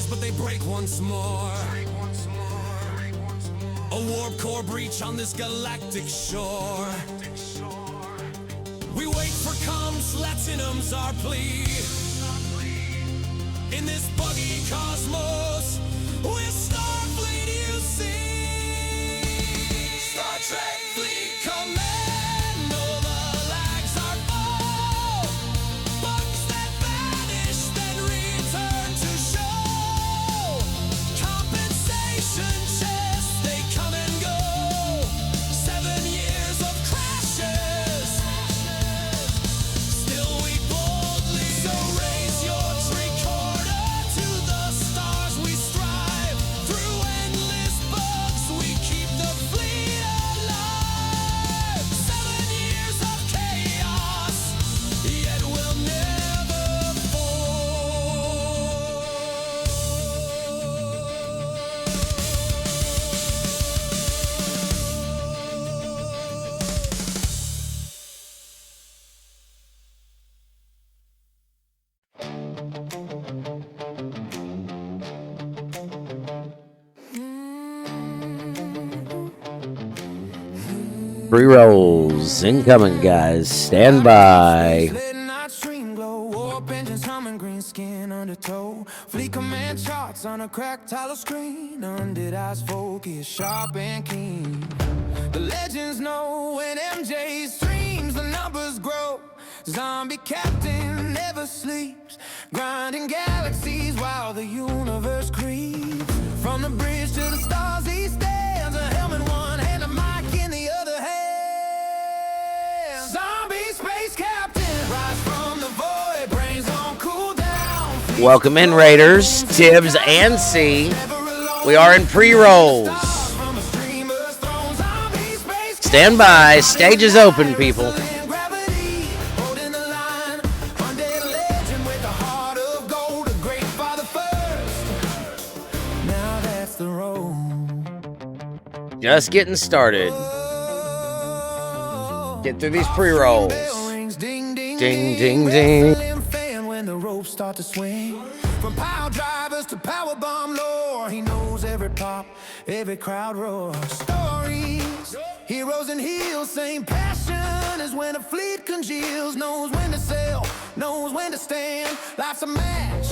but they break once more. A warp core breach on this galactic shore. We wait for comms, Latinum's our plea. In this buggy cosmos, we're Starfleet, you see. Star Trek Fleet Commando, the lags are full. Bugs that vanish, then return to show. Compensation chests, they come and go. 7 years of crashes. Still we boldly, so raise your tricorder to the stars. We strive through endless bugs. We keep the fleet alive. 7 years of chaos, yet we'll never fall. Pre-rolls incoming, guys. Stand by. Late night stream glow, warp engines humming, green skin under tow. Fleet command charts on a cracked hollow screen. Undead eyes focus, sharp and keen. The legends know when MJ streams, the numbers grow. Zombie captain never sleeps, grinding galaxies while the universe creeps. From the bridge to the stars he stands, a helmet in one hand, a mic in the other hand. Zombie space captain, rise from the void, brains on cooldown. Welcome in, Raiders, Tibbs, and C. We are in pre-rolls. Stand by. Stage is open, people. Just getting started. Get through these pre-rolls. Ding, ding, ding. When the ropes start to swing, from power drivers to power bomb lore, he knows every pop, every crowd roar. Stories, heroes and heels, same passion as when a fleet congeals. Knows when to sail, knows when to stand. Life's a match,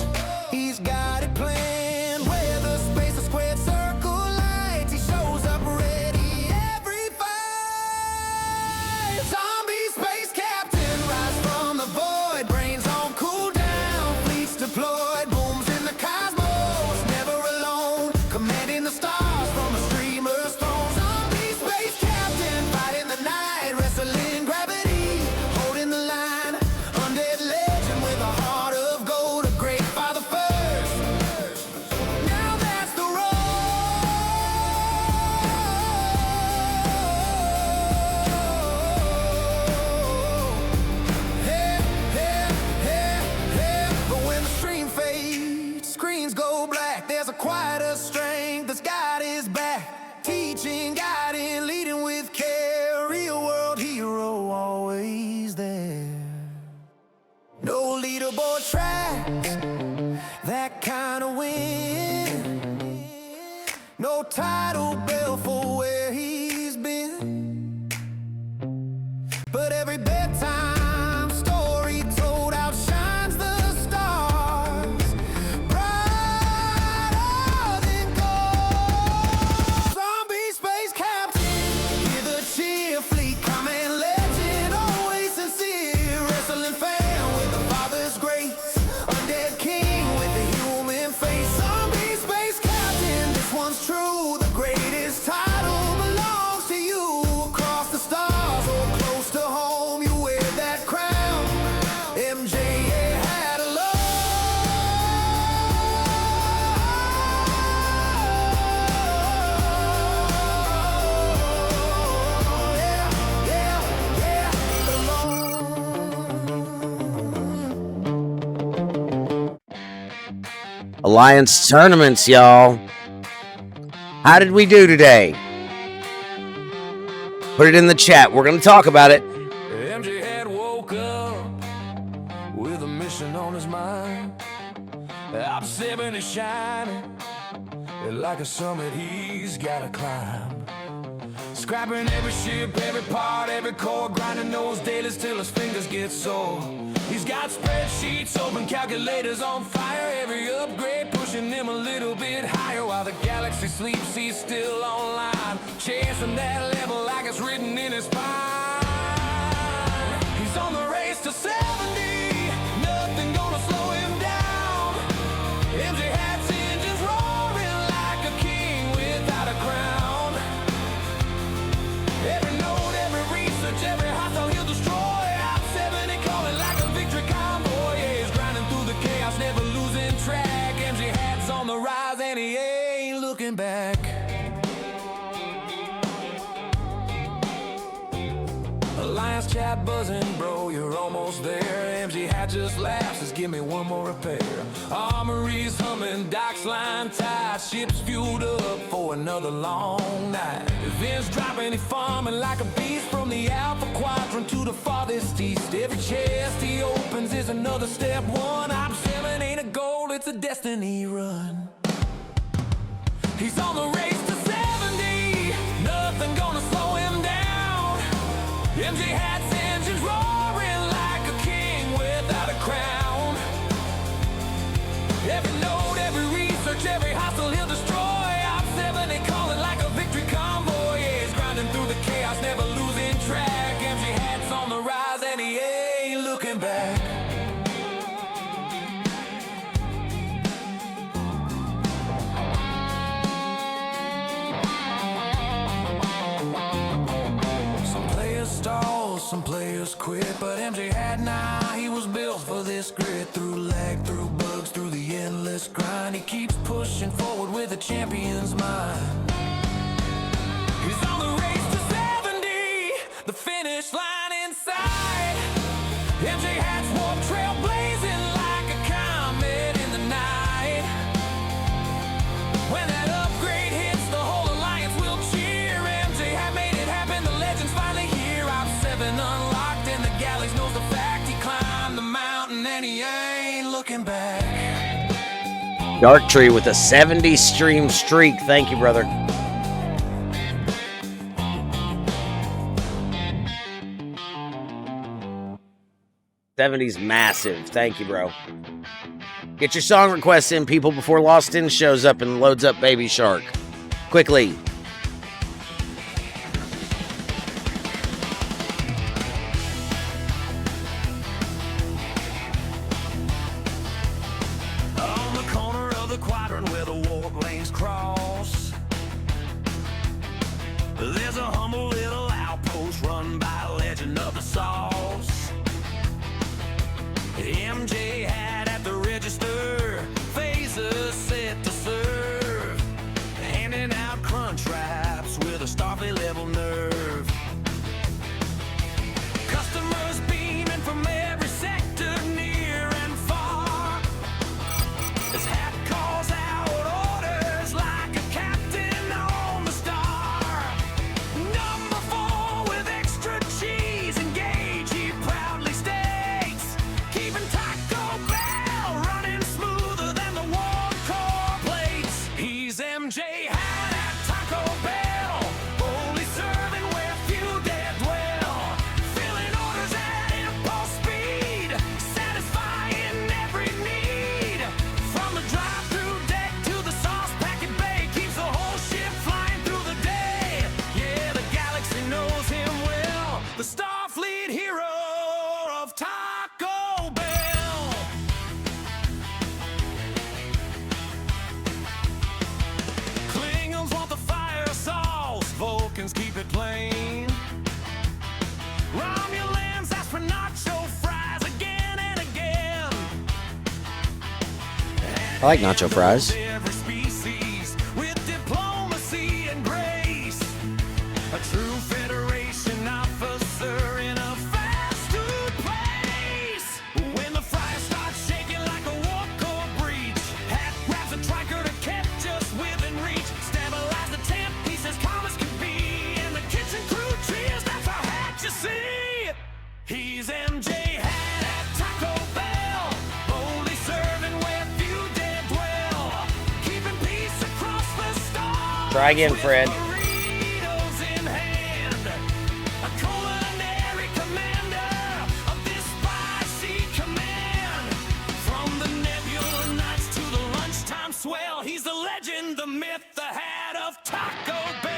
he's got it planned. Where the space is squared circle lights, he shows up ready every fight. Zombie space captain, rise from the void, brains on cooldown, fleets deployed, booms in the cosmos, never alone, commanding the stars from a streamer's throne. Zombie space captain, fighting the night, wrestling gravity, holding the line, undead legend with a heart of gold, a great father first. Now that's the road. Hey, hey, hey, hey. But when the stream fades, screens go black, there's a quieter strength that's got his back. Teaching, guiding, leading with care. Real world hero always there. No leaderboard tracks, that kind of win. No title bell for where he's been. But every bedtime story told outshines the stars, brighter than gold. Zombie space captain, hear the cheer, fleet command legend, always sincere. Wrestling fan with the father's grace, undead king with the human face. Zombie space captain, this one's true. The greatest title belongs to you. Across the stars or close to home, you wear that crown. MJ had a love. Yeah, yeah, yeah, alone. Alliance tournaments, y'all. How did we do today? Put it in the chat. We're going to talk about it. MJ had woke up with a mission on his mind. OPS70 shining like a summit he's gotta climb. Scrapping every ship, every part, every core, grinding those dailies till his fingers get sore. He's got spreadsheets open, calculators on fire, every upgrade pushing him a little bit higher. While the galaxy sleeps, he's still online, chasing that level like it's written in his spine. He's on the race to 70, nothing gonna slow him down. MJ hats, engines roaring like a king without a crown. Every note, every research, every hostile he'll destroy. OPS70 calling like a victory convoy. Yeah, he's grinding through the chaos, never losing track. MJ hats on the rise and he ain't looking back. Alliance chat buzzing, bro, you're almost there. MG hat just laughs, says give me one more repair. Armories humming, docks line tight, ships fueled up for another long night. Events dropping, he farming like a beast from the Alpha Quadrant to the farthest east. Every chest he opens is another step one. OPS70 ain't a goal, it's a destiny run. He's on the race to 70, nothing gonna slow him down. MJ hats, engines roaring like a king without a crown. Every note, every research, every hostile he'll destroy. OPS70 calling like a victory convoy. Yeah, he's grinding through the chaos, never losing track. MJ hats on the rise and he ain't looking back. Some players quit, but MJ had he was built for this grit. Through lag, through bugs, through the endless grind, he keeps pushing forward with a champion's mind. He's on the race to 70, the finish line in sight. MJ hats warp trail blazing like a comet in the night. When that upgrade hits, the whole alliance will cheer. MJ had made it happen, the legends finally here. OPS7 unlocked and the galaxy knows the fact. He climbed the mountain and he ain't looking back. Dark Tree with a 70 stream streak. Thank you, brother. '70's massive. Thank you, bro. Get your song requests in, people, before Lost In shows up and loads up Baby Shark. Quickly. On the corner of the quadrant where the warp lanes cross, there's a humble little outpost run by a legend of the sauce. MJ had at the register, phasers set to serve, handing out crunch wraps with a Starfleet level nerve. Customers beaming from every sector, near and far, as Hat calls out orders like a captain on the Star. Number 4 with extra cheese, engage, he proudly states, keeping Taco Bell running smoother than the warp core plates. He's MJ Hat at Taco Bell, only serving where few dare dwell, filling orders at impulse speed, satisfying every need. From the drive-through deck to the sauce packet bay, keeps the whole ship flying through the day. Yeah, the galaxy knows him well, the Starfleet hero of Taco Bell. Klingons want the fire sauce, Vulcans keep it plain. Romulans ask for nacho fries again and again. I like nacho fries. Every species with diplomacy and grace, a true Federation officer in a fast food place. When the fryer starts shaking like a warp core breach, Hat grabs a triker to catch just within reach, stabilize the temp pieces calm as can be, and the kitchen crew cheers. That's our Hat, you see. He's MJ Hat at Taco Bell, only serving where few dare Try again, Fred. Burritos in hand, a culinary commander of this spicy command. From the Nebula nights to the lunchtime swell, he's the legend, the myth, the hat of Taco Bell.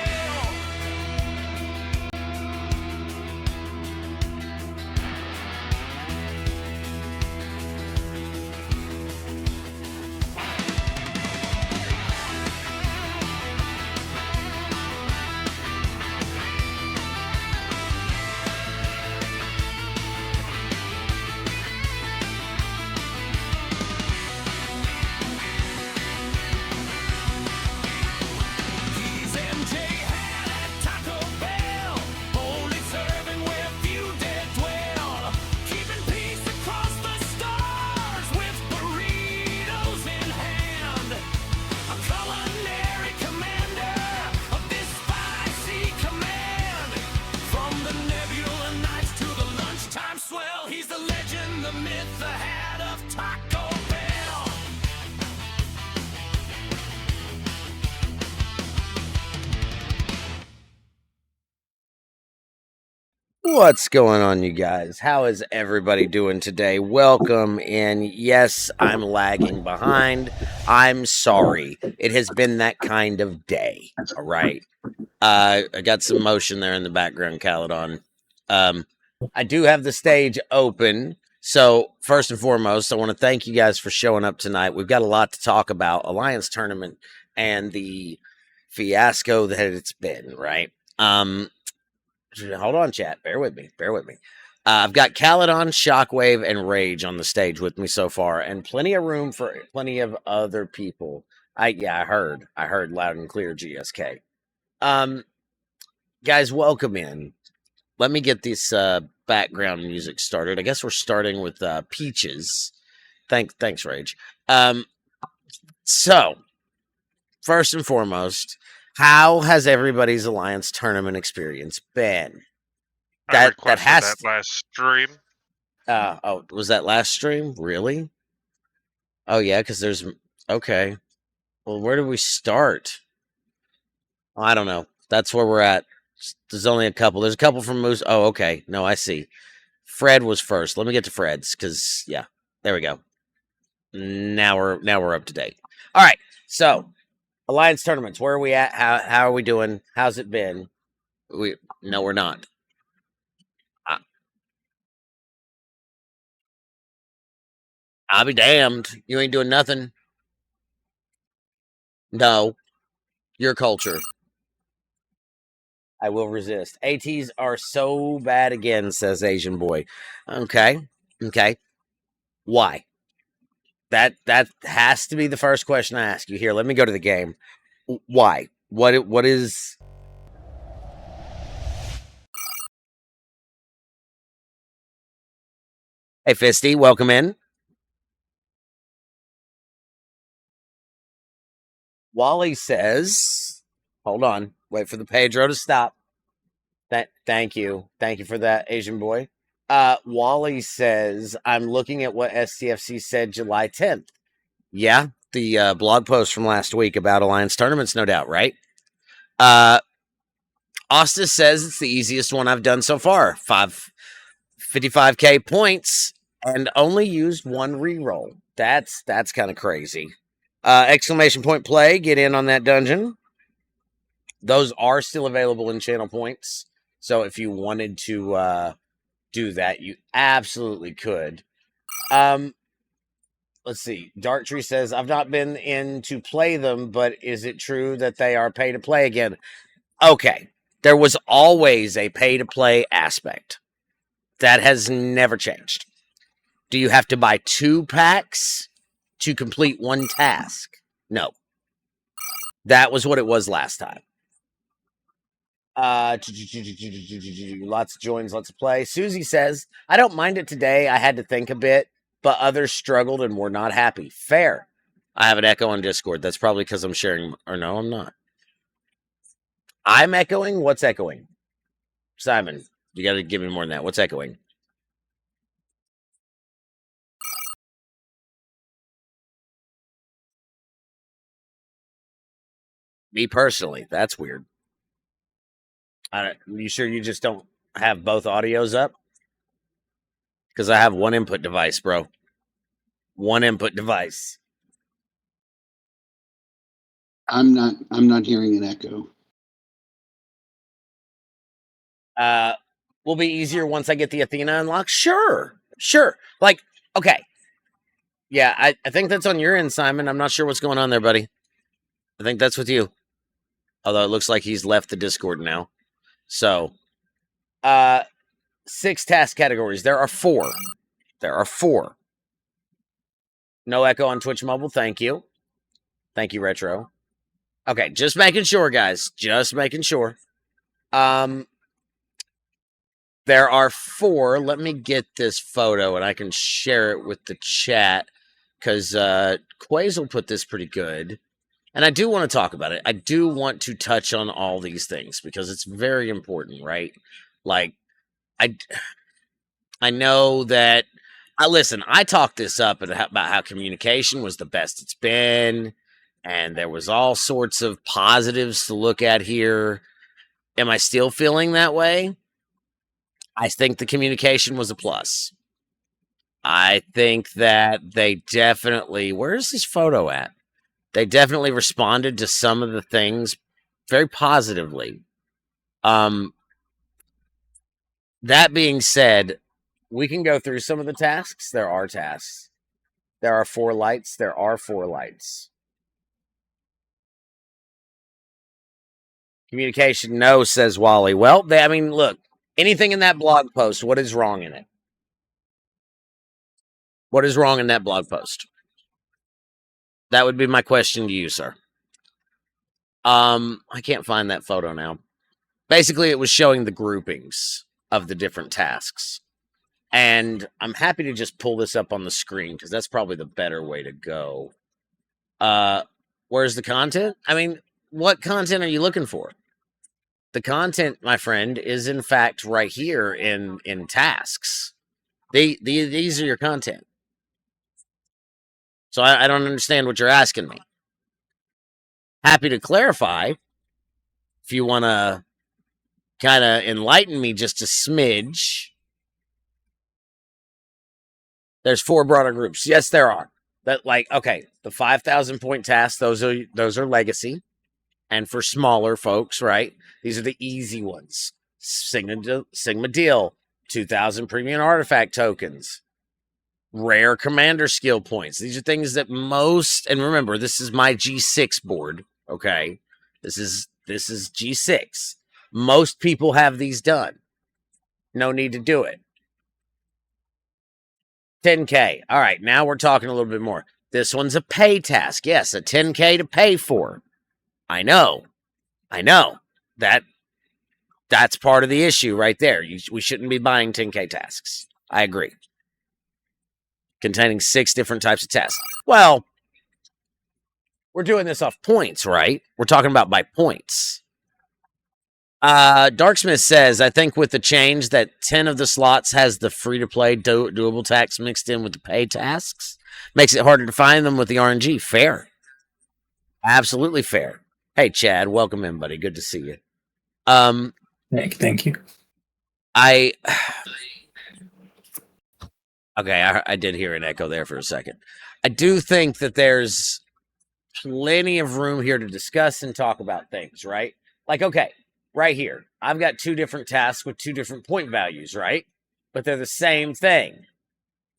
He's MJ Hat at Taco Bell, only serving where few dare dwell, keeping peace across the stars with burritos in hand. A culinary commander of this spicy command. From the Nebula nights to the lunchtime swell, he's the legend, the myth, the hat of Taco Bell. What's going on, you guys? How is everybody doing today? Welcome in. Yes, I'm lagging behind. I'm sorry. It has been that kind of day. All right. I got some motion there in the background, Caledon. I do have the stage open. So, first and foremost, I want to thank you guys for showing up tonight. We've got a lot to talk about Alliance Tournament and the fiasco that it's been, right? Hold on, chat. Bear with me. Bear with me. I've got Caledon, Shockwave, and Rage on the stage with me so far, and plenty of room for plenty of other people. I heard loud and clear, GSK. Guys, welcome in. Let me get this background music started. I guess we're starting with Peaches. Thanks, Rage. So, first and foremost, how has everybody's Alliance Tournament experience been? I requested that last stream. Oh, was that last stream? Really? Oh, yeah, because there's... Okay. Well, where do we start? Well, I don't know. That's where we're at. There's only a couple. There's a couple from Moose. Oh, okay. No, I see. Fred was first. Let me get to Fred's, because, yeah. There we go. Now we're up to date. All right. So, Alliance tournaments. Where are we at? How are we doing? How's it been? No, we're not. I'll be damned. You ain't doing nothing. No. Your culture. I will resist. ATs are so bad again, says Asian boy. Okay. Why? That has to be the first question I ask you. Here, let me go to the game. Why? What is... Hey, Fisty, welcome in. Wally says, hold on, wait for the Pedro to stop. Thank you for that, Asian boy. Wally says, I'm looking at what STFC said July 10th. Yeah, the blog post from last week about Alliance tournaments, no doubt, right? Austin says it's the easiest one I've done so far. 55k points and only used one reroll. That's kind of crazy. Exclamation point play, get in on that dungeon. Those are still available in channel points. So if you wanted to do that, you absolutely could. Let's see. Darktree says, I've not been in to play them, but is it true that they are pay to play again? Okay. There was always a pay to play aspect. That has never changed. Do you have to buy 2 packs to complete one task? No. That was what it was last time. Lots of joins, lots of play. Susie says, I don't mind it today. I had to think a bit, but others struggled and were not happy. Fair. I have an echo on Discord. That's probably because I'm sharing. Or no, I'm not. I'm echoing? What's echoing? Simon, you got to give me more than that. What's echoing? Me personally, that's weird. You sure you just don't have both audios up? Because I have one input device, bro. One input device. I'm not hearing an echo. Will be easier once I get the Athena unlocked. Sure. Like, okay. Yeah, I think that's on your end, Simon. I'm not sure what's going on there, buddy. I think that's with you. Although it looks like he's left the Discord now. So, 6 task categories. There are 4. No echo on Twitch Mobile. Thank you. Thank you, Retro. Okay, just making sure, guys. Just making sure. There are 4. Let me get this photo and I can share it with the chat because Quazel put this pretty good. And I do want to talk about it. I do want to touch on all these things because it's very important, right? Like, I know that I talked this up about how communication was the best it's been, and there was all sorts of positives to look at here. Am I still feeling that way? I think the communication was a plus. I think that they definitely, where's this photo at? They definitely responded to some of the things very positively. That being said, we can go through some of the tasks. There are tasks. There are 4 lights. There are 4 lights. Communication, no, says Wally. Well, look, anything in that blog post, what is wrong in it? What is wrong in that blog post? That would be my question to you, sir. I can't find that photo now. Basically, it was showing the groupings of the different tasks. And I'm happy to just pull this up on the screen because that's probably the better way to go. Where's the content? What content are you looking for? The content, my friend, is in fact right here in tasks. These are your content. So I don't understand what you're asking me. Happy to clarify if you want to kind of enlighten me just a smidge. There's 4 broader groups. Yes, there are. The 5,000 point tasks, those are legacy. And for smaller folks, right? These are the easy ones. Sigma Deal, 2,000 premium artifact tokens, rare commander skill points. These are things that most, and remember, this is my G6 board, okay? This is G6. Most people have these done. No need to do it. 10K. All right, now we're talking a little bit more. This one's a pay task. Yes, a 10K to pay for. I know. That's part of the issue right there. We shouldn't be buying 10K tasks. I agree. Containing 6 different types of tasks. Well, we're doing this off points, right? We're talking about by points. Darksmith says, I think with the change that 10 of the slots has the free-to-play doable tax mixed in with the pay tasks, makes it harder to find them with the RNG. Fair. Absolutely fair. Hey, Chad, welcome in, buddy. Good to see you. Thank you. I did hear an echo there for a second. I do think that there's plenty of room here to discuss and talk about things, right? Like, okay, right here, I've got 2 different tasks with 2 different point values, right? But they're the same thing.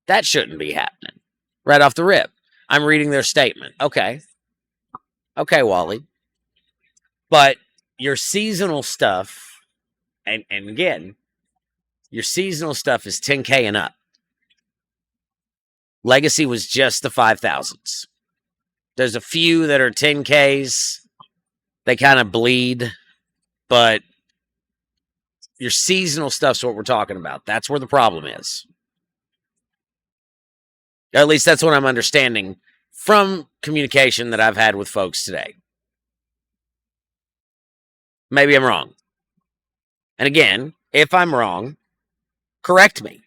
That shouldn't be happening. Right off the rip. I'm reading their statement. Okay, Wally. But your seasonal stuff, and again, your seasonal stuff is 10K and up. Legacy was just the 5,000s. There's a few that are 10Ks. They kind of bleed, but your seasonal stuff's what we're talking about. That's where the problem is. At least that's what I'm understanding from communication that I've had with folks today. Maybe I'm wrong. And again, if I'm wrong, correct me.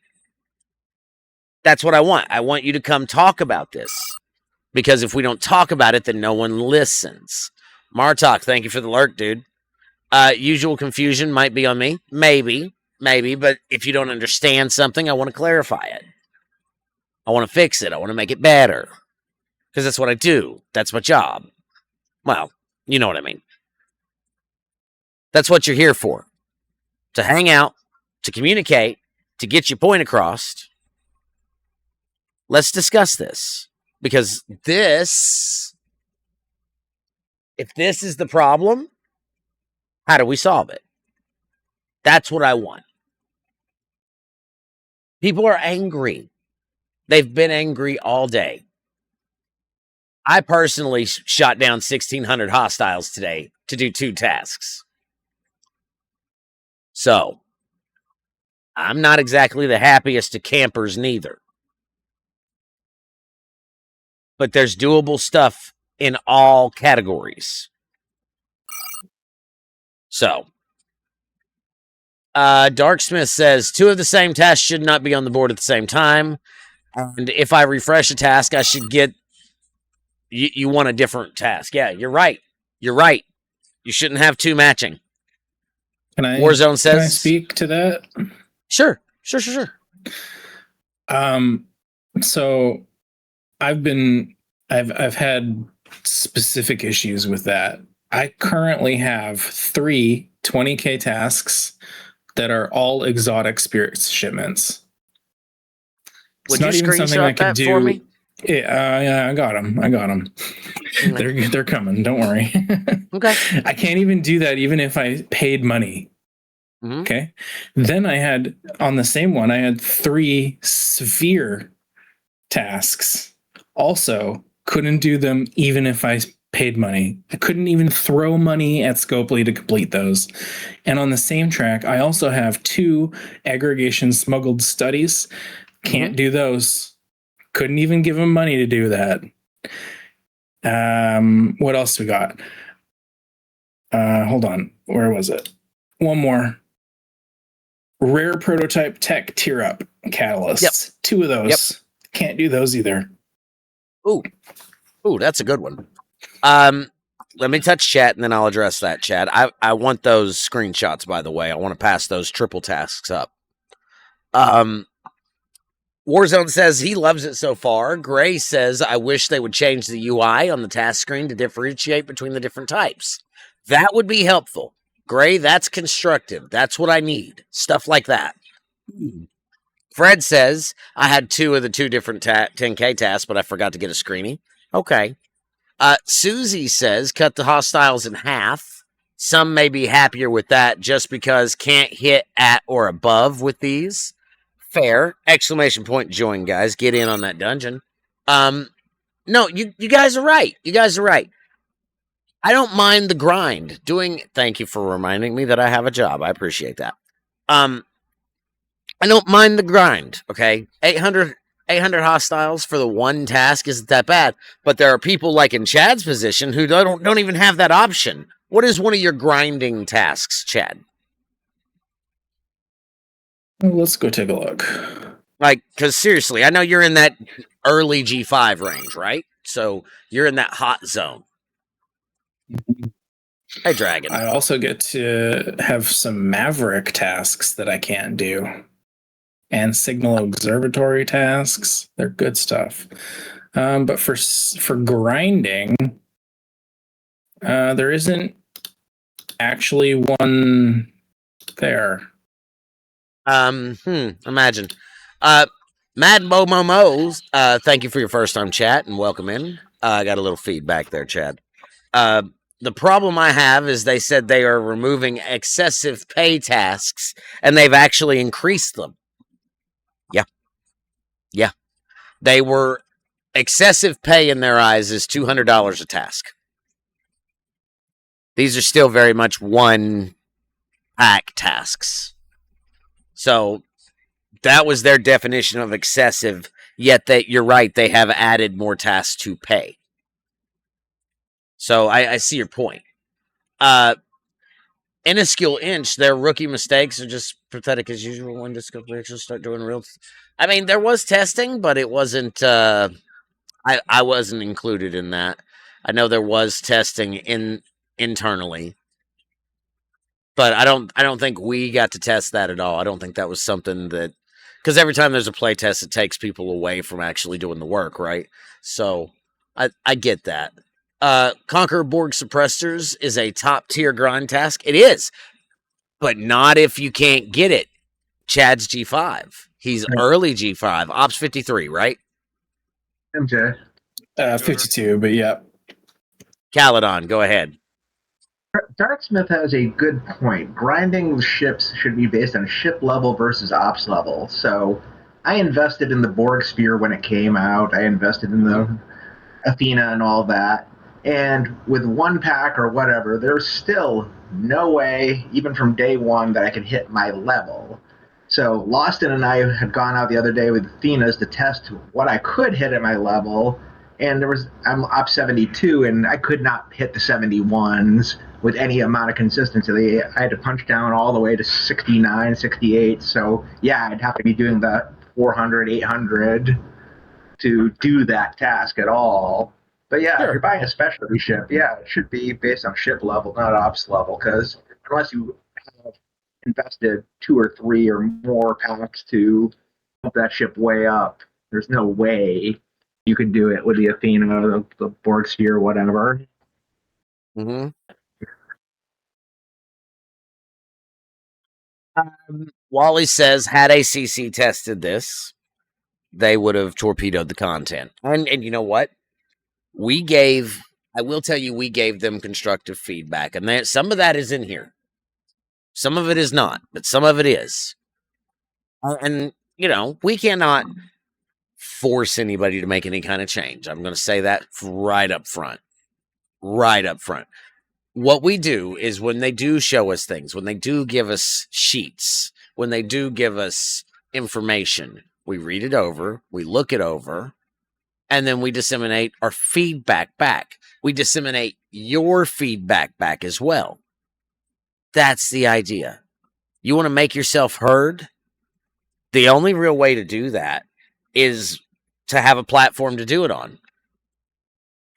That's what I want. I want you to come talk about this. Because if we don't talk about it, then no one listens. Martok, thank you for the lurk, dude. Usual confusion might be on me. Maybe, but if you don't understand something, I want to clarify it. I want to fix it. I want to make it better. Because that's what I do. That's my job. Well, you know what I mean. That's what you're here for. To hang out, to communicate, to get your point across. Let's discuss this. Because if this is the problem, how do we solve it? That's what I want. People are angry. They've been angry all day. I personally shot down 1,600 hostiles today to do 2 tasks. So, I'm not exactly the happiest of campers neither. But there's doable stuff in all categories. So, Darksmith says 2 of the same tasks should not be on the board at the same time. And if I refresh a task, I should get... You want a different task. Yeah, you're right. You're right. You shouldn't have 2 matching. Warzone says... Can I speak to that? Sure. So I've had specific issues with that. I currently have 3 20K tasks that are all exotic spirits shipments. Would you screenshot that for me? Yeah, I got them. They're coming. Don't worry. Okay. I can't even do that even if I paid money. Mm-hmm. Okay. Then I had, on the same one, I had 3 sphere tasks. Also, couldn't do them even if I paid money. I couldn't even throw money at Scopely to complete those. And on the same track, I also have 2 aggregation smuggled studies. Can't do those. Couldn't even give them money to do that. What else we got? Hold on. Where was it? One more. Rare prototype tech tier up catalysts. Yep. 2 of those. Yep. Can't do those either. Ooh, that's a good one. Let me touch chat and then I'll address that, Chad. I want those screenshots, by the way. I want to pass those triple tasks up. Warzone says he loves it so far. Gray says, I wish they would change the UI on the task screen to differentiate between the different types. That would be helpful. Gray, that's constructive. That's what I need. Stuff like that. Fred says, I had 2 of the 2 different 10K tasks, but I forgot to get a screenie. Okay. Susie says, cut the hostiles in half. Some may be happier with that just because can't hit at or above with these. Fair. Exclamation point join, guys. Get in on that dungeon. No, you guys are right. You guys are right. I don't mind the grind. Thank you for reminding me that I have a job. I appreciate that. I don't mind the grind, okay? 800 hostiles for the 1 task isn't that bad. But there are people like in Chad's position who don't even have that option. What is one of your grinding tasks, Chad? Let's go take a look. Like, because seriously, I know you're in that early G5 range, right? So you're in that hot zone. Hey, Dragon. I also get to have some Maverick tasks that I can't do. And Signal Observatory tasks. They're good stuff. But for grinding, there isn't actually one there. Imagine. Mad Mo Momos, thank you for your first time chat and welcome in. I got a little feedback there, Chad. The problem I have is they said they are removing excessive pay tasks and they've actually increased them. Yeah. They were excessive pay in their eyes is $200 a task. These are still very much 1 pack tasks. So that was their definition of excessive, yet you're right, they have added more tasks to pay. So I see your point. Eniskill Inch, their rookie mistakes are just pathetic as usual when Disco actually start doing real... I mean, there was testing, but it wasn't... I wasn't included in that. I know there was testing in internally. But I don't think we got to test that at all. I don't think that was something that, because every time there's a play test, it takes people away from actually doing the work, right? So I get that. Conquer Borg Suppressors is a top tier grind task. It is, but not if you can't get it. Chad's G5. He's early G5. Ops 53, right? MJ. 52, but yeah. Caledon, go ahead. Darksmith has a good point. Grinding ships should be based on ship level versus ops level. So I invested in the Borg Sphere when it came out. I invested in the Athena and all that. And with one pack or whatever, there's still no way, even from day one, that I could hit my level. So Loston and I had gone out the other day with Athenas to test what I could hit at my level. And I'm up 72, and I could not hit the 71s with any amount of consistency. I had to punch down all the way to 69, 68. So yeah, I'd have to be doing the 400, 800 to do that task at all. But yeah, If you're buying a specialty ship, yeah, it should be based on ship level, not ops level, because unless you have invested 2 or 3 or more packs to pump that ship way up, there's no way you could do it with the Athena, the Borg Sphere, whatever. Mm-hmm. Wally says, had ACC tested this, they would have torpedoed the content. And you know what? I will tell you, we gave them constructive feedback. And some of that is in here. Some of it is not, but some of it is. And, we cannot force anybody to make any kind of change. I'm going to say that right up front. Right up front. What we do is when they do show us things, when they do give us sheets, when they do give us information, we read it over, we look it over, and then we disseminate our feedback back. We disseminate your feedback back as well. That's the idea. You want to make yourself heard? The only real way to do that is to have a platform to do it on.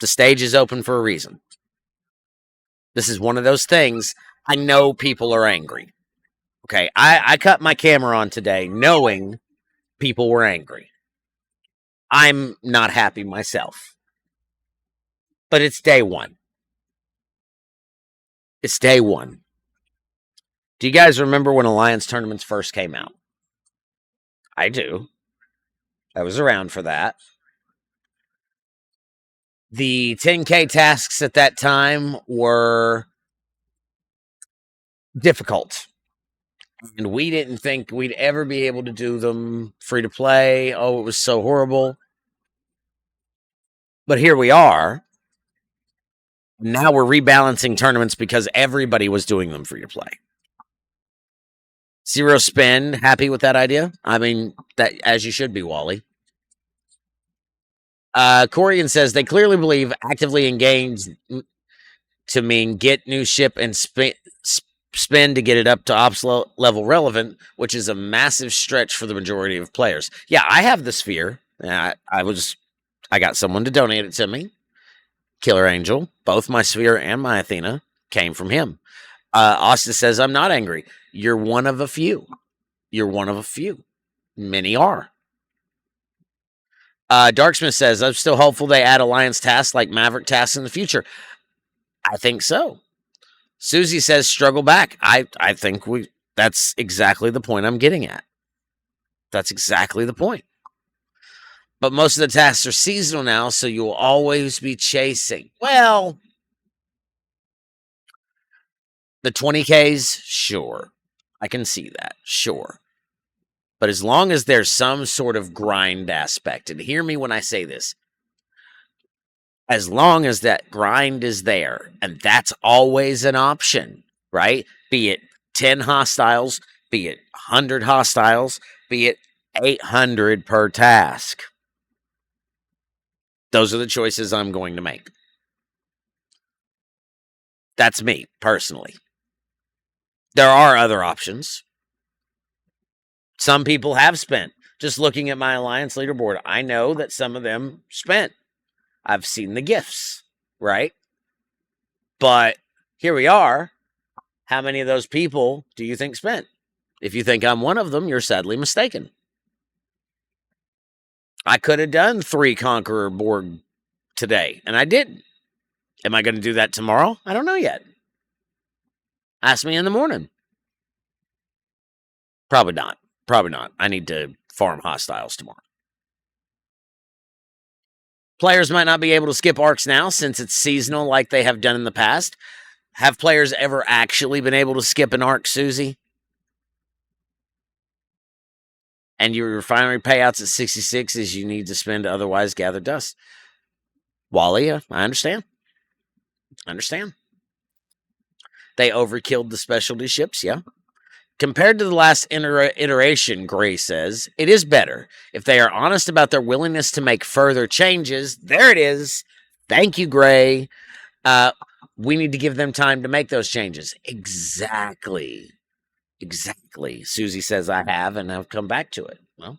The stage is open for a reason. This is one of those things. I know people are angry. Okay, I cut my camera on today knowing people were angry. I'm not happy myself. But it's day one. It's day one. Do you guys remember when Alliance tournaments first came out? I do. I was around for that. The 10K tasks at that time were difficult. And we didn't think we'd ever be able to do them free to play. Oh, it was so horrible. But here we are. Now we're rebalancing tournaments because everybody was doing them free to play. Zero spin, happy with that idea? I mean, that as you should be, Wally. Corian says they clearly believe actively engaged to mean get new ship and spend to get it up to ops level relevant, which is a massive stretch for the majority of players. Yeah, I have the sphere. I got someone to donate it to me. Killer Angel, both my sphere and my Athena came from him. Austin says, I'm not angry. You're one of a few. You're one of a few. Many are. Darksmith says, I'm still hopeful they add Alliance tasks like Maverick tasks in the future. I think so. Susie says, struggle back. I think that's exactly the point I'm getting at. That's exactly the point. But most of the tasks are seasonal now, so you'll always be chasing. Well, the 20Ks, sure. I can see that, sure. But as long as there's some sort of grind aspect, and hear me when I say this, as long as that grind is there, and that's always an option, right? Be it 10 hostiles, be it 100 hostiles, be it 800 per task. Those are the choices I'm going to make. That's me, personally. There are other options. Some people have spent. Just looking at my Alliance leaderboard, I know that some of them spent. I've seen the gifts, right? But here we are. How many of those people do you think spent? If you think I'm one of them, you're sadly mistaken. I could have done 3 Conqueror Borg today, and I didn't. Am I going to do that tomorrow? I don't know yet. Ask me in the morning. Probably not. Probably not. I need to farm hostiles tomorrow. Players might not be able to skip arcs now since it's seasonal like they have done in the past. Have players ever actually been able to skip an arc, Susie? And your refinery payouts at 66 is you need to spend to otherwise gather dust. Wally, I understand. They overkilled the specialty ships, yeah. Compared to the last iteration, Gray says, it is better. If they are honest about their willingness to make further changes, there it is. Thank you, Gray. We need to give them time to make those changes. Exactly. Susie says I have, and I've come back to it. Well,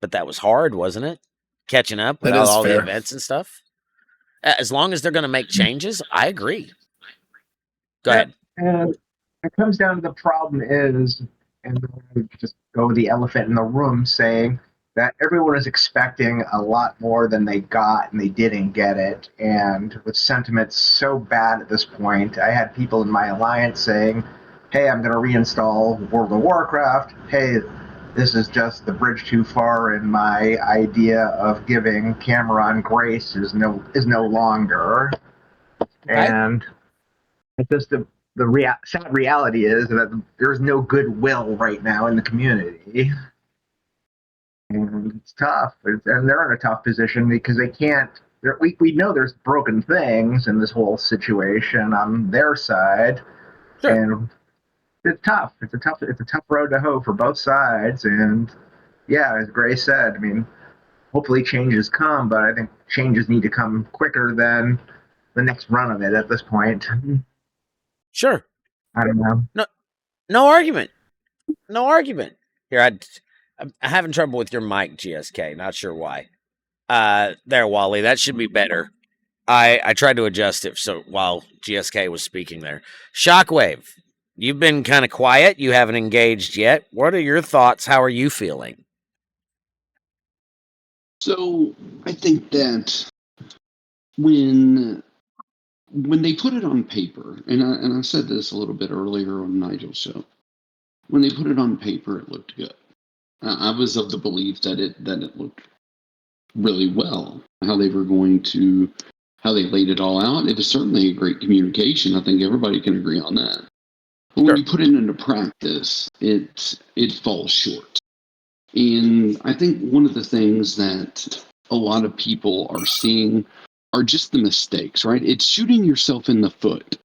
but that was hard, wasn't it? Catching up with all the events and stuff. As long as they're going to make changes, I agree. Go ahead. And it comes down to the problem is, and just go the elephant in the room, saying that everyone is expecting a lot more than they got and they didn't get it. And with sentiment so bad at this point, I had people in my alliance saying, hey, I'm going to reinstall World of Warcraft. Hey, this is just the bridge too far, and my idea of giving Cameron grace is no longer. Right. And it's just the sad reality is that there's no goodwill right now in the community. And it's tough. And they're in a tough position because they can't. We know there's broken things in this whole situation on their side. Sure. And it's tough. It's a tough road to hoe for both sides. And yeah, as Gray said, I mean, hopefully changes come, but I think changes need to come quicker than the next run of it at this point. Sure. I don't know. No argument. Here, I'm having trouble with your mic, GSK. Not sure why. There, Wally. That should be better. I tried to adjust it so while GSK was speaking there. Shockwave, you've been kind of quiet. You haven't engaged yet. What are your thoughts? How are you feeling? So I think that when they put it on paper, and I said this a little bit earlier on Nigel's show, when they put it on paper, it looked good. I was of the belief that it looked really well. How they laid it all out. It was certainly a great communication. I think everybody can agree on that. But when you put it into practice, it falls short. And I think one of the things that a lot of people are seeing are just the mistakes, right? It's shooting yourself in the foot.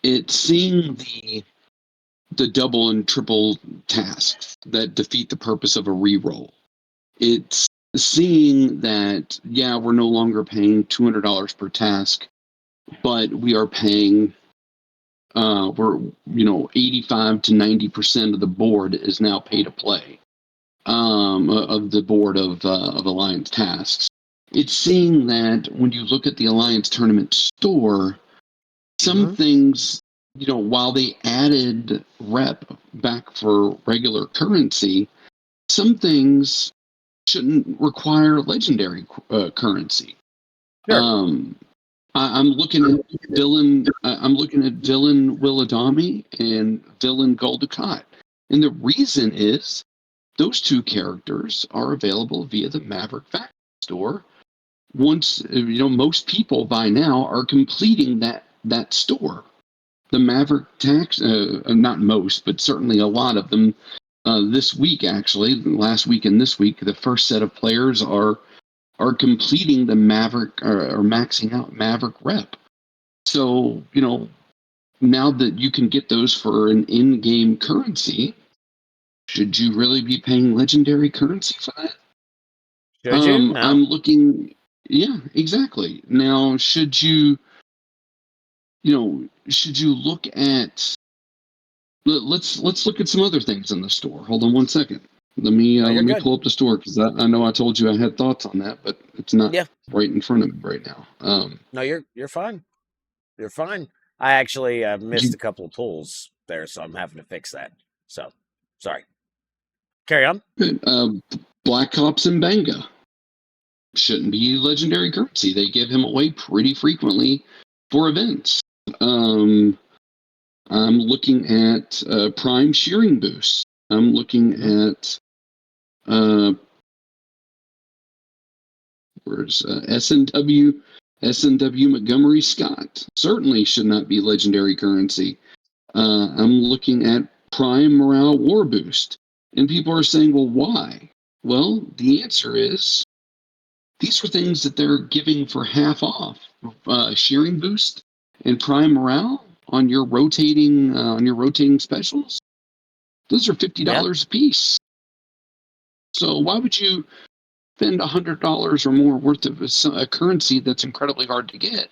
It's seeing the double and triple tasks that defeat the purpose of a reroll. It's seeing that, yeah, we're no longer paying $200 per task, but we are paying, we're 85 to 90% of the board is now pay to play, of the board of Alliance tasks. It's seeing that when you look at the Alliance tournament store, some things, while they added rep back for regular currency, some things shouldn't require legendary currency. Sure. I'm looking at Villain. I'm looking at Villain Willadami and Villain Goldacott, and the reason is those two characters are available via the Maverick Factory store. Once most people by now are completing that store. The Maverick tax, not most, but certainly a lot of them. This week, actually, last week and this week, the first set of players are completing the Maverick or maxing out Maverick rep. So, now that you can get those for an in-game currency, should you really be paying legendary currency for that? Should you? No. I'm looking. Yeah, exactly. Now, should you look at? Let's look at some other things in the store. Hold on one second. Let me pull up the store because I know I told you I had thoughts on that, but it's not right in front of me right now. No, you're fine. You're fine. I actually missed a couple of tools there, so I'm having to fix that. So, sorry. Carry on. Black Ops and Banga shouldn't be legendary currency. They give him away pretty frequently for events. I'm looking at Prime Shearing Boost. I'm looking at where's SNW Montgomery Scott. Certainly should not be legendary currency. I'm looking at Prime Morale War Boost. And people are saying, well, why? Well, the answer is these are things that they're giving for half off. Shearing Boost and Prime Morale on your rotating specials. Those are $50 a piece. So why would you spend $100 or more worth of a currency that's incredibly hard to get?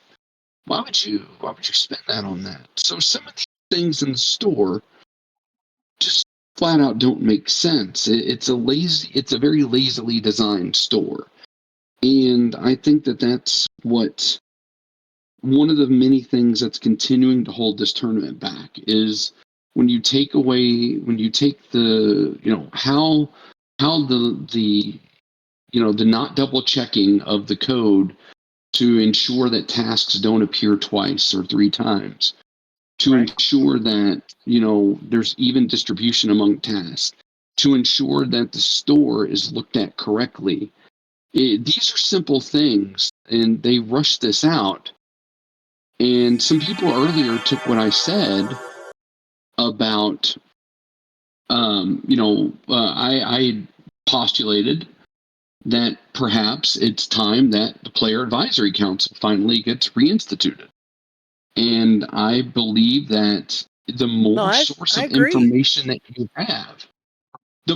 Why would you spend that on that? So some of these things in the store just flat out don't make sense. It's a very lazily designed store, and I think that's what one of the many things that's continuing to hold this tournament back is when you take the how the not double checking of the code to ensure that tasks don't appear twice or three times, to ensure that there's even distribution among tasks, to ensure that the store is looked at correctly. These are simple things, and they rushed this out. And some people earlier took what I said about, I postulated that perhaps it's time that the Player Advisory Council finally gets reinstituted. And I believe that the more source of information that you have, the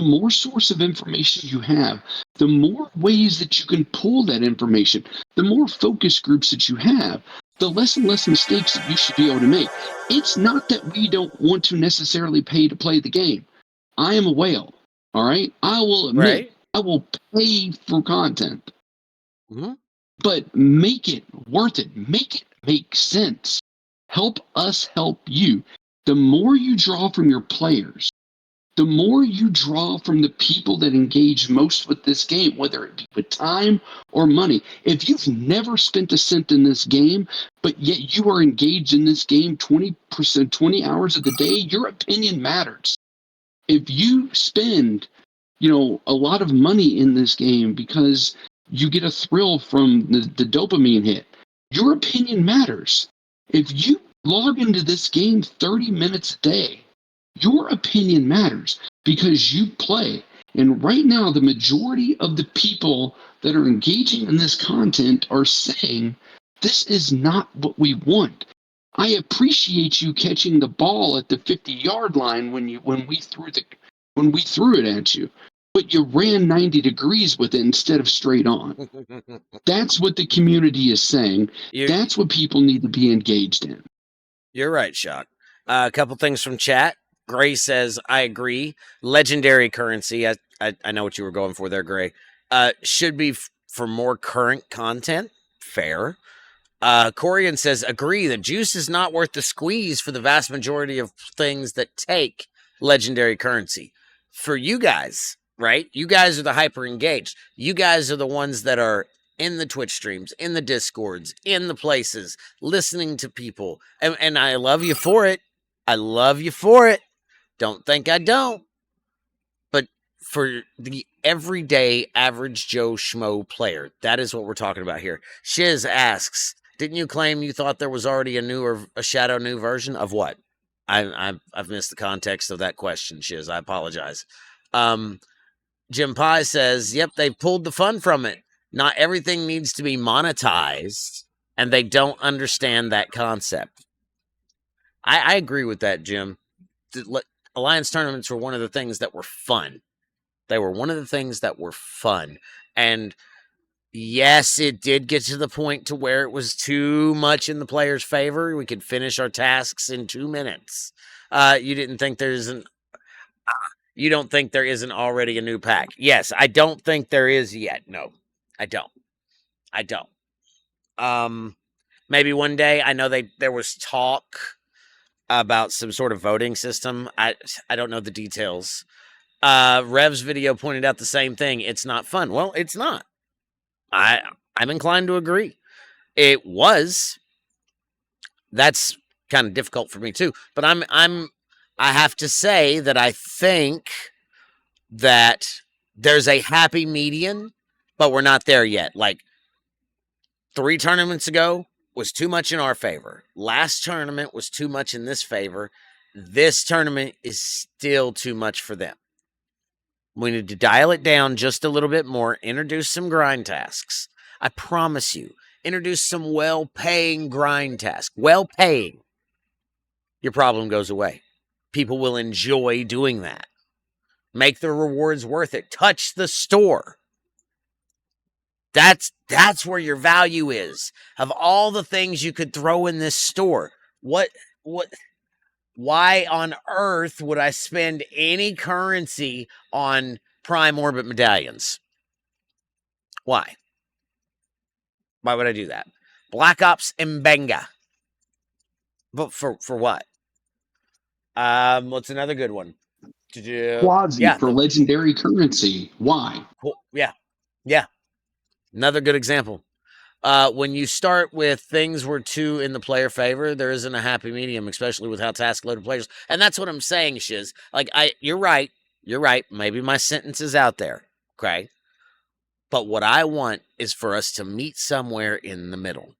more ways that you can pull that information, the more focus groups that you have, the less and less mistakes that you should be able to make. It's not that we don't want to necessarily pay to play the game. I am a whale, all right? I will admit, I will pay for content. Mm-hmm. But make it worth it. Make it make sense. Help us help you. The more you draw from your players, the more you draw from the people that engage most with this game, whether it be with time or money. If you've never spent a cent in this game, but yet you are engaged in this game 20 hours of the day, your opinion matters. If you spend, a lot of money in this game because you get a thrill from the dopamine hit, your opinion matters. If you log into this game 30 minutes a day, your opinion matters because you play. And right now, the majority of the people that are engaging in this content are saying, this is not what we want. I appreciate you catching the ball at the 50-yard line when we threw it at you, but you ran 90 degrees with it instead of straight on. That's what the community is saying. That's what people need to be engaged in. You're right, Shock. A couple things from chat. Gray says, I agree. Legendary currency, I know what you were going for there, Gray, should be for more current content. Fair. Corian says, agree. The juice is not worth the squeeze for the vast majority of things that take legendary currency. For you guys, right? You guys are the hyper engaged. You guys are the ones that are in the Twitch streams, in the Discords, in the places, listening to people. And I love you for it. I love you for it. Don't think I don't. But for the everyday average Joe Schmo player, that is what we're talking about here. Shiz asks, didn't you claim you thought there was already a Shadow New version of what? I've missed the context of that question, Shiz. I apologize. Jim Pye says, yep, they pulled the fun from it. Not everything needs to be monetized, and they don't understand that concept. I agree with that, Jim. Alliance tournaments were one of the things that were fun. They were one of the things that were fun. And yes, it did get to the point to where it was too much in the player's favor. We could finish our tasks in 2 minutes. You don't think there isn't already a new pack? Yes, I don't think there is yet. No, I don't. Maybe one day. I know there was talk about some sort of voting system. I don't know the details. Rev's video pointed out the same thing. It's not fun. Well, it's not. I'm inclined to agree. It was. That's kind of difficult for me too. But I have to say that I think that there's a happy median, but we're not there yet. Like 3 tournaments ago was too much in our favor. Last tournament was too much in this favor. This tournament is still too much for them. We need to dial it down just a little bit more, introduce some grind tasks. I promise you, introduce some well-paying grind tasks. Well-paying. Your problem goes away. People will enjoy doing that. Make the rewards worth it. Touch the store. That's where your value is. Of all the things you could throw in this store, why on earth would I spend any currency on Prime Orbit medallions? Why? Why would I do that? Black Ops Mbenga. But for what? What's another good one? Quadzi for legendary currency. Why? Cool. Yeah. Another good example. When you start with things were too in the player favor, there isn't a happy medium, especially with how task loaded players. And that's what I'm saying, Shiz. Like, you're right. Maybe my sentence is out there. Okay. But what I want is for us to meet somewhere in the middle.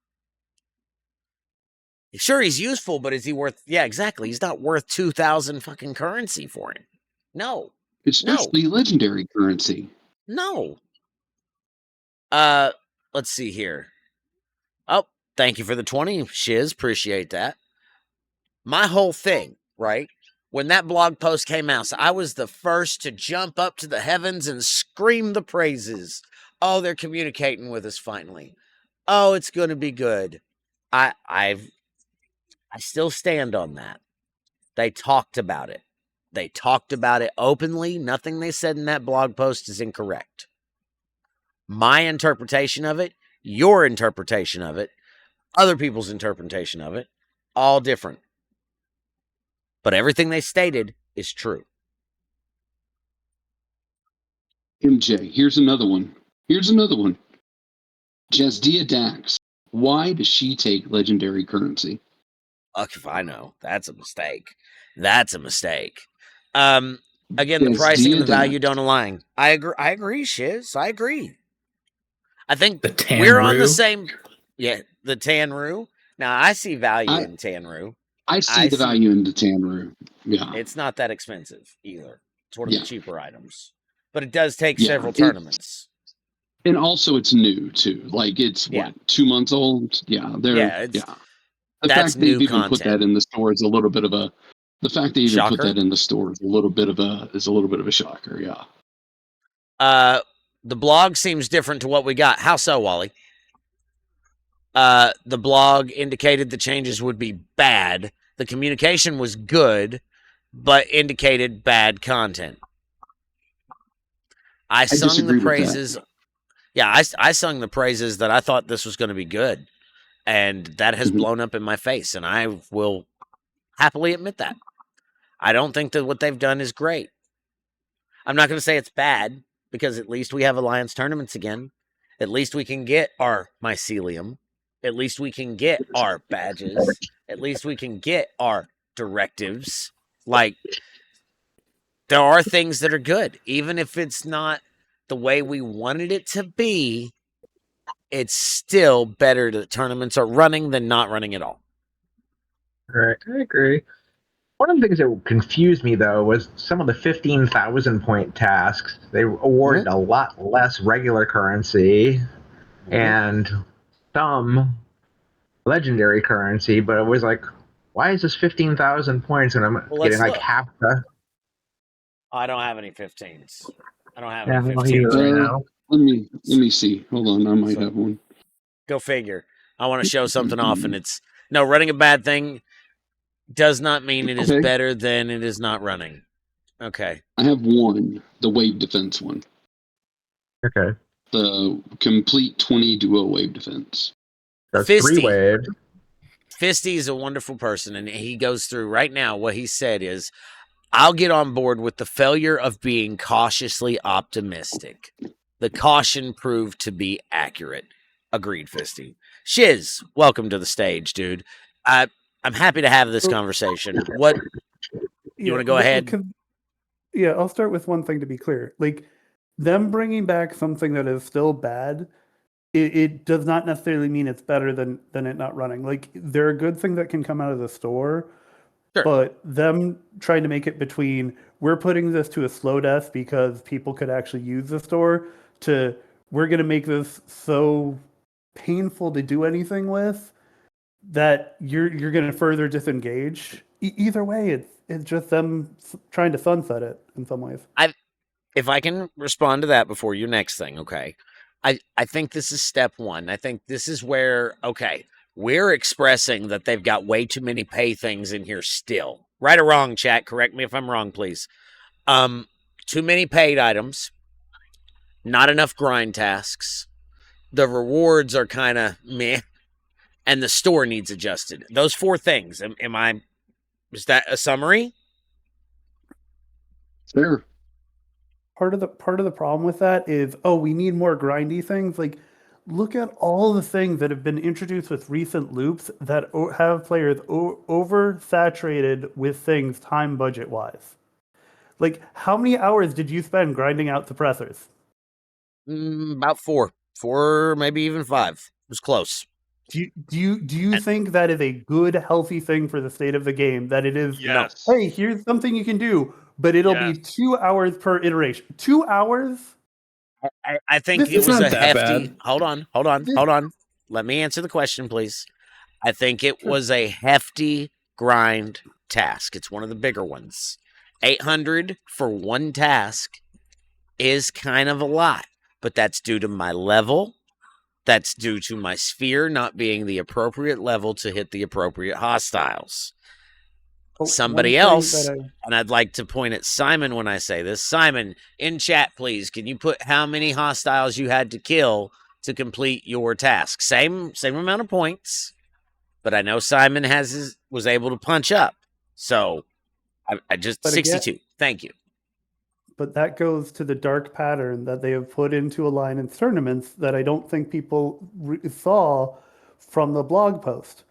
Sure, he's useful, but is he worth? Yeah, exactly. He's not worth 2,000 fucking currency for him. No. Especially legendary currency. No. Let's see here. Oh, thank you for the 20, Shiz. Appreciate that. My whole thing, right? When that blog post came out, so I was the first to jump up to the heavens and scream the praises. Oh, they're communicating with us finally. Oh, it's going to be good. I still stand on that. They talked about it. They talked about it openly. Nothing they said in that blog post is incorrect. My interpretation of it, your interpretation of it, other people's interpretation of it, all different. But everything they stated is true. MJ, here's another one. Jasdia Dax. Why does she take legendary currency? If I know. That's a mistake. Again, the pricing and the value don't align. I agree, Shiz. I agree. I think we're on the same. Yeah, the Tanru. Now, I see value in Tanru. I see the value in the Tanru. Yeah. It's not that expensive either. It's one of the cheaper items. But it does take several tournaments. And also it's new, too. Like, it's, 2 months old? Yeah. The fact they've even put that in the store is a little bit of a... The fact they even put that in the store is a little bit of a shocker, yeah. The blog seems different to what we got. How so, Wally? The blog indicated the changes would be bad. The communication was good, but indicated bad content. I sung the praises. Yeah, I sung the praises that I thought this was going to be good. And that has blown up in my face. And I will happily admit that. I don't think that what they've done is great. I'm not going to say it's bad, because at least we have Alliance tournaments again. At least we can get our mycelium. At least we can get our badges. At least we can get our directives. Like, there are things that are good. Even if it's not the way we wanted it to be, it's still better that tournaments are running than not running at all. Right, I agree. One of the things that confused me, though, was some of the 15,000 point tasks. They awarded a lot less regular currency and some legendary currency, but it was like, why is this 15,000 points and I'm getting like half the... I don't have any 15s. I don't have any 15s right now. Let me see. Hold on, I might have one. Go figure. I want to show something off, and it's... No, running a bad thing does not mean it is better than it is not running. Okay. I have one, the wave defense one. Okay. The complete 20 duo wave defense. That's Fisty. 3 waves. Fisty is a wonderful person, and he goes through right now. What he said is, I'll get on board with the failure of being cautiously optimistic. The caution proved to be accurate. Agreed, Fisty. Shiz, welcome to the stage, dude. I'm happy to have this conversation. What you want to go ahead? Yeah, I'll start with one thing to be clear. Like, them bringing back something that is still bad, it does not necessarily mean it's better than it not running. Like, they're a good thing that can come out of the store, Sure. but them trying to make it between we're putting this to a slow death because people could actually use the store to we're going to make this so painful to do anything with that you're going to further disengage. Either way, it's just them trying to sunset it in some ways. If I can respond to that before your next thing, okay. I think this is step one. I think this is where, okay, we're expressing that they've got way too many pay things in here still. Right or wrong, chat, correct me if I'm wrong, please. Too many paid items, not enough grind tasks. The rewards are kind of meh, and the store needs adjusted. Those 4 things. Is that a summary? Fair. Part of the problem with that is, we need more grindy things. Like, look at all the things that have been introduced with recent loops that have players oversaturated with things time budget wise. Like, how many hours did you spend grinding out suppressors? About 4, maybe even 5. It was close. Do you think that is a good, healthy thing for the state of the game? That it is, Yes. hey, here's something you can do, but it'll be 2 hours per iteration. 2 hours? I think This it is was not a that hefty. bad. Hold on. Let me answer the question, please. I think it was a hefty grind task. It's one of the bigger ones. 800 for one task is kind of a lot, but that's due to my level. That's due to my sphere not being the appropriate level to hit the appropriate hostiles. Somebody else, and I'd like to point at Simon when I say this. Simon, in chat, please, can you put how many hostiles you had to kill to complete your task? Same amount of points, but I know Simon was able to punch up. So I just 62. Thank you. But that goes to the dark pattern that they have put into Alliance tournaments that I don't think people saw from the blog post.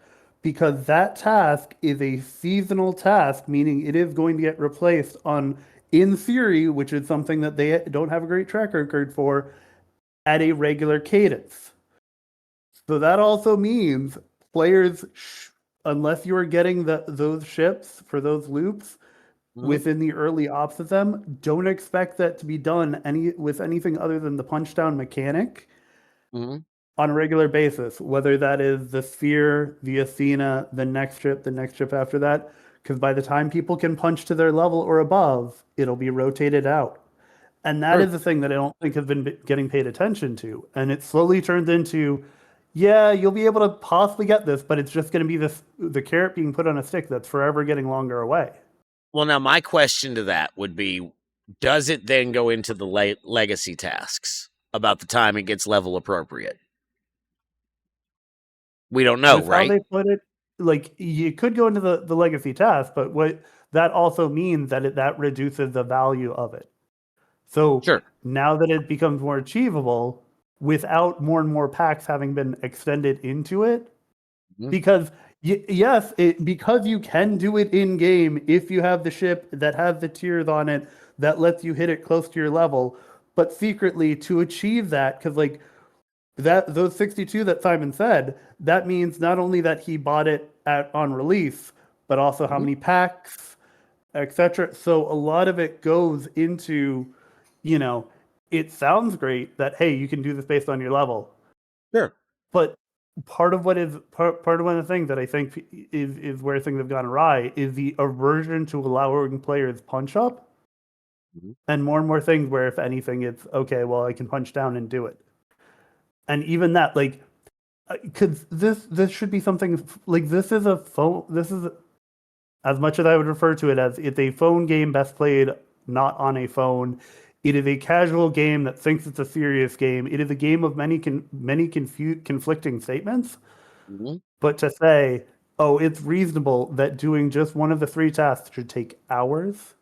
Because that task is a seasonal task, meaning it is going to get replaced in theory, which is something that they don't have a great track record for, at a regular cadence. So that also means players, unless you are getting those ships for those loops within the early ops of them, don't expect that to be done with anything other than the punch down mechanic. On a regular basis, whether that is the Sphere, the Athena, the next ship after that, because by the time people can punch to their level or above, it'll be rotated out. And that is the thing that I don't think has been getting paid attention to. And it slowly turns into, yeah, you'll be able to possibly get this, but it's just going to be the carrot being put on a stick that's forever getting longer away. Well, now my question to that would be, does it then go into the legacy tasks about the time it gets level appropriate? We don't know, right? How they put it, like, you could go into the legacy task, but what that also means that reduces the value of it. So now that it becomes more achievable without more and more packs having been extended into it, because because you can do it in game if you have the ship that has the tiers on it that lets you hit it close to your level, but secretly to achieve that, because like those 62 that Simon said, that means not only that he bought it on release, but also how many packs, etc. So a lot of it goes into, it sounds great that, hey, you can do this based on your level. Sure. But part of one of the things that I think is where things have gone awry is the aversion to allowing players punch up, and more things where, if anything, it's okay, well, I can punch down and do it. And even that, like, because this should be something like, this is a phone. This is, as much as I would refer to it as, it's a phone game best played not on a phone. It is a casual game that thinks it's a serious game. It is a game of many conflicting statements. Mhm. But to say, oh, it's reasonable that doing just one of the 3 tasks should take hours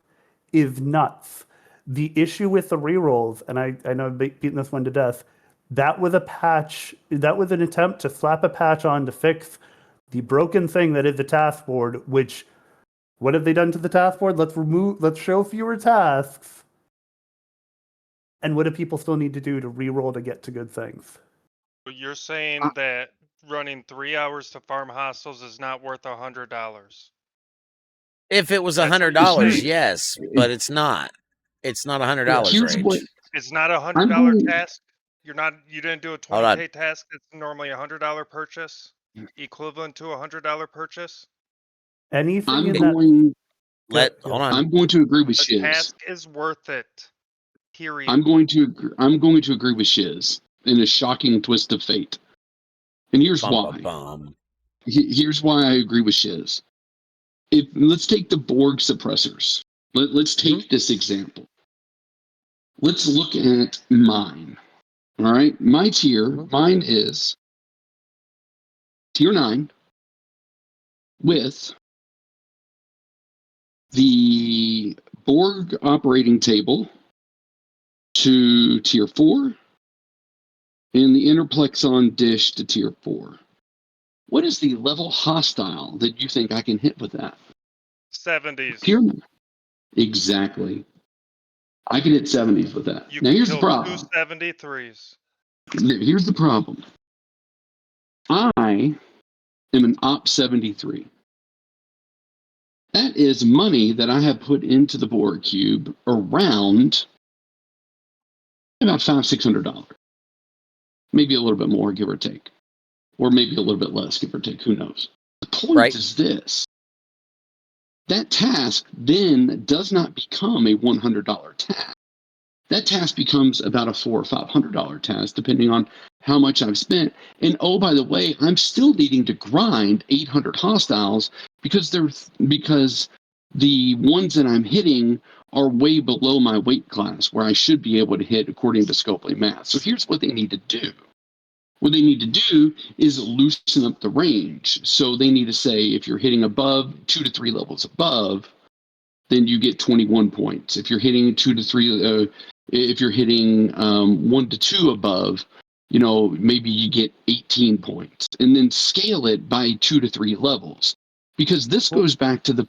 is nuts. The issue with the rerolls, and I know I've beaten this one to death, that was a patch, that was an attempt to slap a patch on to fix the broken thing that is the task board, which, what have they done to the task board? Let's show fewer tasks. And what do people still need to do to reroll to get to good things? You're saying that running 3 hours to farm hostels is not worth $100. If it was That's what you're $100, saying. yes, but it's not. It's not Well, $100, here's what Rage. It's not a I'm $100 going. task. You didn't do a Hold on. 20K task. It's normally a $100 purchase, equivalent to a $100 purchase. Anything I'm in that. going. Hold on. I'm going to agree with The Shiz. task is worth it. Period. I'm going to agree with Shiz in a shocking twist of fate. And here's why. Bum. Here's why I agree with Shiz. Let's take the Borg suppressors. Let's take this example. Let's look at mine. All right, my tier, mine is tier 9 with the Borg operating table to tier 4 and the interplexon dish to tier 4. What is the level hostile that you think I can hit with that? 70s. Tier 9. Exactly. I can hit 70s with that. You Now can here's the kill problem. 273s. Here's the problem. I am an OPS73. That is money that I have put into the Borg cube around about $500-600, maybe a little bit more, give or take, or maybe a little bit less, give or take. Who knows? The point is this: that task then does not become a $100 task. That task becomes about a $400 or $500 task, depending on how much I've spent. And oh, by the way, I'm still needing to grind 800 hostiles because the ones that I'm hitting are way below my weight class, where I should be able to hit according to Scopely math. So here's what they need to do. What they need to do is loosen up the range. So they need to say, if you're hitting above 2 to 3 levels above, then you get 21 points. If you're hitting 2 to 3, if you're hitting 1 to 2 above, maybe you get 18 points, and then scale it by 2 to 3 levels, because this goes back to the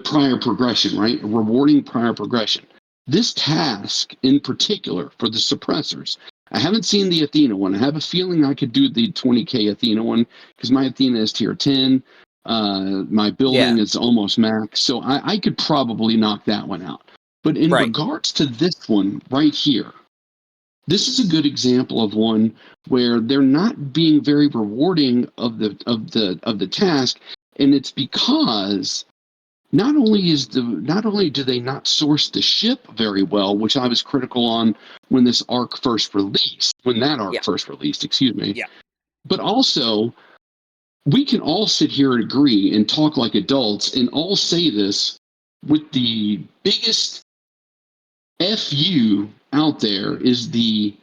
prior progression, right? Rewarding prior progression. This task in particular for the suppressors, I haven't seen the Athena one. I have a feeling I could do the 20K Athena one because my Athena is tier 10. My building is almost max, so I could probably knock that one out. But in regards to this one right here, this is a good example of one where they're not being very rewarding of the task, and it's because not only do they not source the ship very well, which I was critical on when that arc first released, excuse me, but also, we can all sit here and agree and talk like adults and all say this with the biggest FU out there is the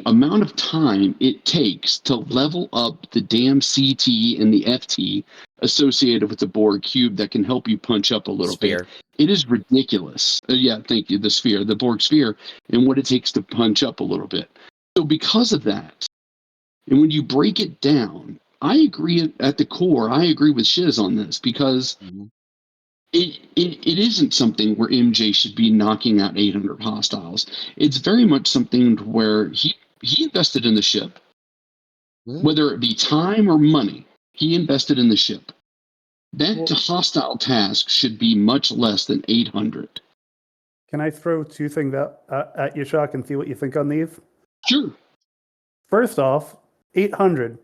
amount of time it takes to level up the damn CT and the FT associated with the Borg cube that can help you punch up a little bit. It is ridiculous. Thank you. The Borg sphere, and what it takes to punch up a little bit. So because of that, and when you break it down, I agree at the core. I agree with Shiz on this because it isn't something where MJ should be knocking out 800 hostiles. It's very much something where he invested in the ship, whether it be time or money. He invested in the ship. That hostile task should be much less than 800. Can I throw 2 things at you, Shock, and see what you think on these? Sure. First off, 800.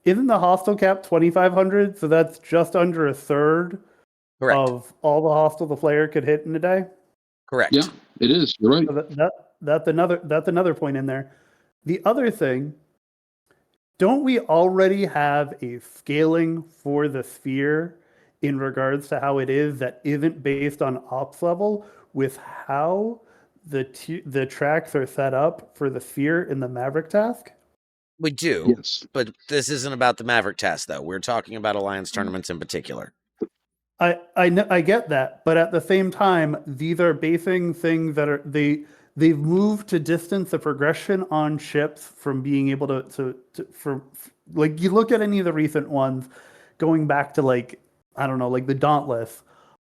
Isn't the hostel cap 2,500? So that's just under a third of all the hostile the player could hit in a day? Correct. Yeah, it is. You're right. So that's another point in there. The other thing, don't we already have a scaling for the sphere in regards to how it is that isn't based on ops level with how the tracks are set up for the sphere in the Maverick task? We do, Yes. but this isn't about the Maverick task, though. We're talking about Alliance tournaments in particular. I get that, but at the same time, these are basing things that are they've moved to distance the progression on ships from being able to like you look at any of the recent ones, going back to like I don't know, like the Dauntless,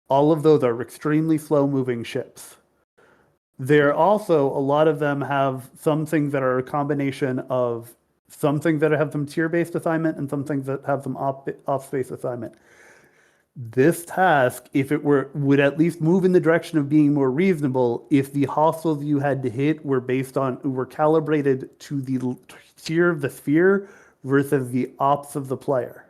all of those are extremely slow moving ships. There also a lot of them have some things that are a combination of some things that have some tier based assignment and some things that have some off space assignment. This task, if it would at least move in the direction of being more reasonable if the hostiles you had to hit were calibrated to the tier of the sphere versus the ops of the player.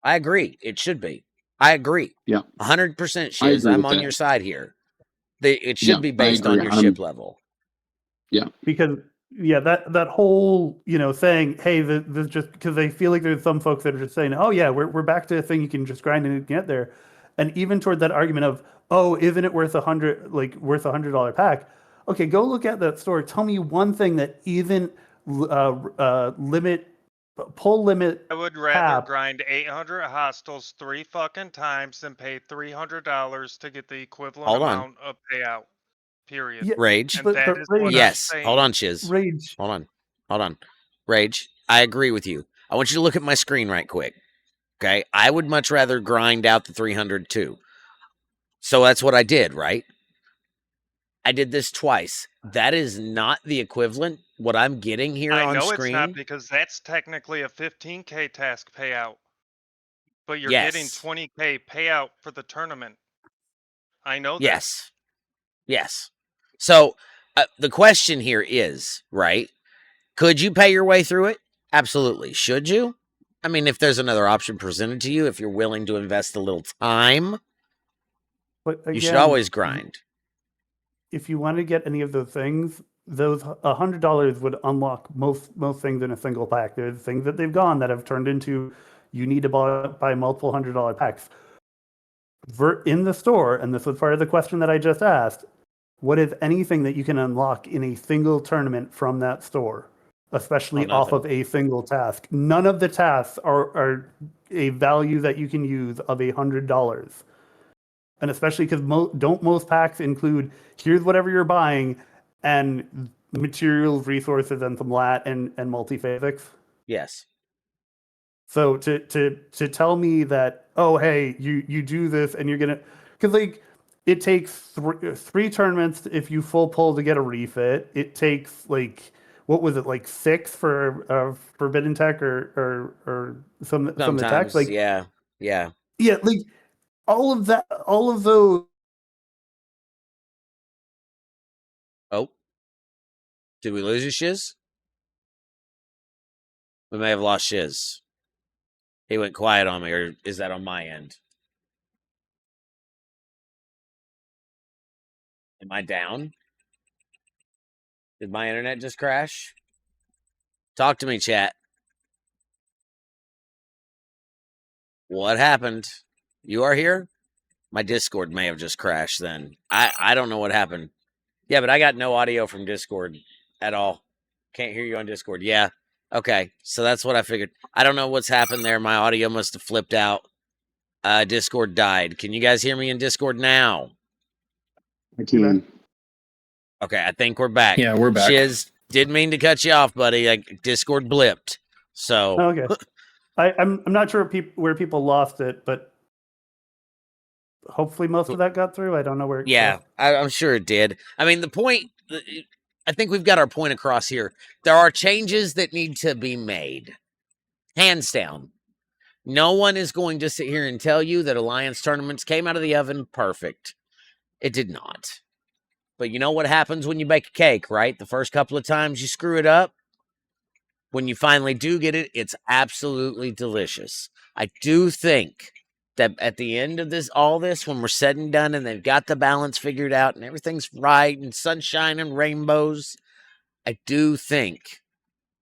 I agree. It should be. I agree. Yeah. 100% I Shiz. agree I'm with on that. your side here. It should be I based on agree. your ship level. Because that whole saying, hey, this just because I feel like there's some folks that are just saying, oh yeah, we're back to a thing you can just grind and get there, and even toward that argument of, oh, isn't it worth $100 pack? Okay, go look at that store. Tell me one thing that isn't pull limit. I would rather grind 800 hostiles 3 fucking times than pay $300 to get the equivalent amount of payout. Period. Yeah, Rage. And that is what I'm Yes. saying. Hold on, Shiz. Rage. Hold on. Rage. I agree with you. I want you to look at my screen right quick. Okay. I would much rather grind out the 300 too. So that's what I did, right? I did this twice. That is not the equivalent. What I'm getting here I on know screen. it's not, because that's technically a 15K task payout. But you're getting Yes. 20K payout for the tournament. I know that. Yes. So the question here is, right? Could you pay your way through it? Absolutely. Should you? I mean, if there's another option presented to you, if you're willing to invest a little time, But again, you should always grind. If you want to get any of those things, those $100 would unlock most things in a single pack. There's things that they've gone that have turned into you need to buy multiple $100 packs. In the store, and this was part of the question that I just asked, what is anything that you can unlock in a single tournament from that store, especially off of a single task? None of the tasks are a value that you can use of $100. And especially because don't most packs include, here's whatever you're buying, and materials, resources, and some lat and multi-physics? Yes. So to tell me that, oh, hey, you do this and you're gonna, because like it takes three tournaments if you full pull to get a refit. It takes like, what was it, like 6 for Forbidden Tech or some of the techs? Like yeah, like all of those. Oh, did we lose you, Shiz? We may have lost Shiz. He went quiet on me, or is that on my end? Am I down? Did my internet just crash? Talk to me, chat. What happened? You are here? My Discord may have just crashed then. I don't know what happened. Yeah, but I got no audio from Discord at all. Can't hear you on Discord. Yeah. Okay. So that's what I figured. I don't know what's happened there. My audio must have flipped out. Discord died. Can you guys hear me in Discord now? I can. Okay, I think we're back. Yeah, we're back. Shiz, didn't mean to cut you off, buddy. Like, Discord blipped. So Okay. I'm not sure where people lost it, but hopefully most of that got through. I don't know where. Yeah, I'm sure it did. I mean, the point, I think we've got our point across here. There are changes that need to be made. Hands down. No one is going to sit here and tell you that Alliance tournaments came out of the oven perfect. It did not. But you know what happens when you bake a cake, right? The first couple of times you screw it up. When you finally do get it, it's absolutely delicious. I do think that at the end of all this, when we're said and done and they've got the balance figured out and everything's right and sunshine and rainbows, I do think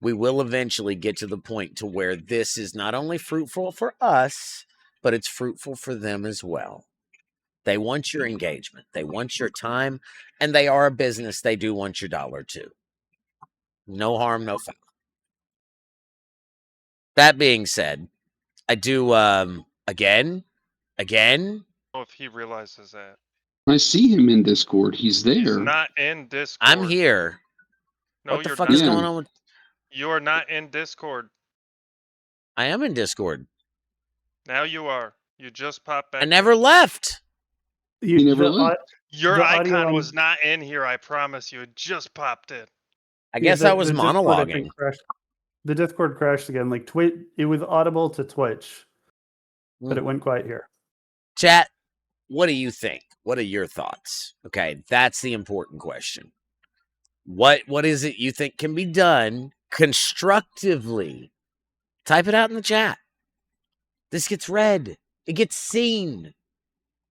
we will eventually get to the point to where this is not only fruitful for us, but it's fruitful for them as well. They want your engagement. They want your time, and they are a business. They do want your dollar too. No harm, no foul. That being said, I do again. Oh, if he realizes that. I see him in Discord. He's there. He's not in Discord. I'm here. No, what the you're fuck not. is going on with? You are not in Discord. I am in Discord. Now you are. You just popped back. I never left. He never left. Your the audio icon on- was not in here, I promise you. It just popped in. I guess I was Discord, I monologuing. think, crashed. The Discord crashed again. Like Twitch, it was audible to Twitch, but it went quiet here. Chat, what do you think? What are your thoughts? Okay, that's the important question. What is it you think can be done constructively? Type it out in the chat. This gets read. It gets seen.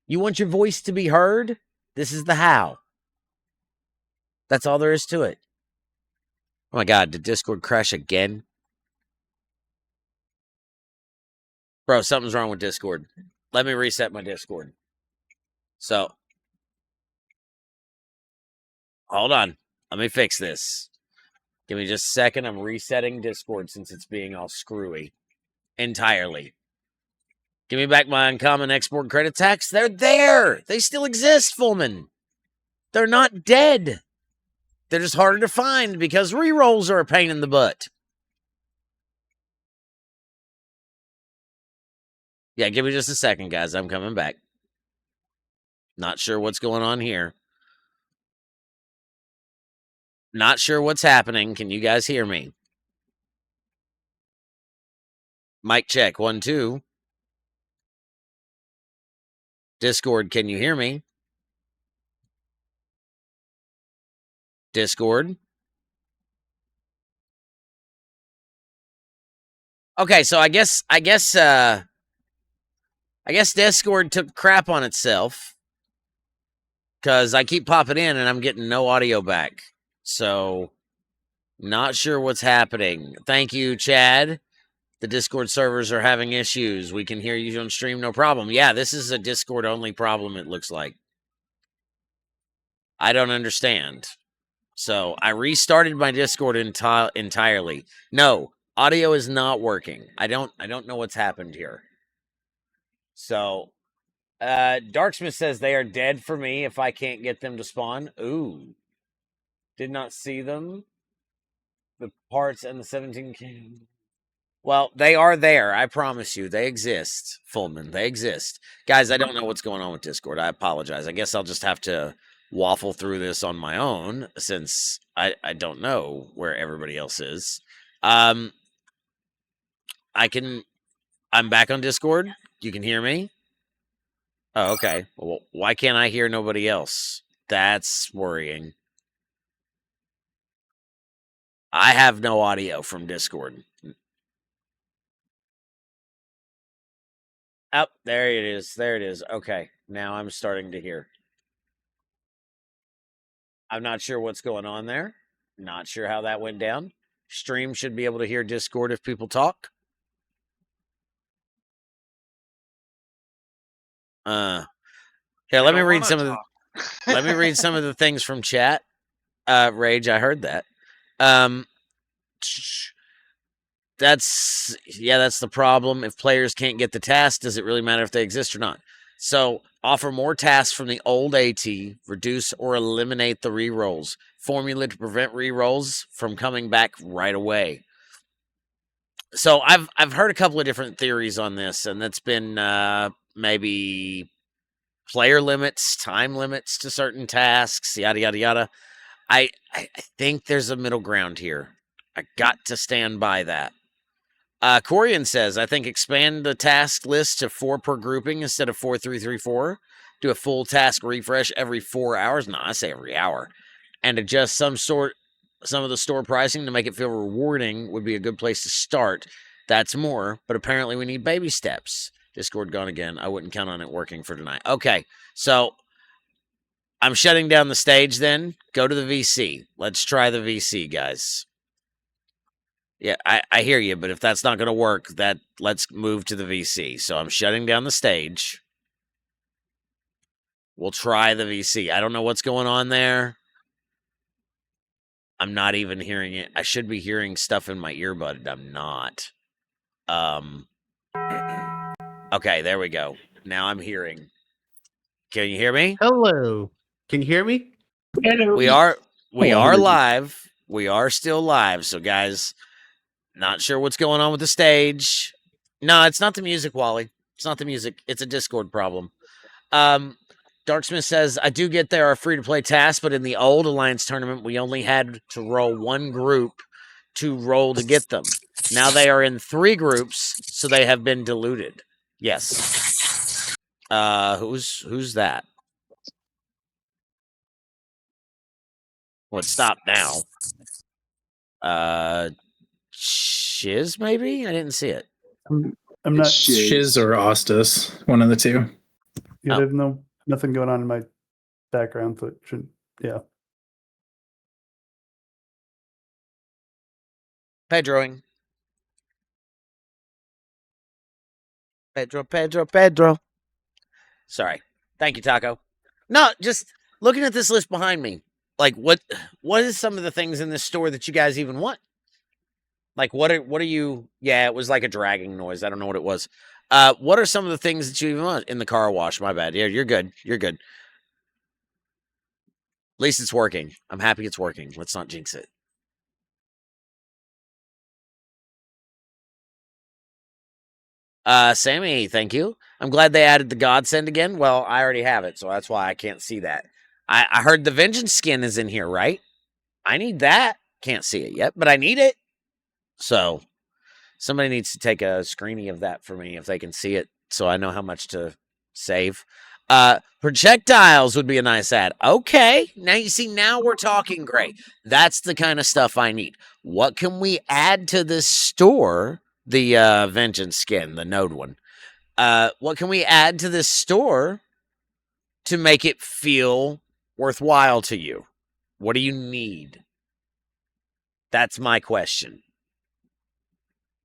You want your voice to be heard? This is the how. That's all there is to it. Oh my God, did Discord crash again? Bro, something's wrong with Discord. Let me reset my Discord. So, hold on. Let me fix this. Give me just a second. I'm resetting Discord since it's being all screwy. Entirely. Give me back my uncommon export credit tax. They're there. They still exist, Fullman. They're not dead. They're just harder to find because rerolls are a pain in the butt. Yeah, give me just a second, guys. I'm coming back. Not sure what's going on here. Not sure what's happening. Can you guys hear me? Mic check. 1, 2. Discord, can you hear me? Discord. Okay, so I guess Discord took crap on itself because I keep popping in and I'm getting no audio back. So, not sure what's happening. Thank you, Chad. The Discord servers are having issues. We can hear you on stream, no problem. Yeah, this is a Discord-only problem, it looks like. I don't understand. So, I restarted my Discord entirely. No, audio is not working. I don't know what's happened here. So, Darksmith says they are dead for me if I can't get them to spawn. Ooh. Did not see them. The parts and the 17K. Well, they are there. I promise you. They exist, Fullman. They exist. Guys, I don't know what's going on with Discord. I apologize. I guess I'll just have to waffle through this on my own since I don't know where everybody else is. I'm back on Discord. You can hear me? Oh, okay. Well, why can't I hear nobody else? That's worrying. I have no audio from Discord. Oh, there it is. There it is. Okay. Now I'm starting to hear. I'm not sure what's going on there. Not sure how that went down. Stream should be able to hear Discord if people talk. Here, let me read some of the let me read some of the things from chat. Rage, I heard that. That's the problem. If players can't get the task, does it really matter if they exist or not? So, offer more tasks from the old AT, reduce or eliminate the rerolls. Formula to prevent rerolls from coming back right away. So, I've heard a couple of different theories on this, and that's been maybe player limits, time limits to certain tasks, yada yada yada. I think there's a middle ground here. I got to stand by that. Corian says, I think expand the task list to 4 per grouping instead of 4, 3, 3, 4. Do a full task refresh every 4 hours. No, I say every hour. And adjust some of the store pricing to make it feel rewarding would be a good place to start. That's more, but apparently we need baby steps. Discord gone again. I wouldn't count on it working for tonight. Okay, so I'm shutting down the stage then. Go to the VC. Let's try the VC, guys. Yeah, I hear you, but if that's not going to work, let's move to the VC. So I'm shutting down the stage. We'll try the VC. I don't know what's going on there. I'm not even hearing it. I should be hearing stuff in my earbud. I'm not. Okay, there we go. Now I'm hearing. Can you hear me? Hello. Can you hear me? Hello. We are Hello. live. We are still live. So guys, not sure what's going on with the stage. No, it's not the music, Wally. It's not the music. It's a Discord problem. Darksmith says, I do get there are free-to-play tasks, but in the old Alliance tournament, we only had to roll one group to roll to get them. Now they are in 3 groups, so they have been diluted. Yes. Who's that? Well, it stopped now. Shiz, maybe? I didn't see it. I'm not. Shiz or Ostus, one of the two. Yeah, there's nothing going on in my background, so it shouldn't. Yeah. Pedroing. Pedro. Sorry. Thank you, Taco. No, just looking at this list behind me. Like, what is some of the things in this store that you guys even want? Like, what are you? Yeah, it was like a dragging noise. I don't know what it was. What are some of the things that you even want in the car wash? My bad. Yeah, you're good. You're good. At least it's working. I'm happy it's working. Let's not jinx it. Sammy, thank you. I'm glad they added the Godsend again. Well, I already have it, so that's why I can't see that. I heard the Vengeance skin is in here, right? I need that. Can't see it yet, but I need it. So somebody needs to take a screening of that for me if they can see it, so I know how much to save. Projectiles would be a nice ad. Okay, now you see, now we're talking great. That's the kind of stuff I need. What can we add to this store? The Vengeance skin, the Node one. What can we add to this store to make it feel worthwhile to you? What do you need? That's my question.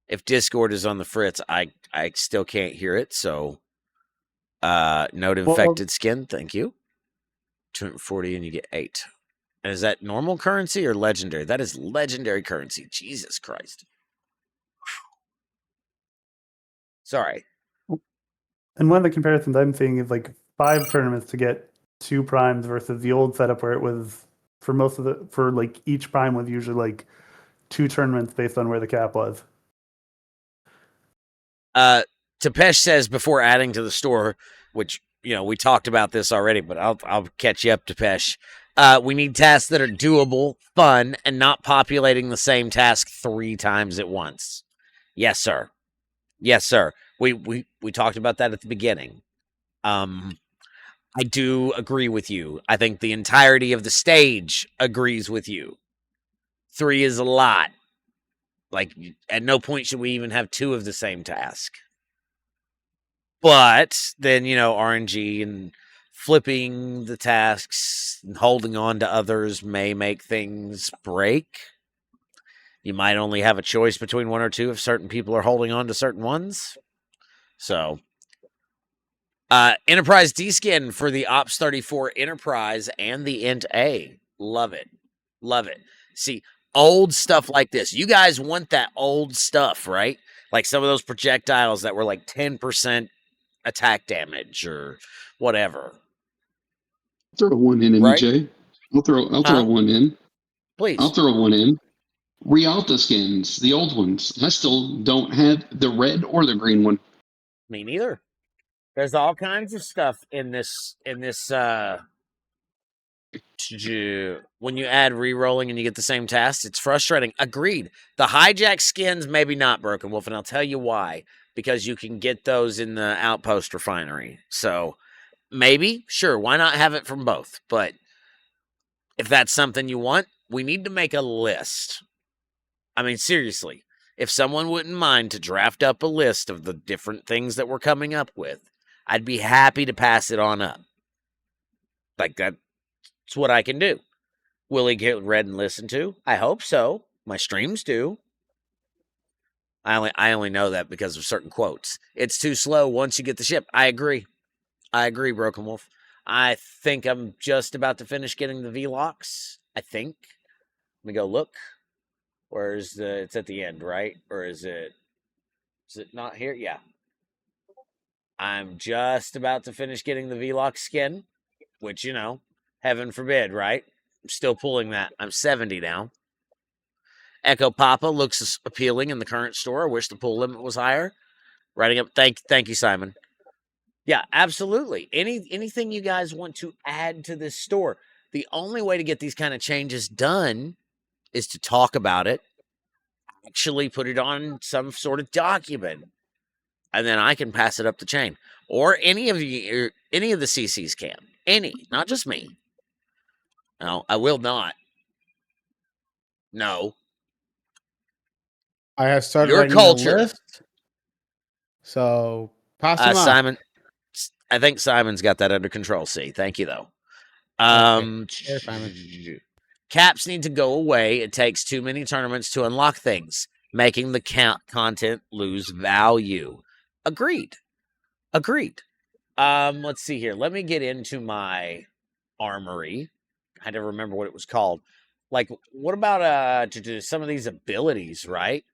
If Discord is on the fritz, I still can't hear it, so Node infected skin, thank you. 240 and you get 8. And is that normal currency or legendary? That is legendary currency. Jesus Christ. Sorry. And one of the comparisons I'm seeing is like 5 tournaments to get 2 primes versus the old setup where it was for like each prime was usually like 2 tournaments based on where the cap was. Tepesh says before adding to the store, which, you know, we talked about this already, but I'll catch you up, Tepesh. We need tasks that are doable, fun, and not populating the same task 3 times at once. Yes, sir. Yes, sir. We talked about that at the beginning. I do agree with you. I think the entirety of the stage agrees with you. 3 is a lot. Like, at no point should we even have 2 of the same task. But then, you know, RNG and flipping the tasks and holding on to others may make things break. You might only have a choice between 1 or 2 if certain people are holding on to certain ones. So, Enterprise D-Skin for the OPS34 Enterprise and the Int A. Love it. Love it. See, old stuff like this. You guys want that old stuff, right? Like some of those projectiles that were like 10% attack damage or whatever. Throw one in, Right? EJ. I'll throw one in. Please. I'll throw one in. Rialta skins, the old ones. I still don't have the red or the green one. Me neither. There's all kinds of stuff in this when you add re-rolling and you get the same tasks, it's frustrating. Agreed. The hijack skins, maybe not, Broken Wolf, and I'll tell you why. Because you can get those in the Outpost Refinery. So, maybe, sure, why not have it from both? But if that's something you want, we need to make a list. I mean, seriously, if someone wouldn't mind to draft up a list of the different things that we're coming up with, I'd be happy to pass it on up. Like, that's what I can do. Will he get read and listened to? I hope so. My streams do. I only know that because of certain quotes. It's too slow once you get the ship. I agree. Broken Wolf. I think I'm just about to finish getting the V-Locks. I think. Let me go look. Where's the? It's at the end, right? Or is it? Is it not here? Yeah. I'm just about to finish getting the V-Lock skin, which, you know, heaven forbid, right? I'm still pulling that. I'm 70 now. Echo Papa looks appealing in the current store. I wish the pull limit was higher. Writing up. Thank you, Simon. Yeah, absolutely. Anything you guys want to add to this store. The only way to get these kind of changes done is to talk about it, actually put it on some sort of document, and then I can pass it up the chain. Or any of the CCs can. Any, not just me. No, I will not. No. I have started Your writing culture. a list. So pass them on. Simon, I think Simon's got that under control. See, thank you though. There's Simon. Caps need to go away. It takes too many tournaments to unlock things, making the content lose value. Agreed. Let's see here. Let me get into my armory. I had to remember what it was called. Like, what about some of these abilities, right?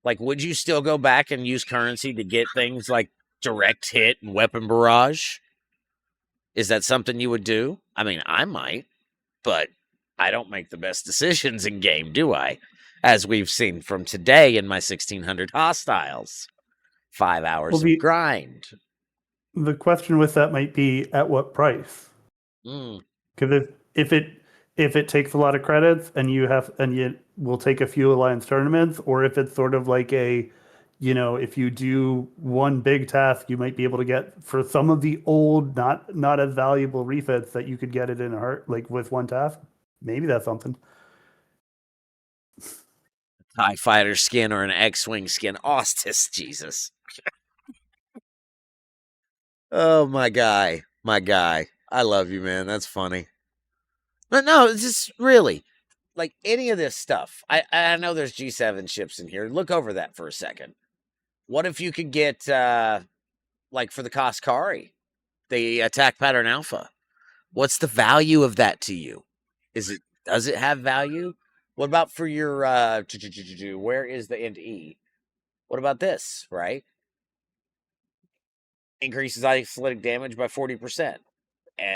Like, would you still go back and use currency to get things like direct hit and weapon barrage? Is that something you would do? I mean, I might, but I don't make the best decisions in game, do I? As we've seen from today in my 1600 hostiles. 5 hours of grind. The question with that might be at what price? Because if it takes a lot of credits and you will take a few alliance tournaments, or if it's sort of like a, you know, if you do one big task, you might be able to get for some of the old, not as valuable refits that you could get it in a heart, like with one task. Maybe that's something. TIE fighter skin or an X-wing skin. Ostis, Jesus. Oh, my guy. I love you, man. That's funny. But no, it's just really, like, any of this stuff. I know there's G7 ships in here. Look over that for a second. What if you could get, like, for the Kaskari, the attack pattern alpha? What's the value of that to you? Does it have value? What about for your, where is the NE? What about this, right? Increases isolated damage by 40%.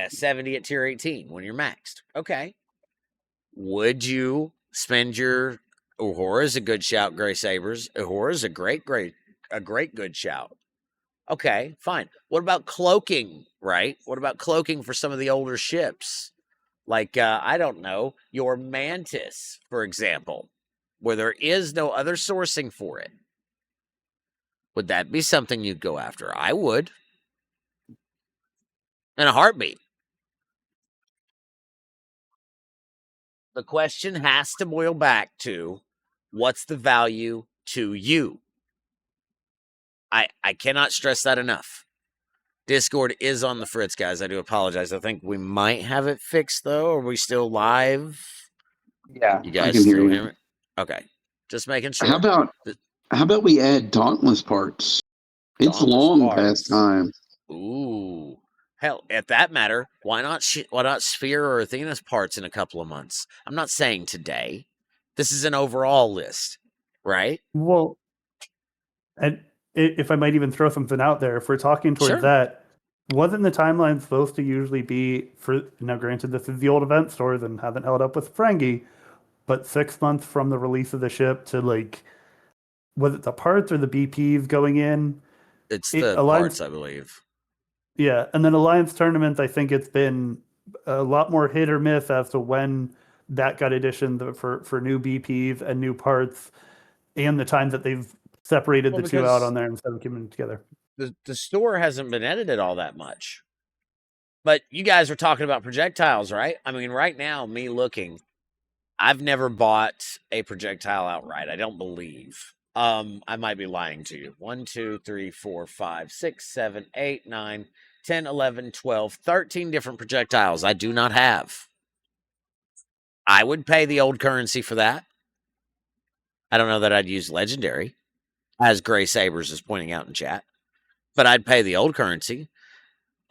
70 at tier 18 when you're maxed. Okay. Would you spend your Uhura is a good shout, Gray Sabers. Uhura is a great good shout. Okay, fine. What about cloaking, right? What about cloaking for some of the older ships? Like, I don't know, your Mantis, for example, where there is no other sourcing for it. Would that be something you'd go after? I would. In a heartbeat. The question has to boil back to, what's the value to you? I cannot stress that enough. Discord is on the fritz, guys. I do apologize. I think we might have it fixed, though. Are we still live? Yeah, You guys I can still hear hear you. me? Okay. Just making sure. How about we add Dauntless parts? It's Dauntless long parts. past time. Ooh. Hell, at that matter, why not Sphere or Athena's parts in a couple of months? I'm not saying today. This is an overall list, right? Well, and if I might even throw something out there, if we're talking towards Sure. that, wasn't the timeline supposed to usually be for, now granted this is the old event stores and haven't held up with Ferengi, but 6 months from the release of the ship to, like, was it the parts or the BPs going in? It's the parts, I believe. Yeah, and then Alliance tournaments, I think it's been a lot more hit or miss as to when that got additioned for new BPs and new parts, and the time that they've separated the two out on there instead of keeping them together. The store hasn't been edited all that much. But you guys are talking about projectiles, right? I mean, right now, me looking, I've never bought a projectile outright. I don't believe. I might be lying to you. 1, 2, 3, 4, 5, 6, 7, 8, 9, 10, 11, 12, 13 different projectiles I do not have. I would pay the old currency for that. I don't know that I'd use legendary, as Gray Sabers is pointing out in chat, but I'd pay the old currency.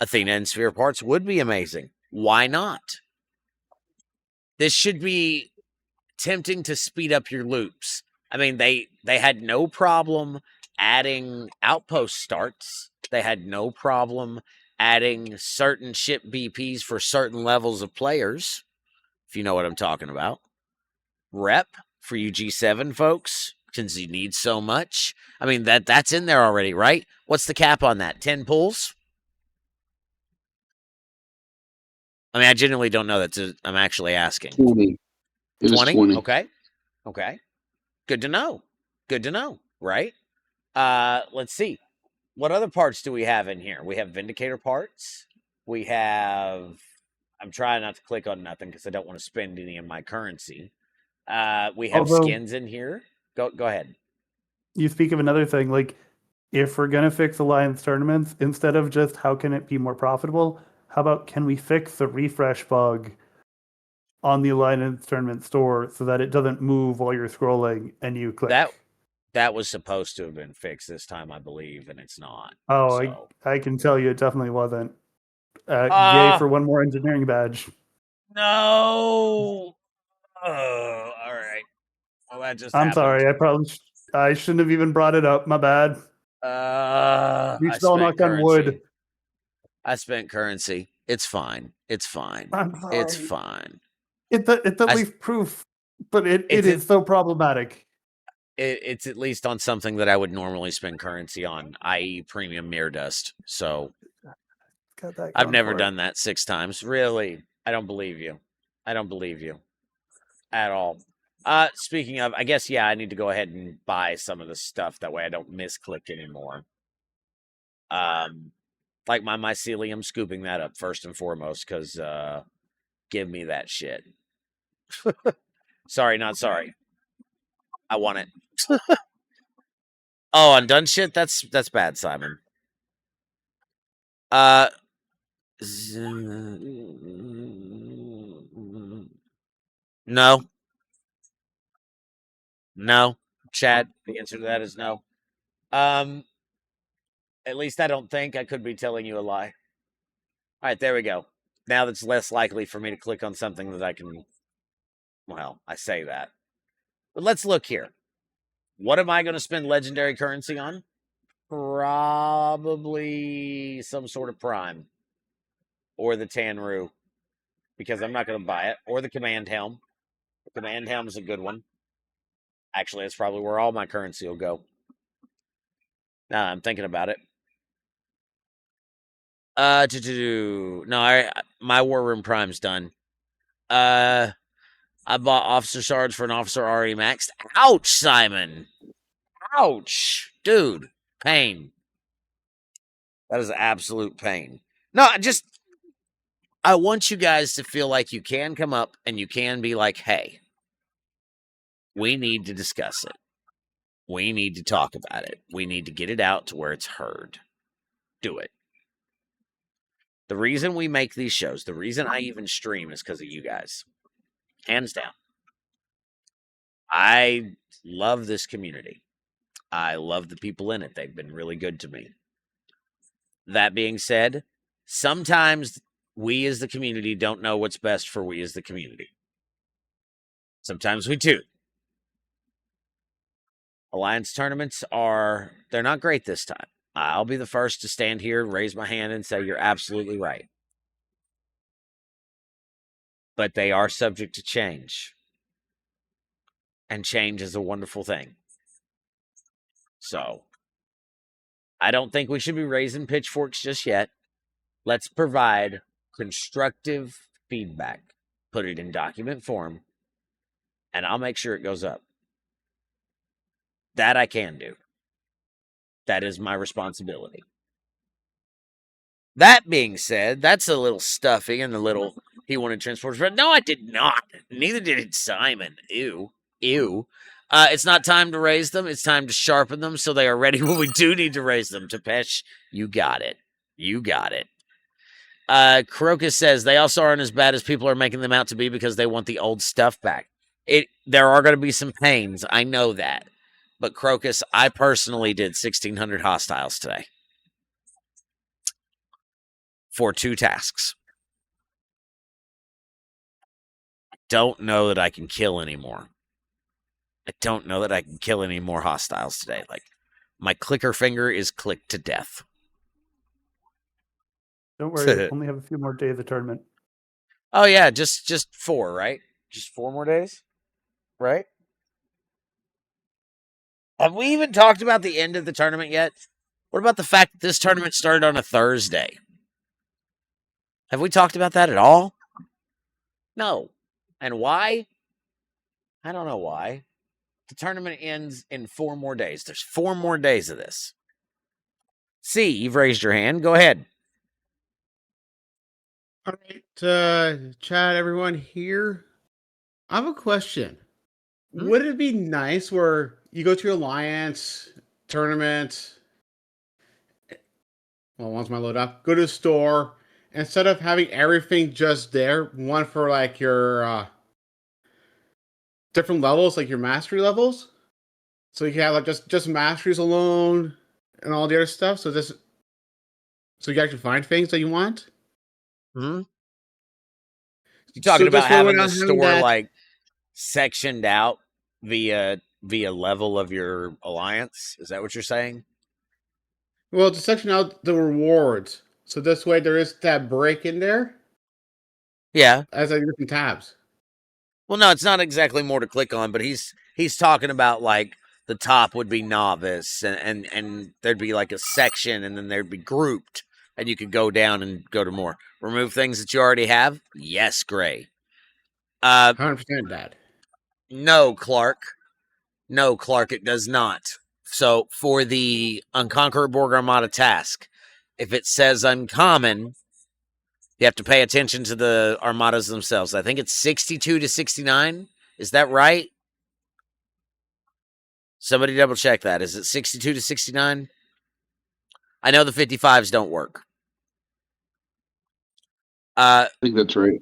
Athena and Sphere parts would be amazing. Why not? This should be tempting to speed up your loops. I mean, they had no problem adding outpost starts. They had no problem adding certain ship BPs for certain levels of players, if you know what I'm talking about. Rep for you G7 folks, since you need so much. I mean, that's in there already, right? What's the cap on that? 10 pulls? I mean, I genuinely don't know. I'm actually asking. 20. It was 20. Okay. Good to know. Right? Let's see. What other parts do we have in here? We have Vindicator parts. We have... I'm trying not to click on nothing because I don't want to spend any of my currency. We have skins in here. Go ahead. You speak of another thing, like if we're gonna fix Alliance tournaments, instead of just how can it be more profitable, how about can we fix the refresh bug on the Alliance tournament store so that it doesn't move while you're scrolling and you click? That was supposed to have been fixed this time, I believe, and it's not. Oh, so. I can tell you it definitely wasn't. Yay for one more engineering badge. No. Oh, all right. Well, that just I'm happened. sorry. I shouldn't have even brought it up. My bad. We still knocked on wood. I spent currency. It's fine. I'm sorry. It's fine. It's at least proof, but it is so problematic. It's at least on something that I would normally spend currency on, i.e. premium mirror dust. So I've never done that 6 times. Really? I don't believe you. At all. Speaking of, I guess, yeah, I need to go ahead and buy some of the stuff. That way I don't misclick anymore. Like my mycelium, scooping that up first and foremost, because give me that shit. Sorry, not sorry. I want it. Oh, undone shit? That's bad, Simon. No. Chad, the answer to that is no. At least I don't think. I could be telling you a lie. All right, there we go. Now that's less likely for me to click on something that I can... Well, I say that. But let's look here. What am I going to spend legendary currency on? Probably some sort of prime. Or the Tanru. Because I'm not going to buy it. Or the command helm. The command helm is a good one. Actually, that's probably where all my currency will go. Now I'm thinking about it. No, my War Room Prime's done. I bought Officer Shards for an Officer already maxed. Ouch, Simon. Ouch. Dude, pain. That is absolute pain. No, I want you guys to feel like you can come up and you can be like, hey, we need to discuss it. We need to talk about it. We need to get it out to where it's heard. Do it. The reason we make these shows, the reason I even stream is because of you guys. Hands down. I love this community. I love the people in it. They've been really good to me. That being said, sometimes we as the community don't know what's best for we as the community. Sometimes we do. Alliance tournaments they're not great this time. I'll be the first to stand here, raise my hand, and say you're absolutely right. But they are subject to change. And change is a wonderful thing. So, I don't think we should be raising pitchforks just yet. Let's provide constructive feedback. Put it in document form, and I'll make sure it goes up. That I can do. That is my responsibility. That being said, that's a little stuffy and a little he wanted transporters. But no, I did not. Neither did Simon. Ew. It's not time to raise them. It's time to sharpen them so they are ready when we do need to raise them. Tepesh, you got it. Crocus says they also aren't as bad as people are making them out to be because they want the old stuff back. There are going to be some pains. I know that. But Crocus, I personally did 1,600 hostiles today. for 2 tasks. I don't know that I can kill anymore. I don't know that I can kill any more hostiles today. Like, my clicker finger is clicked to death. Don't worry, only have a few more days of tournament. Oh yeah, just 4, right? Just 4 more days, right? Have we even talked about the end of the tournament yet? What about the fact that this tournament started on a Thursday? Have we talked about that at all? No. And why? I don't know why. The tournament ends in 4 more days. There's 4 more days of this. C, you've raised your hand. Go ahead. All right, chat, everyone here. I have a question. Would it be nice where you go to your alliance tournament? Well, once my load up, go to the store. Instead of having everything just there, one for like your different levels, like your mastery levels. So you can have like just masteries alone and all the other stuff. So you can actually find things that you want. Hmm. You talking about having the store like sectioned out via level of your alliance? Is that what you're saying? Well, to section out the rewards, so this way there is that break in there. Yeah, as like different tabs. Well, no, it's not exactly more to click on, but he's talking about like the top would be novice, and there'd be like a section, and then there'd be grouped, and you could go down and go to more. Remove things that you already have. Yes, Gray. 100% Dad. No, Clark. No, Clark. It does not. So for the Unconquered Borg Armada task, if it says uncommon, you have to pay attention to the armadas themselves. I think it's 62 to 69. Is that right? Somebody double check that. Is it 62 to 69? I know the 55s don't work. I think that's right.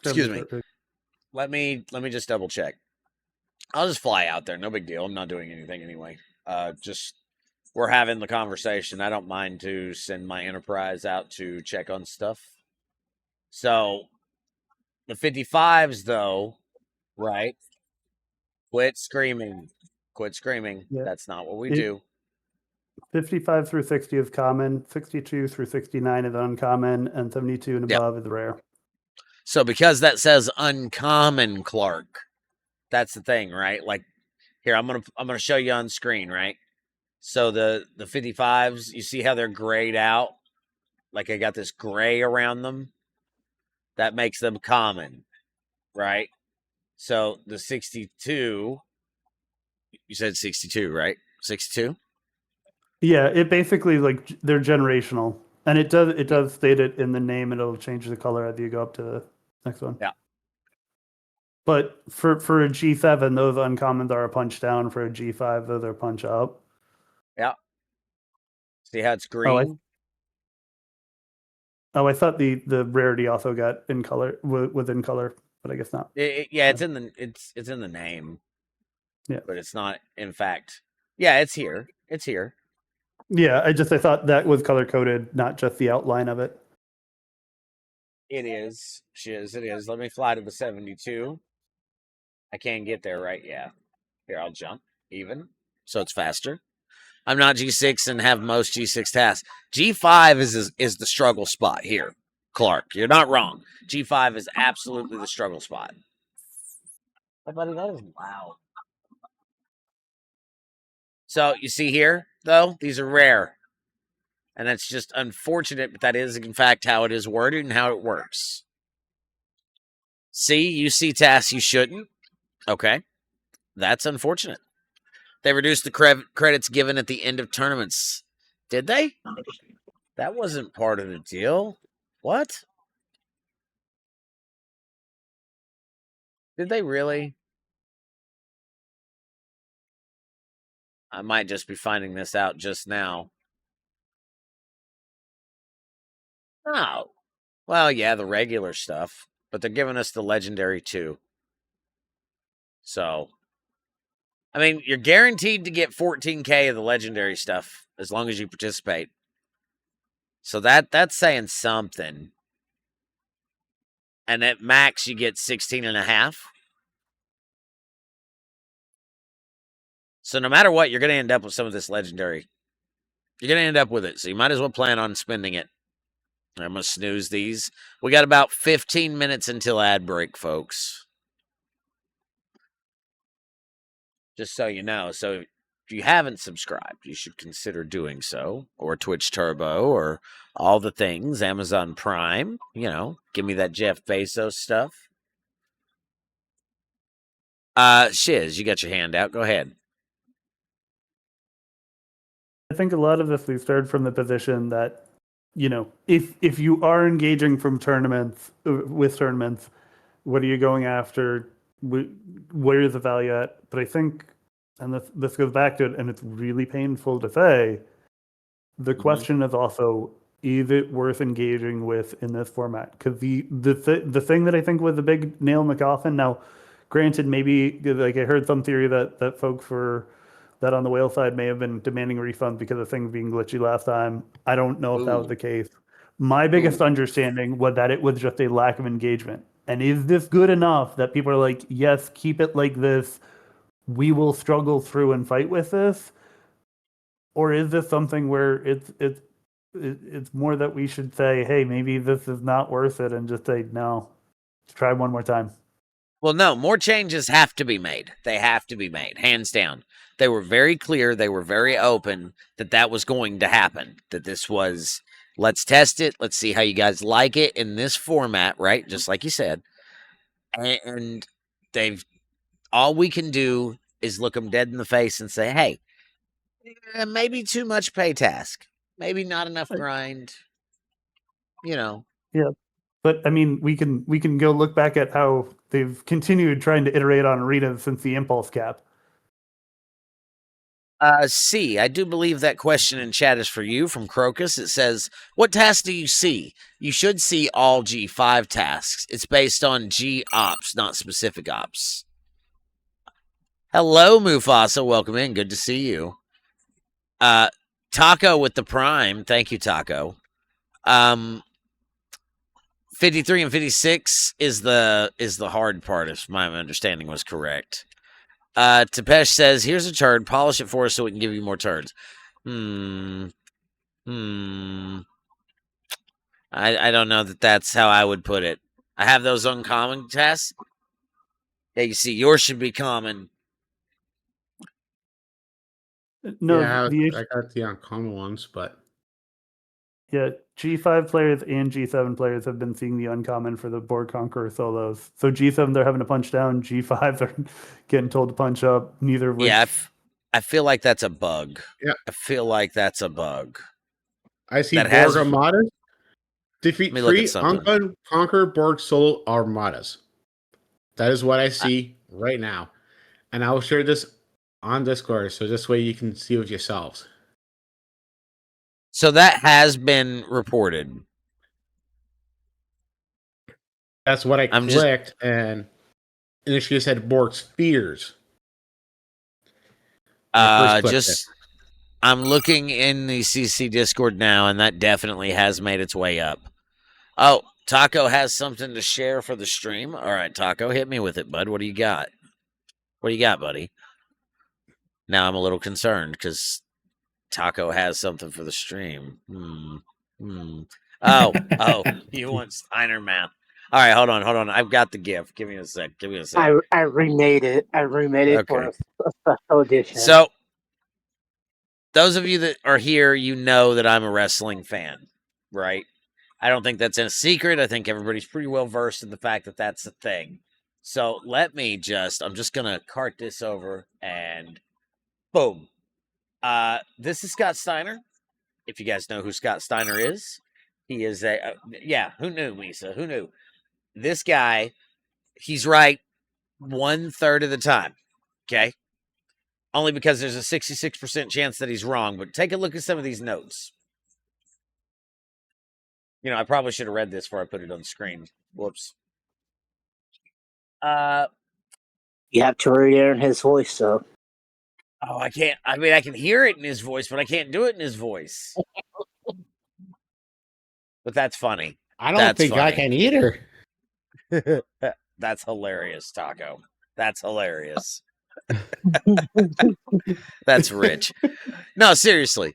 Excuse me. Let me just double check. I'll just fly out there. No big deal. I'm not doing anything anyway. Just we're having the conversation. I don't mind to send my Enterprise out to check on stuff. So the 55s though, right? Quit screaming. Quit screaming. Yeah. That's not what we do. 55 through 60 is common, 62 through 69 is uncommon, and 72 and above is rare. So because that says uncommon, Clark, that's the thing, right? Like here, I'm gonna show you on screen, right? So the 55s, you see how they're grayed out? Like I got this gray around them. That makes them common, right? So the 62, you said 62, right? 62? Yeah, it basically like they're generational, and it does state it in the name, and it'll change the color as you go up to the next one. Yeah. But for a G7, those uncommons are a punch down. For a G5, those are punch up. Yeah. See how it's green? I thought the rarity also got in color was in color, but I guess not. Yeah, it's in the name. Yeah, but it's not. In fact, yeah, it's here. It's here. Yeah, I thought that was color coded, not just the outline of it. It is. Shiz, it is. Let me fly to the 72. I can't get there, right? Yeah. Here, I'll jump even, so it's faster. I'm not G6 and have most G6 tasks. G5 is the struggle spot here, Clark. You're not wrong. G5 is absolutely the struggle spot. My buddy, that is loud. So you see here, though, these are rare. And that's just unfortunate, but that is, in fact, how it is worded and how it works. See, you see tasks you shouldn't. Okay. That's unfortunate. They reduced the credits given at the end of tournaments. Did they? That wasn't part of the deal. What? Did they really? I might just be finding this out just now. Oh. Well, yeah, the regular stuff. But they're giving us the legendary too. So, I mean, you're guaranteed to get 14K of the legendary stuff as long as you participate. So that's saying something. And at max, you get 16.5. So no matter what, you're going to end up with some of this legendary. You're going to end up with it. So you might as well plan on spending it. I'm going to snooze these. We got about 15 minutes until ad break, folks. Just so you know. So if you haven't subscribed, you should consider doing so. Or Twitch Turbo or all the things. Amazon Prime. You know, give me that Jeff Bezos stuff. Shiz, you got your hand out. Go ahead. I think a lot of this we started from the position that, you know, if you are engaging from tournaments with tournaments, what are you going after? Where's the value at? But I think, and this goes back to it, and it's really painful to say, the question is also, is it worth engaging with in this format? Because the thing that I think was a big nail in the coffin. Now, granted, maybe like I heard some theory that folks were that on the whale side may have been demanding refunds because of things being glitchy last time. I don't know if that was the case. My biggest understanding was that it was just a lack of engagement. And is this good enough that people are like, yes, keep it like this. We will struggle through and fight with this? Or is this something where it's more that we should say, hey, maybe this is not worth it, and just say, no, let's try one more time? Well, no, more changes have to be made. They have to be made, hands down. They were very clear. They were very open that was going to happen, that this was, let's test it. Let's see how you guys like it in this format, right? Just like you said. And all we can do is look them dead in the face and say, hey, maybe too much pay task. Maybe not enough grind. You know. Yeah. But I mean, we can go look back at how they've continued trying to iterate on arenas since the impulse cap. C, I do believe that question in chat is for you from Crocus. It says, what tasks do you see? You should see all G5 tasks. It's based on G ops, not specific ops. Hello, Mufasa. Welcome in. Good to see you. Taco with the Prime. Thank you, Taco. 53 and 56 is the hard part, if my understanding was correct. Tepesh says, here's a turd. Polish it for us so we can give you more turds. I don't know that that's how I would put it. I have those uncommon tests. Yeah, you see, yours should be common. No, yeah, I got the uncommon ones, but yeah, G5 players and G7 players have been seeing the uncommon for the Board Conqueror solos. So G7 they're having to punch down, G5 they're getting told to punch up. Neither of which. Yeah, I feel like that's a bug. Yeah, I feel like that's a bug. I see Borg Armadas. Defeat 3 Conquer Borg solo armadas. That is what I see right now. And I will share this on Discord, so this way you can see it yourselves. So that has been reported. That's what I clicked, and initially said Borg Spheres. I'm looking in the CC Discord now, and that definitely has made its way up. Oh, Taco has something to share for the stream. All right, Taco, hit me with it, bud. What do you got? What do you got, buddy? Now I'm a little concerned because Taco has something for the stream. Oh, you want Steiner math. All right, hold on. I've got the gift. Give me a sec. I remade it. Okay. For a special edition. So, those of you that are here, you know that I'm a wrestling fan, right? I don't think that's a secret. I think everybody's pretty well versed in the fact that that's a thing. So, I'm just going to cart this over and boom. This is Scott Steiner. If you guys know who Scott Steiner is, he is who knew, Lisa? Who knew? This guy, he's right 1/3 of the time. Okay. Only because there's a 66% chance that he's wrong. But take a look at some of these notes. You know, I probably should have read this before I put it on the screen. Whoops. You have to read it in his voice, though. Oh, I can't. I mean, I can hear it in his voice, but I can't do it in his voice. But that's funny. I don't think I can either. That's hilarious, Taco. That's hilarious. That's rich. No, seriously.